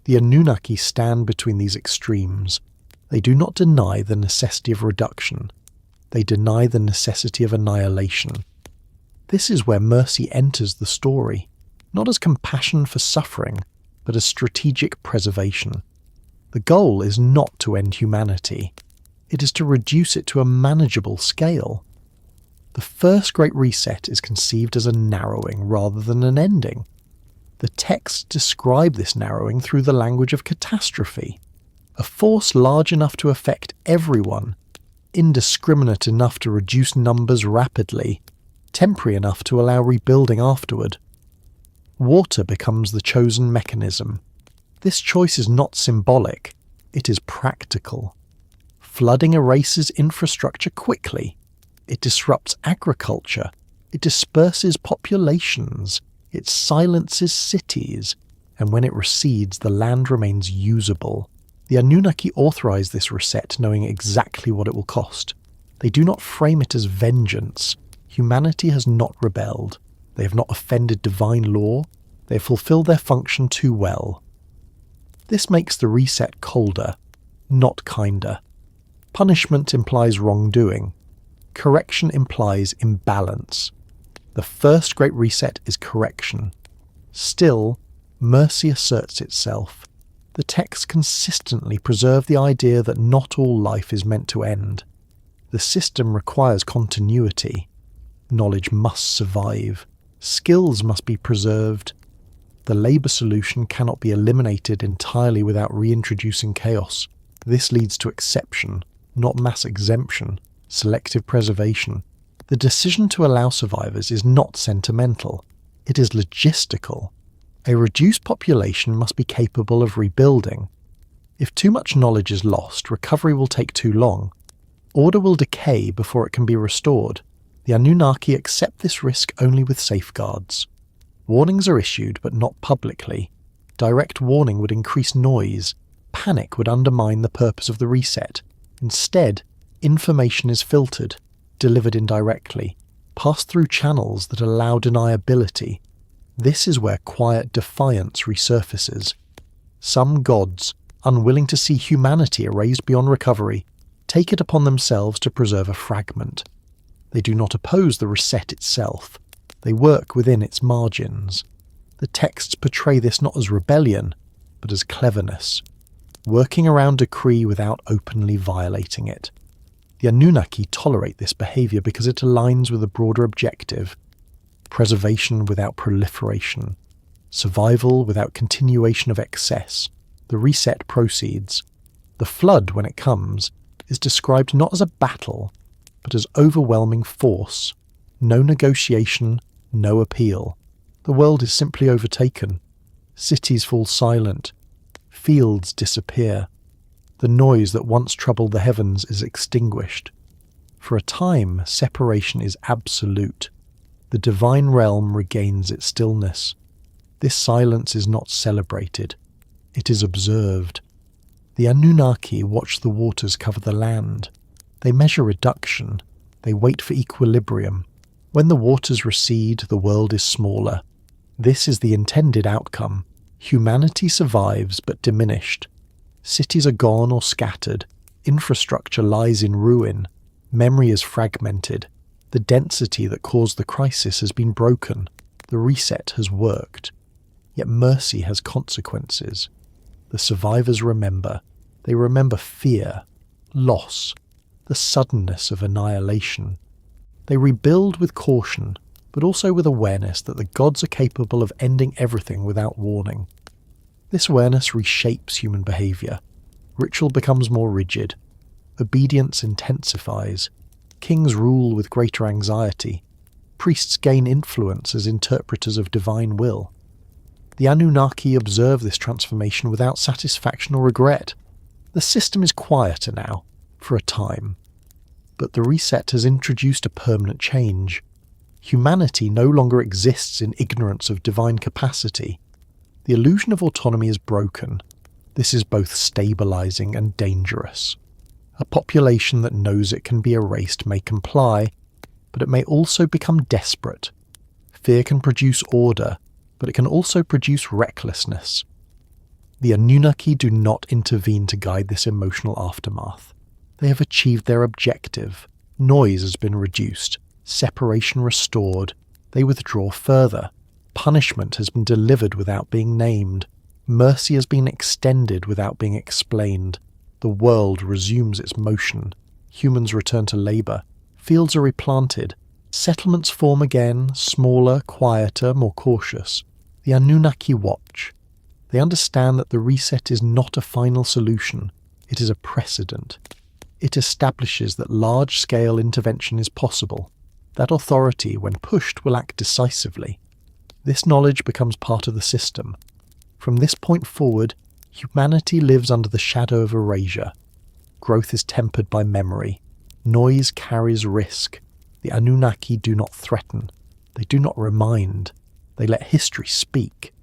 The Anunnaki stand between these extremes. They do not deny the necessity of reduction. They deny the necessity of annihilation. This is where mercy enters the story, not as compassion for suffering, but as strategic preservation. The goal is not to end humanity. It is to reduce it to a manageable scale. The first Great Reset is conceived as a narrowing rather than an ending. The texts describe this narrowing through the language of catastrophe, a force large enough to affect everyone, indiscriminate enough to reduce numbers rapidly, temporary enough to allow rebuilding afterward. Water becomes the chosen mechanism. This choice is not symbolic. It is practical. Flooding erases infrastructure quickly. It disrupts agriculture. It disperses populations. It silences cities. And when it recedes, the land remains usable. The Anunnaki authorize this reset knowing exactly what it will cost. They do not frame it as vengeance. Humanity has not rebelled. They have not offended divine law. They have fulfilled their function too well. This makes the reset colder, not kinder. Punishment implies wrongdoing. Correction implies imbalance. The first great reset is correction. Still, mercy asserts itself. The texts consistently preserve the idea that not all life is meant to end. The system requires continuity. Knowledge must survive. Skills must be preserved. The labour solution cannot be eliminated entirely without reintroducing chaos. This leads to exception, not mass exemption, selective preservation. The decision to allow survivors is not sentimental. It is logistical. A reduced population must be capable of rebuilding. If too much knowledge is lost, recovery will take too long. Order will decay before it can be restored. The Anunnaki accept this risk only with safeguards. Warnings are issued, but not publicly. Direct warning would increase noise. Panic would undermine the purpose of the reset. Instead, information is filtered, delivered indirectly, passed through channels that allow deniability. This is where quiet defiance resurfaces. Some gods, unwilling to see humanity erased beyond recovery, take it upon themselves to preserve a fragment. They do not oppose the reset itself. They work within its margins. The texts portray this not as rebellion, but as cleverness, working around decree without openly violating it. The Anunnaki tolerate this behaviour because it aligns with a broader objective: preservation without proliferation, survival without continuation of excess. The reset proceeds. The flood, when it comes, is described not as a battle, but as overwhelming force. No negotiation, no appeal. The world is simply overtaken. Cities fall silent. Fields disappear. The noise that once troubled the heavens is extinguished. For a time, separation is absolute. The divine realm regains its stillness. This silence is not celebrated. It is observed. The Anunnaki watch the waters cover the land. They measure reduction. They wait for equilibrium. When the waters recede, the world is smaller. This is the intended outcome. Humanity survives but diminished. Cities are gone or scattered. Infrastructure lies in ruin. Memory is fragmented. The density that caused the crisis has been broken. The reset has worked. Yet mercy has consequences. The survivors remember. They remember fear, loss, the suddenness of annihilation. They rebuild with caution, but also with awareness that the gods are capable of ending everything without warning. This awareness reshapes human behaviour. Ritual becomes more rigid. Obedience intensifies. Kings rule with greater anxiety. Priests gain influence as interpreters of divine will. The Anunnaki observe this transformation without satisfaction or regret. The system is quieter now, for a time. But the reset has introduced a permanent change. Humanity no longer exists in ignorance of divine capacity. The illusion of autonomy is broken. This is both stabilizing and dangerous. A population that knows it can be erased may comply, but it may also become desperate. Fear can produce order, but it can also produce recklessness. The Anunnaki do not intervene to guide this emotional aftermath. They have achieved their objective. Noise has been reduced, separation restored. They withdraw further. Punishment has been delivered without being named. Mercy has been extended without being explained. The world resumes its motion. Humans return to labour. Fields are replanted. Settlements form again, smaller, quieter, more cautious. The Anunnaki watch. They understand that the reset is not a final solution. It is a precedent. It establishes that large-scale intervention is possible. That authority, when pushed, will act decisively. This knowledge becomes part of the system. From this point forward, Humanity lives under the shadow of erasure. Growth is tempered by memory. Noise carries risk. The Anunnaki do not threaten. They do not remind. They let history speak.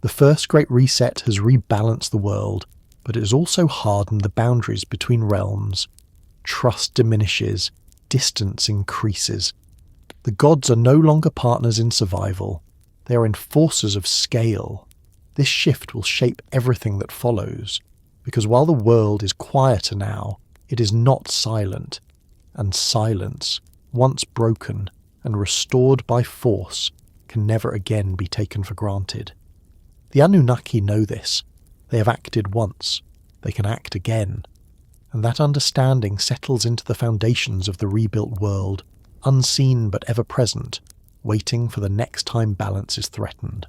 The first Great Reset has rebalanced the world, but it has also hardened the boundaries between realms. Trust diminishes. Distance increases. The gods are no longer partners in survival. They are enforcers of scale. This shift will shape everything that follows, because while the world is quieter now, it is not silent, and silence, once broken and restored by force, can never again be taken for granted. The Anunnaki know this. They have acted once. They can act again. And that understanding settles into the foundations of the rebuilt world, unseen but ever present, waiting for the next time balance is threatened.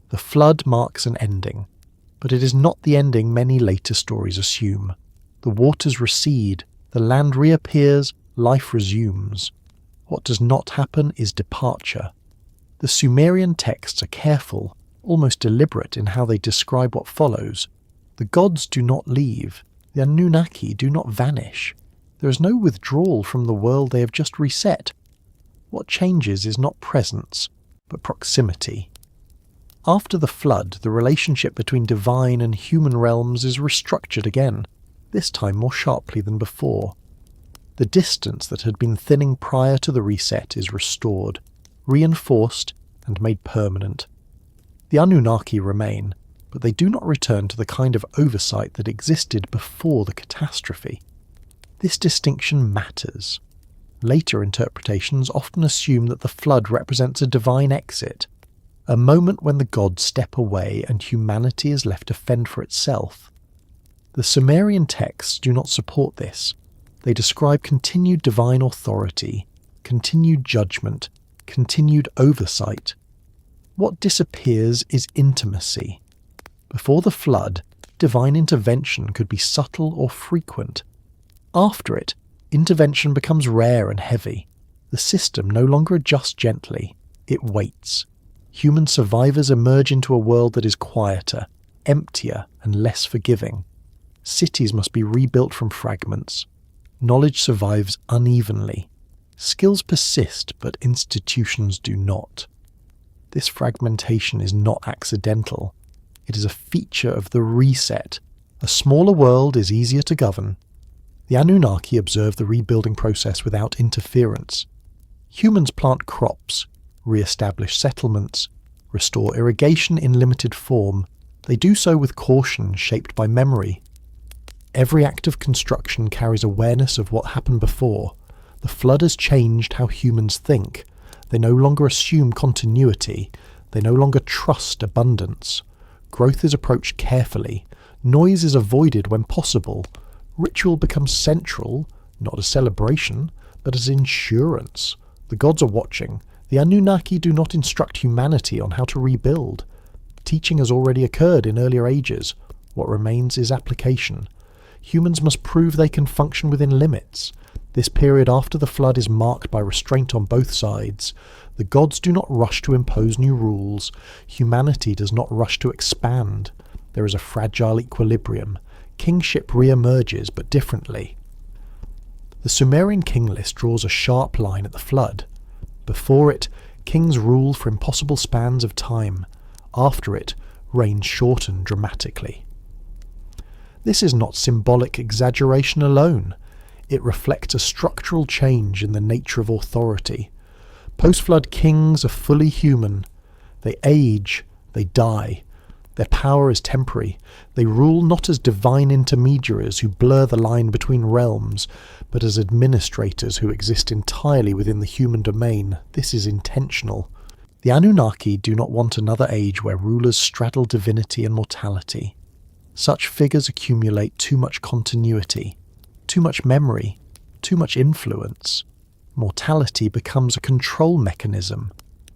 The flood marks an ending, but it is not the ending many later stories assume. The waters recede, the land reappears, life resumes. What does not happen is departure. The Sumerian texts are careful, almost deliberate in how they describe what follows. The gods do not leave. The Anunnaki do not vanish. There is no withdrawal from the world they have just reset. What changes is not presence, but proximity. After the flood, the relationship between divine and human realms is restructured again, this time more sharply than before. The distance that had been thinning prior to the reset is restored, reinforced, and made permanent. The Anunnaki remain, but they do not return to the kind of oversight that existed before the catastrophe. This distinction matters. Later interpretations often assume that the flood represents a divine exit, a moment when the gods step away and humanity is left to fend for itself. The Sumerian texts do not support this. They describe continued divine authority, continued judgment, continued oversight. What disappears is intimacy. Before the flood, divine intervention could be subtle or frequent. After it, intervention becomes rare and heavy. The system no longer adjusts gently, it waits. Human survivors emerge into a world that is quieter, emptier, and less forgiving. Cities must be rebuilt from fragments. Knowledge survives unevenly. Skills persist, but institutions do not. This fragmentation is not accidental. It is a feature of the reset. A smaller world is easier to govern. The Anunnaki observe the rebuilding process without interference. Humans plant crops, re-establish settlements, restore irrigation in limited form. They do so with caution shaped by memory. Every act of construction carries awareness of what happened before. The flood has changed how humans think. They no longer assume continuity. They no longer trust abundance. Growth is approached carefully. Noise is avoided when possible. Ritual becomes central, not as celebration, but as insurance. The gods are watching. The Anunnaki do not instruct humanity on how to rebuild. Teaching has already occurred in earlier ages. What remains is application. Humans must prove they can function within limits. This period after the flood is marked by restraint on both sides. The gods do not rush to impose new rules. Humanity does not rush to expand. There is a fragile equilibrium. Kingship re-emerges, but differently. The Sumerian king list draws a sharp line at the flood. Before it, kings rule for impossible spans of time. After it, reigns shorten dramatically. This is not symbolic exaggeration alone. It reflects a structural change in the nature of authority. Post-flood kings are fully human. They age, they die. Their power is temporary. They rule not as divine intermediaries who blur the line between realms, but as administrators who exist entirely within the human domain. This is intentional. The Anunnaki do not want another age where rulers straddle divinity and mortality. Such figures accumulate too much continuity, too much memory, too much influence. Mortality becomes a control mechanism.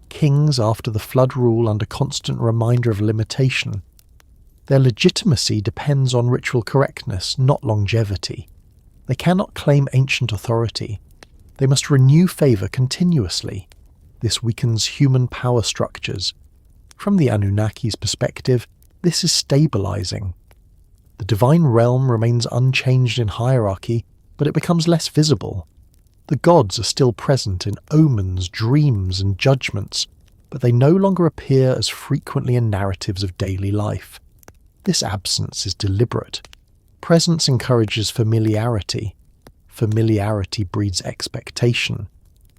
Kings after the flood rule under constant reminder of limitation. Their legitimacy depends on ritual correctness, not longevity. They cannot claim ancient authority. They must renew favour continuously. This weakens human power structures. From the Anunnaki's perspective, This is stabilizing. The divine realm remains unchanged in hierarchy, but it becomes less visible. The gods are still present in omens, dreams, and judgments, but they no longer appear as frequently in narratives of daily life. This absence is deliberate. Presence encourages familiarity. Familiarity breeds expectation.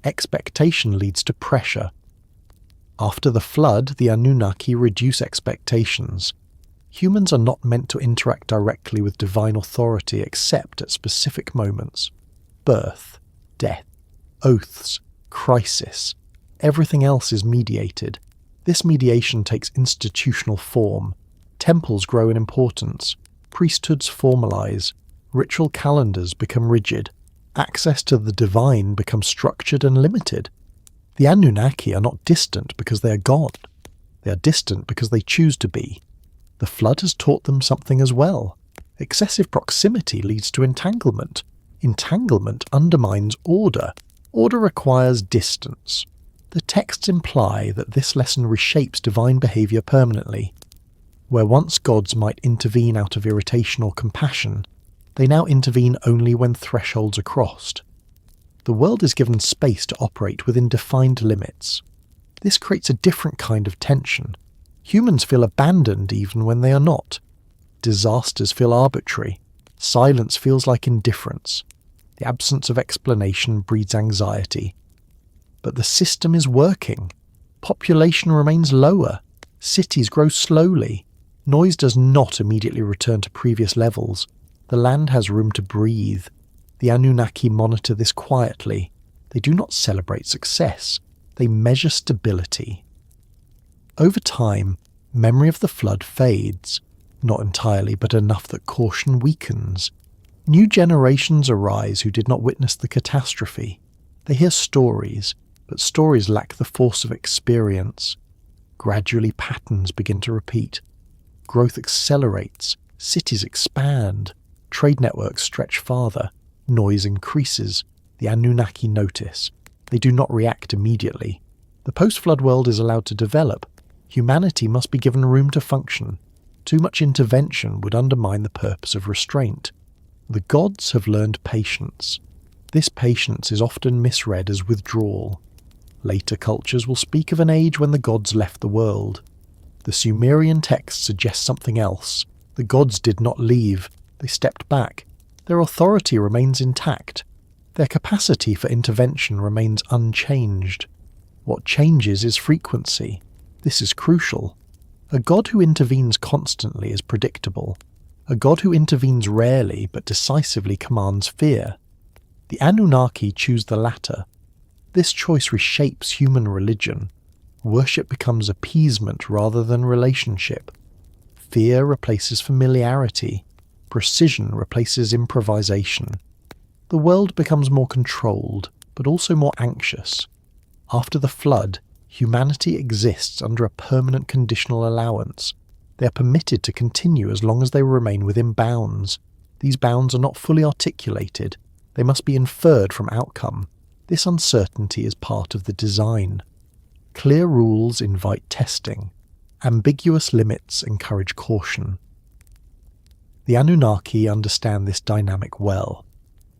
Expectation leads to pressure. After the flood, the Anunnaki reduce expectations. Humans are not meant to interact directly with divine authority except at specific moments. Birth, death, oaths, crisis. Everything else is mediated. This mediation takes institutional form. Temples grow in importance. Priesthoods formalize. Ritual calendars become rigid. Access to the divine becomes structured and limited. The Anunnaki are not distant because they are God. They are distant because they choose to be. The flood has taught them something as well. Excessive proximity leads to entanglement. Entanglement undermines order. Order requires distance. The texts imply that this lesson reshapes divine behaviour permanently. Where once gods might intervene out of irritation or compassion, they now intervene only when thresholds are crossed. The world is given space to operate within defined limits. This creates a different kind of tension. Humans feel abandoned even when they are not. Disasters feel arbitrary. Silence feels like indifference. The absence of explanation breeds anxiety. But the system is working. Population remains lower. Cities grow slowly. Noise does not immediately return to previous levels. The land has room to breathe. The Anunnaki monitor this quietly. They do not celebrate success. They measure stability. Over time, memory of the flood fades. Not entirely, but enough that caution weakens. New generations arise who did not witness the catastrophe. They hear stories, but stories lack the force of experience. Gradually patterns begin to repeat. Growth accelerates, cities expand, trade networks stretch farther, noise increases. The Anunnaki notice. They do not react immediately. The post-flood world is allowed to develop. Humanity must be given room to function. Too much intervention would undermine the purpose of restraint. The gods have learned patience. This patience is often misread as withdrawal. Later cultures will speak of an age when the gods left the world. The Sumerian text suggests something else. The gods did not leave. They stepped back. Their authority remains intact. Their capacity for intervention remains unchanged. What changes is frequency. This is crucial. A god who intervenes constantly is predictable. A god who intervenes rarely but decisively commands fear. The Anunnaki choose the latter. This choice reshapes human religion. Worship becomes appeasement rather than relationship. Fear replaces familiarity. Precision replaces improvisation. The world becomes more controlled, but also more anxious. After the flood, humanity exists under a permanent conditional allowance. They are permitted to continue as long as they remain within bounds. These bounds are not fully articulated. They must be inferred from outcome. This uncertainty is part of the design. Clear rules invite testing. Ambiguous limits encourage caution. The Anunnaki understand this dynamic well.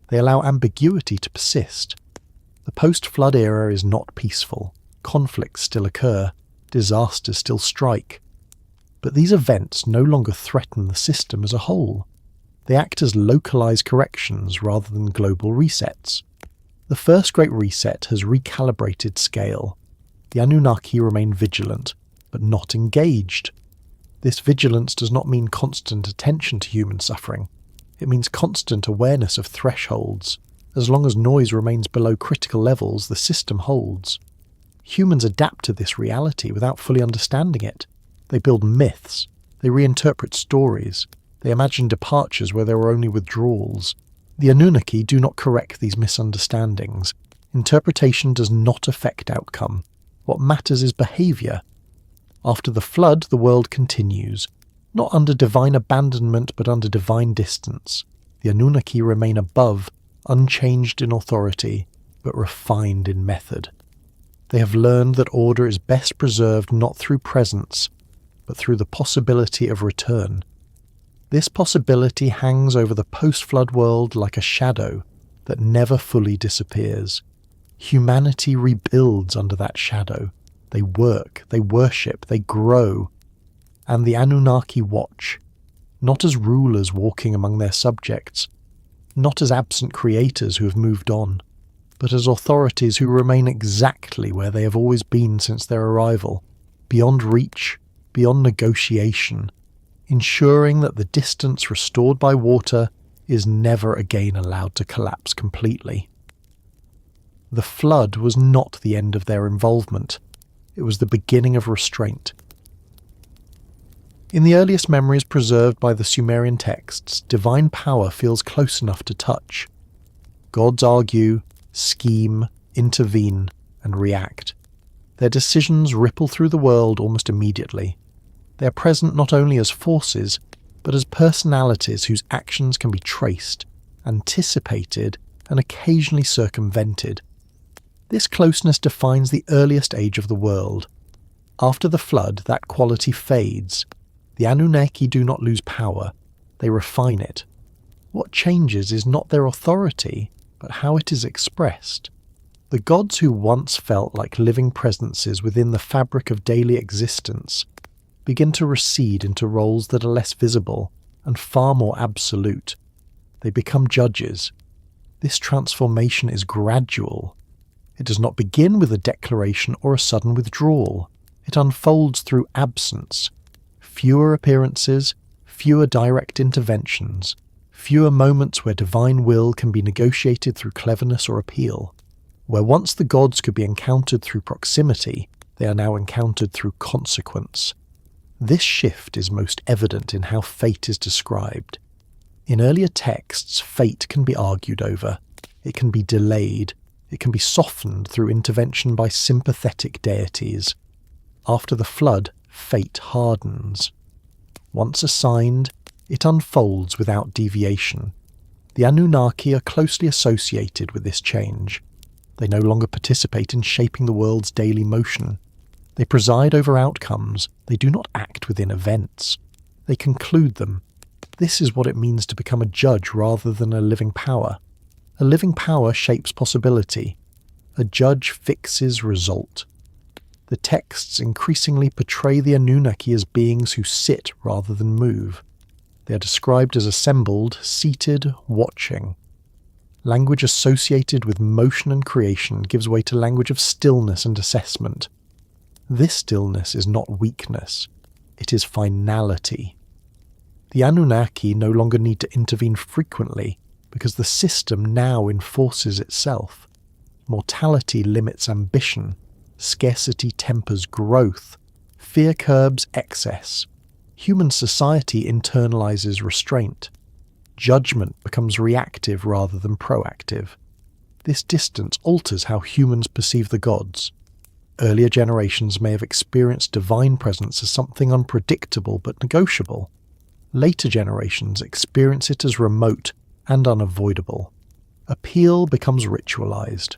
They allow ambiguity to persist. The post-flood era is not peaceful. Conflicts still occur. Disasters still strike. But these events no longer threaten the system as a whole. They act as localized corrections rather than global resets. The first Great Reset has recalibrated scale. The Anunnaki remain vigilant, but not engaged. This vigilance does not mean constant attention to human suffering. It means constant awareness of thresholds. As long as noise remains below critical levels, the system holds. Humans adapt to this reality without fully understanding it. They build myths. They reinterpret stories. They imagine departures where there were only withdrawals. The Anunnaki do not correct these misunderstandings. Interpretation does not affect outcome. What matters is behaviour. After the flood, the world continues, not under divine abandonment but under divine distance. The Anunnaki remain above, unchanged in authority, but refined in method. They have learned that order is best preserved not through presence, but through the possibility of return. This possibility hangs over the post-flood world like a shadow that never fully disappears. Humanity rebuilds under that shadow. They work, they worship, they grow. And the Anunnaki watch, not as rulers walking among their subjects, not as absent creators who have moved on, but as authorities who remain exactly where they have always been since their arrival, beyond reach, beyond negotiation, ensuring that the distance restored by water is never again allowed to collapse completely. The flood was not the end of their involvement. It was the beginning of restraint. In the earliest memories preserved by the Sumerian texts, divine power feels close enough to touch. Gods argue, scheme, intervene, and react. Their decisions ripple through the world almost immediately. They are present not only as forces, but as personalities whose actions can be traced, anticipated, and occasionally circumvented. This closeness defines the earliest age of the world. After the flood, that quality fades. The Anunnaki do not lose power, they refine it. What changes is not their authority, but how it is expressed. The gods who once felt like living presences within the fabric of daily existence begin to recede into roles that are less visible and far more absolute. They become judges. This transformation is gradual. It does not begin with a declaration or a sudden withdrawal. It unfolds through absence. Fewer appearances, fewer direct interventions, fewer moments where divine will can be negotiated through cleverness or appeal. Where once the gods could be encountered through proximity, they are now encountered through consequence. This shift is most evident in how fate is described. In earlier texts, fate can be argued over. It can be delayed. It can be softened through intervention by sympathetic deities. After the flood, fate hardens. Once assigned, it unfolds without deviation. The Anunnaki are closely associated with this change. They no longer participate in shaping the world's daily motion. They preside over outcomes. They do not act within events. They conclude them. This is what it means to become a judge rather than a living power. A living power shapes possibility. A judge fixes result. The texts increasingly portray the Anunnaki as beings who sit rather than move. They are described as assembled, seated, watching. Language associated with motion and creation gives way to language of stillness and assessment. This stillness is not weakness. It is finality. The Anunnaki no longer need to intervene frequently because the system now enforces itself. Mortality limits ambition. Scarcity tempers growth. Fear curbs excess. Human society internalizes restraint. Judgment becomes reactive rather than proactive. This distance alters how humans perceive the gods. Earlier generations may have experienced divine presence as something unpredictable but negotiable. Later generations experience it as remote and unavoidable. Appeal becomes ritualized.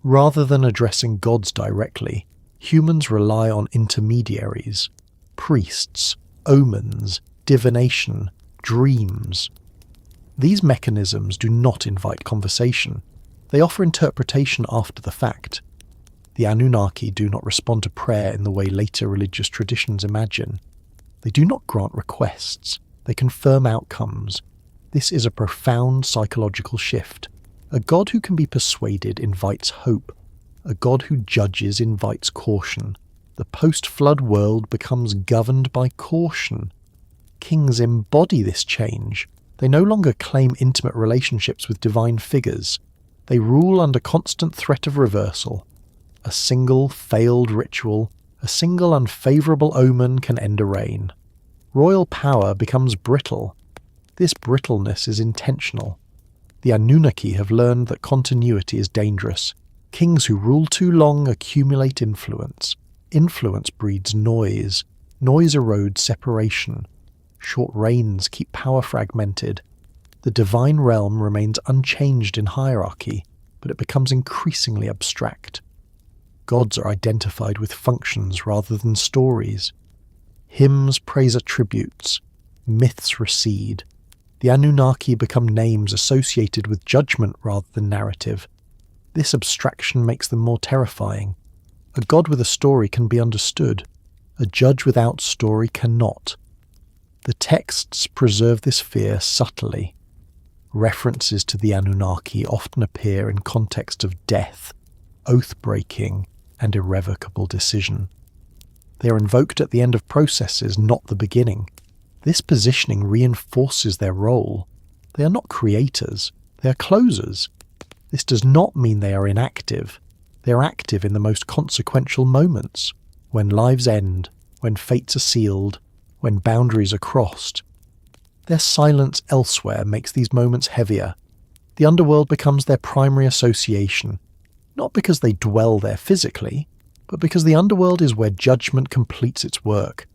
Rather than addressing gods directly, humans rely on intermediaries, priests, omens, divination, dreams. These mechanisms do not invite conversation. They offer interpretation after the fact. The Anunnaki do not respond to prayer in the way later religious traditions imagine. They do not grant requests. They confirm outcomes. This is a profound psychological shift. A god who can be persuaded invites hope. A god who judges invites caution. The post-flood world becomes governed by caution. Kings embody this change. They no longer claim intimate relationships with divine figures. They rule under constant threat of reversal. A single failed ritual, a single unfavourable omen can end a reign. Royal power becomes brittle. This brittleness is intentional. The Anunnaki have learned that continuity is dangerous. Kings who rule too long accumulate influence. Influence breeds noise. Noise erodes separation. Short reigns keep power fragmented. The divine realm remains unchanged in hierarchy, but it becomes increasingly abstract. Gods are identified with functions rather than stories. Hymns praise attributes, myths recede. The Anunnaki become names associated with judgment rather than narrative. This abstraction makes them more terrifying. A god with a story can be understood. A judge without story cannot. The texts preserve this fear subtly. References to the Anunnaki often appear in context of death, oath-breaking, and irrevocable decision. They are invoked at the end of processes, not the beginning. This positioning reinforces their role. They are not creators, they are closers. This does not mean they are inactive. They are active in the most consequential moments, when lives end, when fates are sealed, when boundaries are crossed. Their silence elsewhere makes these moments heavier. The underworld becomes their primary association, not because they dwell there physically, but because the underworld is where judgment completes its work.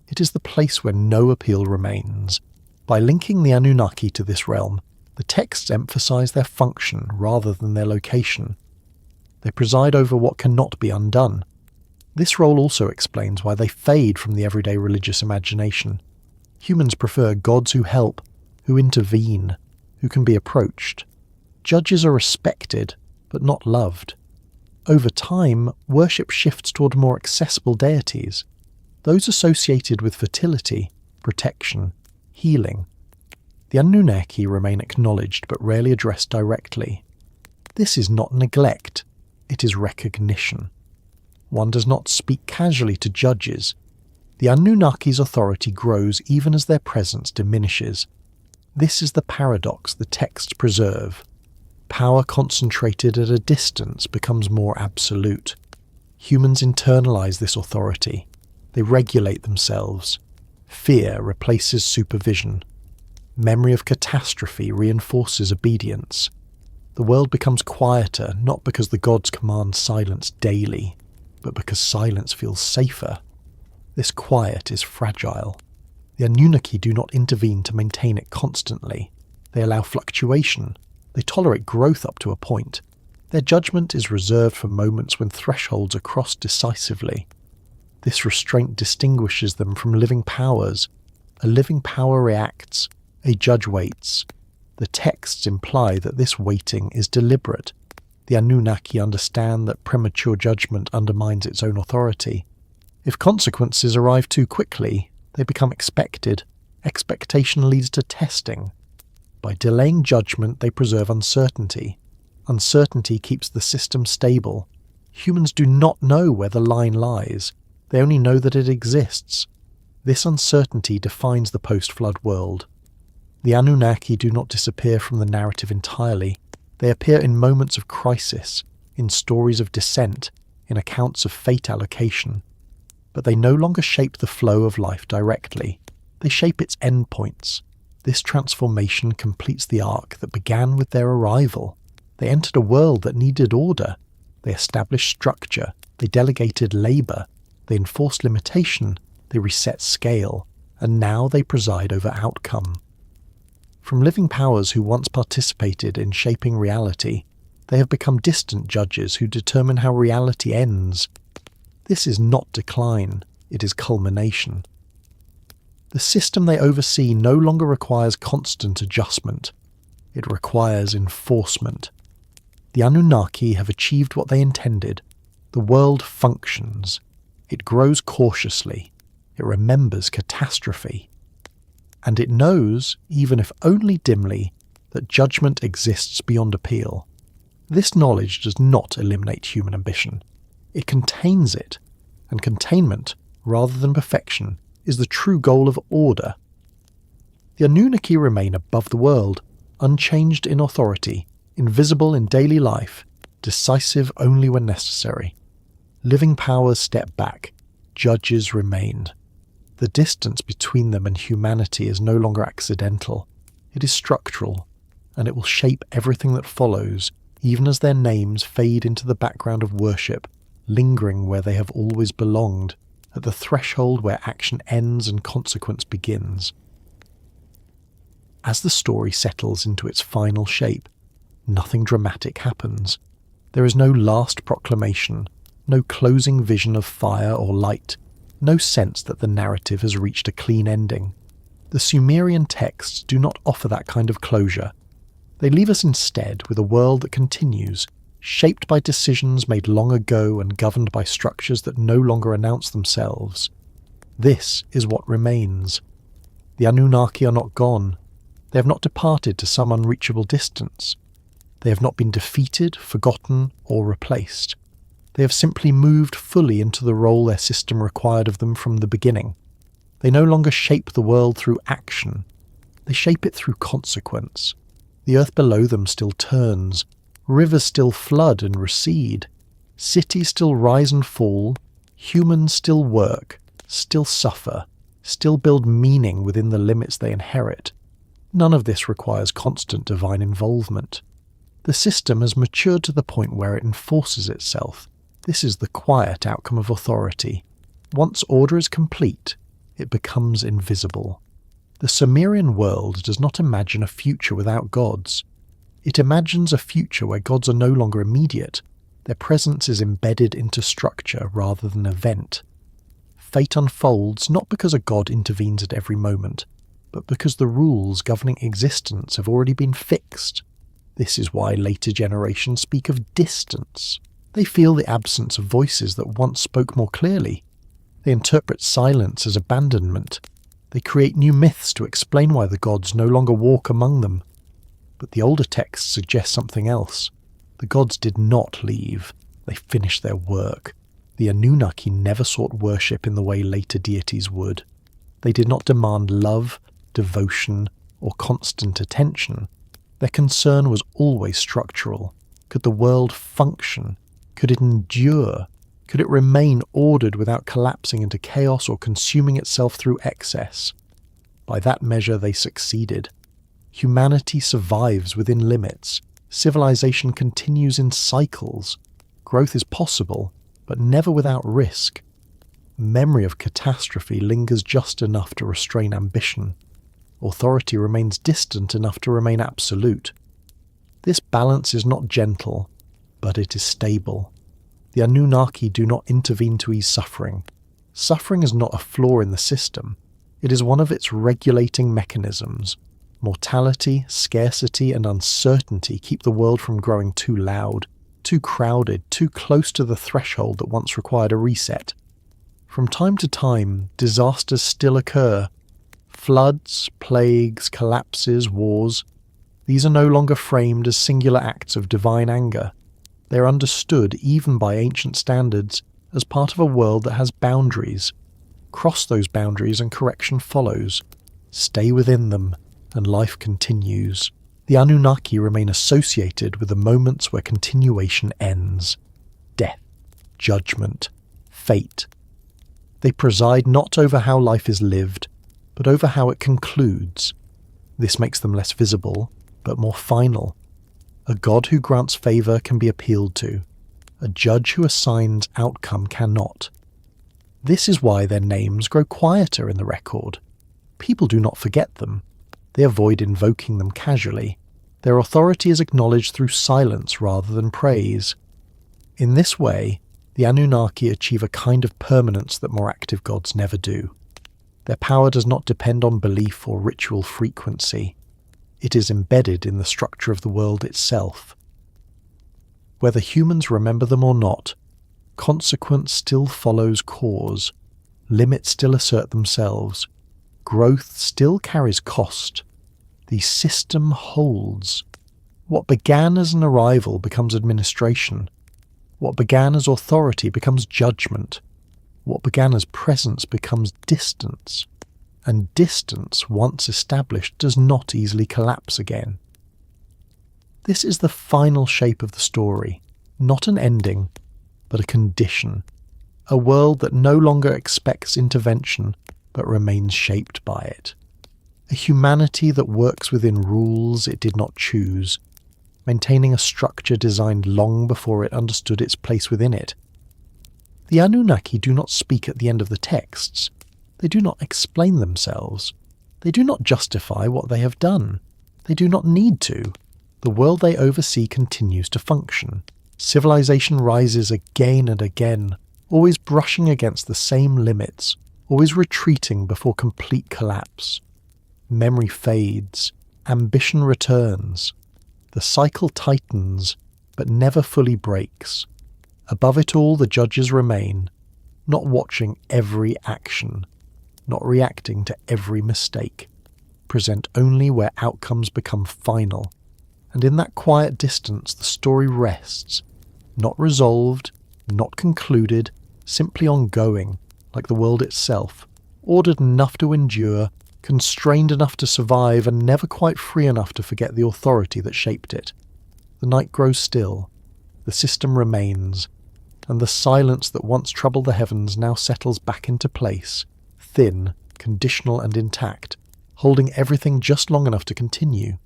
It is the place where no appeal remains. By linking the Anunnaki to this realm, the texts emphasize their function rather than their location. They preside over what cannot be undone. This role also explains why they fade from the everyday religious imagination. Humans prefer gods who help, who intervene, who can be approached. Judges are respected, but not loved. Over time, worship shifts toward more accessible deities, those associated with fertility, protection, healing. The Anunnaki remain acknowledged but rarely addressed directly. This is not neglect, it is recognition. One does not speak casually to judges. The Anunnaki's authority grows even as their presence diminishes. This is the paradox the texts preserve. Power concentrated at a distance becomes more absolute. Humans internalize this authority. They regulate themselves. Fear replaces supervision. Memory of catastrophe reinforces obedience. The world becomes quieter not because the gods command silence daily, but because silence feels safer. This quiet is fragile. The Anunnaki do not intervene to maintain it constantly. They allow fluctuation. They tolerate growth up to a point. Their judgment is reserved for moments when thresholds are crossed decisively. This restraint distinguishes them from living powers. A living power reacts. A judge waits. The texts imply that this waiting is deliberate. The Anunnaki understand that premature judgment undermines its own authority. If consequences arrive too quickly, they become expected. Expectation leads to testing. By delaying judgment, they preserve uncertainty. Uncertainty keeps the system stable. Humans do not know where the line lies. They only know that it exists. This uncertainty defines the post-flood world. The Anunnaki do not disappear from the narrative entirely. They appear in moments of crisis, in stories of dissent, in accounts of fate allocation. But they no longer shape the flow of life directly. They shape its endpoints. This transformation completes the arc that began with their arrival. They entered a world that needed order. They established structure. They delegated labour. They enforced limitation. They reset scale. And now they preside over outcome. From living powers who once participated in shaping reality, they have become distant judges who determine how reality ends. This is not decline, it is culmination. The system they oversee no longer requires constant adjustment. It requires enforcement. The Anunnaki have achieved what they intended. The world functions. It grows cautiously. It remembers catastrophe. And it knows, even if only dimly, that judgment exists beyond appeal. This knowledge does not eliminate human ambition. It contains it, and containment, rather than perfection, is the true goal of order. The Anunnaki remain above the world, unchanged in authority, invisible in daily life, decisive only when necessary. Living powers step back, judges remain. The distance between them and humanity is no longer accidental. It is structural, and it will shape everything that follows, even as their names fade into the background of worship, lingering where they have always belonged, at the threshold where action ends and consequence begins. As the story settles into its final shape, nothing dramatic happens. There is no last proclamation, no closing vision of fire or light, no sense that the narrative has reached a clean ending. The Sumerian texts do not offer that kind of closure. They leave us instead with a world that continues, shaped by decisions made long ago and governed by structures that no longer announce themselves. This is what remains. The Anunnaki are not gone. They have not departed to some unreachable distance. They have not been defeated, forgotten, or replaced. They have simply moved fully into the role their system required of them from the beginning. They no longer shape the world through action. They shape it through consequence. The earth below them still turns. Rivers still flood and recede. Cities still rise and fall. Humans still work, still suffer, still build meaning within the limits they inherit. None of this requires constant divine involvement. The system has matured to the point where it enforces itself. This is the quiet outcome of authority. Once order is complete, it becomes invisible. The Sumerian world does not imagine a future without gods. It imagines a future where gods are no longer immediate. Their presence is embedded into structure rather than event. Fate unfolds not because a god intervenes at every moment, but because the rules governing existence have already been fixed. This is why later generations speak of distance. They feel the absence of voices that once spoke more clearly. They interpret silence as abandonment. They create new myths to explain why the gods no longer walk among them. But the older texts suggest something else. The gods did not leave. They finished their work. The Anunnaki never sought worship in the way later deities would. They did not demand love, devotion, or constant attention. Their concern was always structural. Could the world function? Could it endure? Could it remain ordered without collapsing into chaos or consuming itself through excess? By that measure, they succeeded. Humanity survives within limits. Civilization continues in cycles. Growth is possible, but never without risk. Memory of catastrophe lingers just enough to restrain ambition. Authority remains distant enough to remain absolute. This balance is not gentle, but it is stable. The Anunnaki do not intervene to ease suffering. Suffering is not a flaw in the system. It is one of its regulating mechanisms. Mortality, scarcity, and uncertainty keep the world from growing too loud, too crowded, too close to the threshold that once required a reset. From time to time, disasters still occur. Floods, plagues, collapses, wars. These are no longer framed as singular acts of divine anger. They are understood, even by ancient standards, as part of a world that has boundaries. Cross those boundaries and correction follows. Stay within them, and life continues. The Anunnaki remain associated with the moments where continuation ends. Death, judgment, fate. They preside not over how life is lived, but over how it concludes. This makes them less visible, but more final. A god who grants favour can be appealed to. A judge who assigns outcome cannot. This is why their names grow quieter in the record. People do not forget them. They avoid invoking them casually. Their authority is acknowledged through silence rather than praise. In this way, the Anunnaki achieve a kind of permanence that more active gods never do. Their power does not depend on belief or ritual frequency. It is embedded in the structure of the world itself. Whether humans remember them or not, consequence still follows cause, limits still assert themselves, growth still carries cost. The system holds. What began as an arrival becomes administration. What began as authority becomes judgment. What began as presence becomes distance. And distance, once established, does not easily collapse again. This is the final shape of the story, not an ending, but a condition, a world that no longer expects intervention, but remains shaped by it. A humanity that works within rules it did not choose, maintaining a structure designed long before it understood its place within it. The Anunnaki do not speak at the end of the texts. They do not explain themselves. They do not justify what they have done. They do not need to. The world they oversee continues to function. Civilization rises again and again, always brushing against the same limits, always retreating before complete collapse. Memory fades, ambition returns. The cycle tightens, but never fully breaks. Above it all, the judges remain, not watching every action, not reacting to every mistake, present only where outcomes become final. And in that quiet distance, the story rests, not resolved, not concluded, simply ongoing, like the world itself, ordered enough to endure, constrained enough to survive, and never quite free enough to forget the authority that shaped it. The night grows still, the system remains, and the silence that once troubled the heavens now settles back into place, thin, conditional and intact, holding everything just long enough to continue.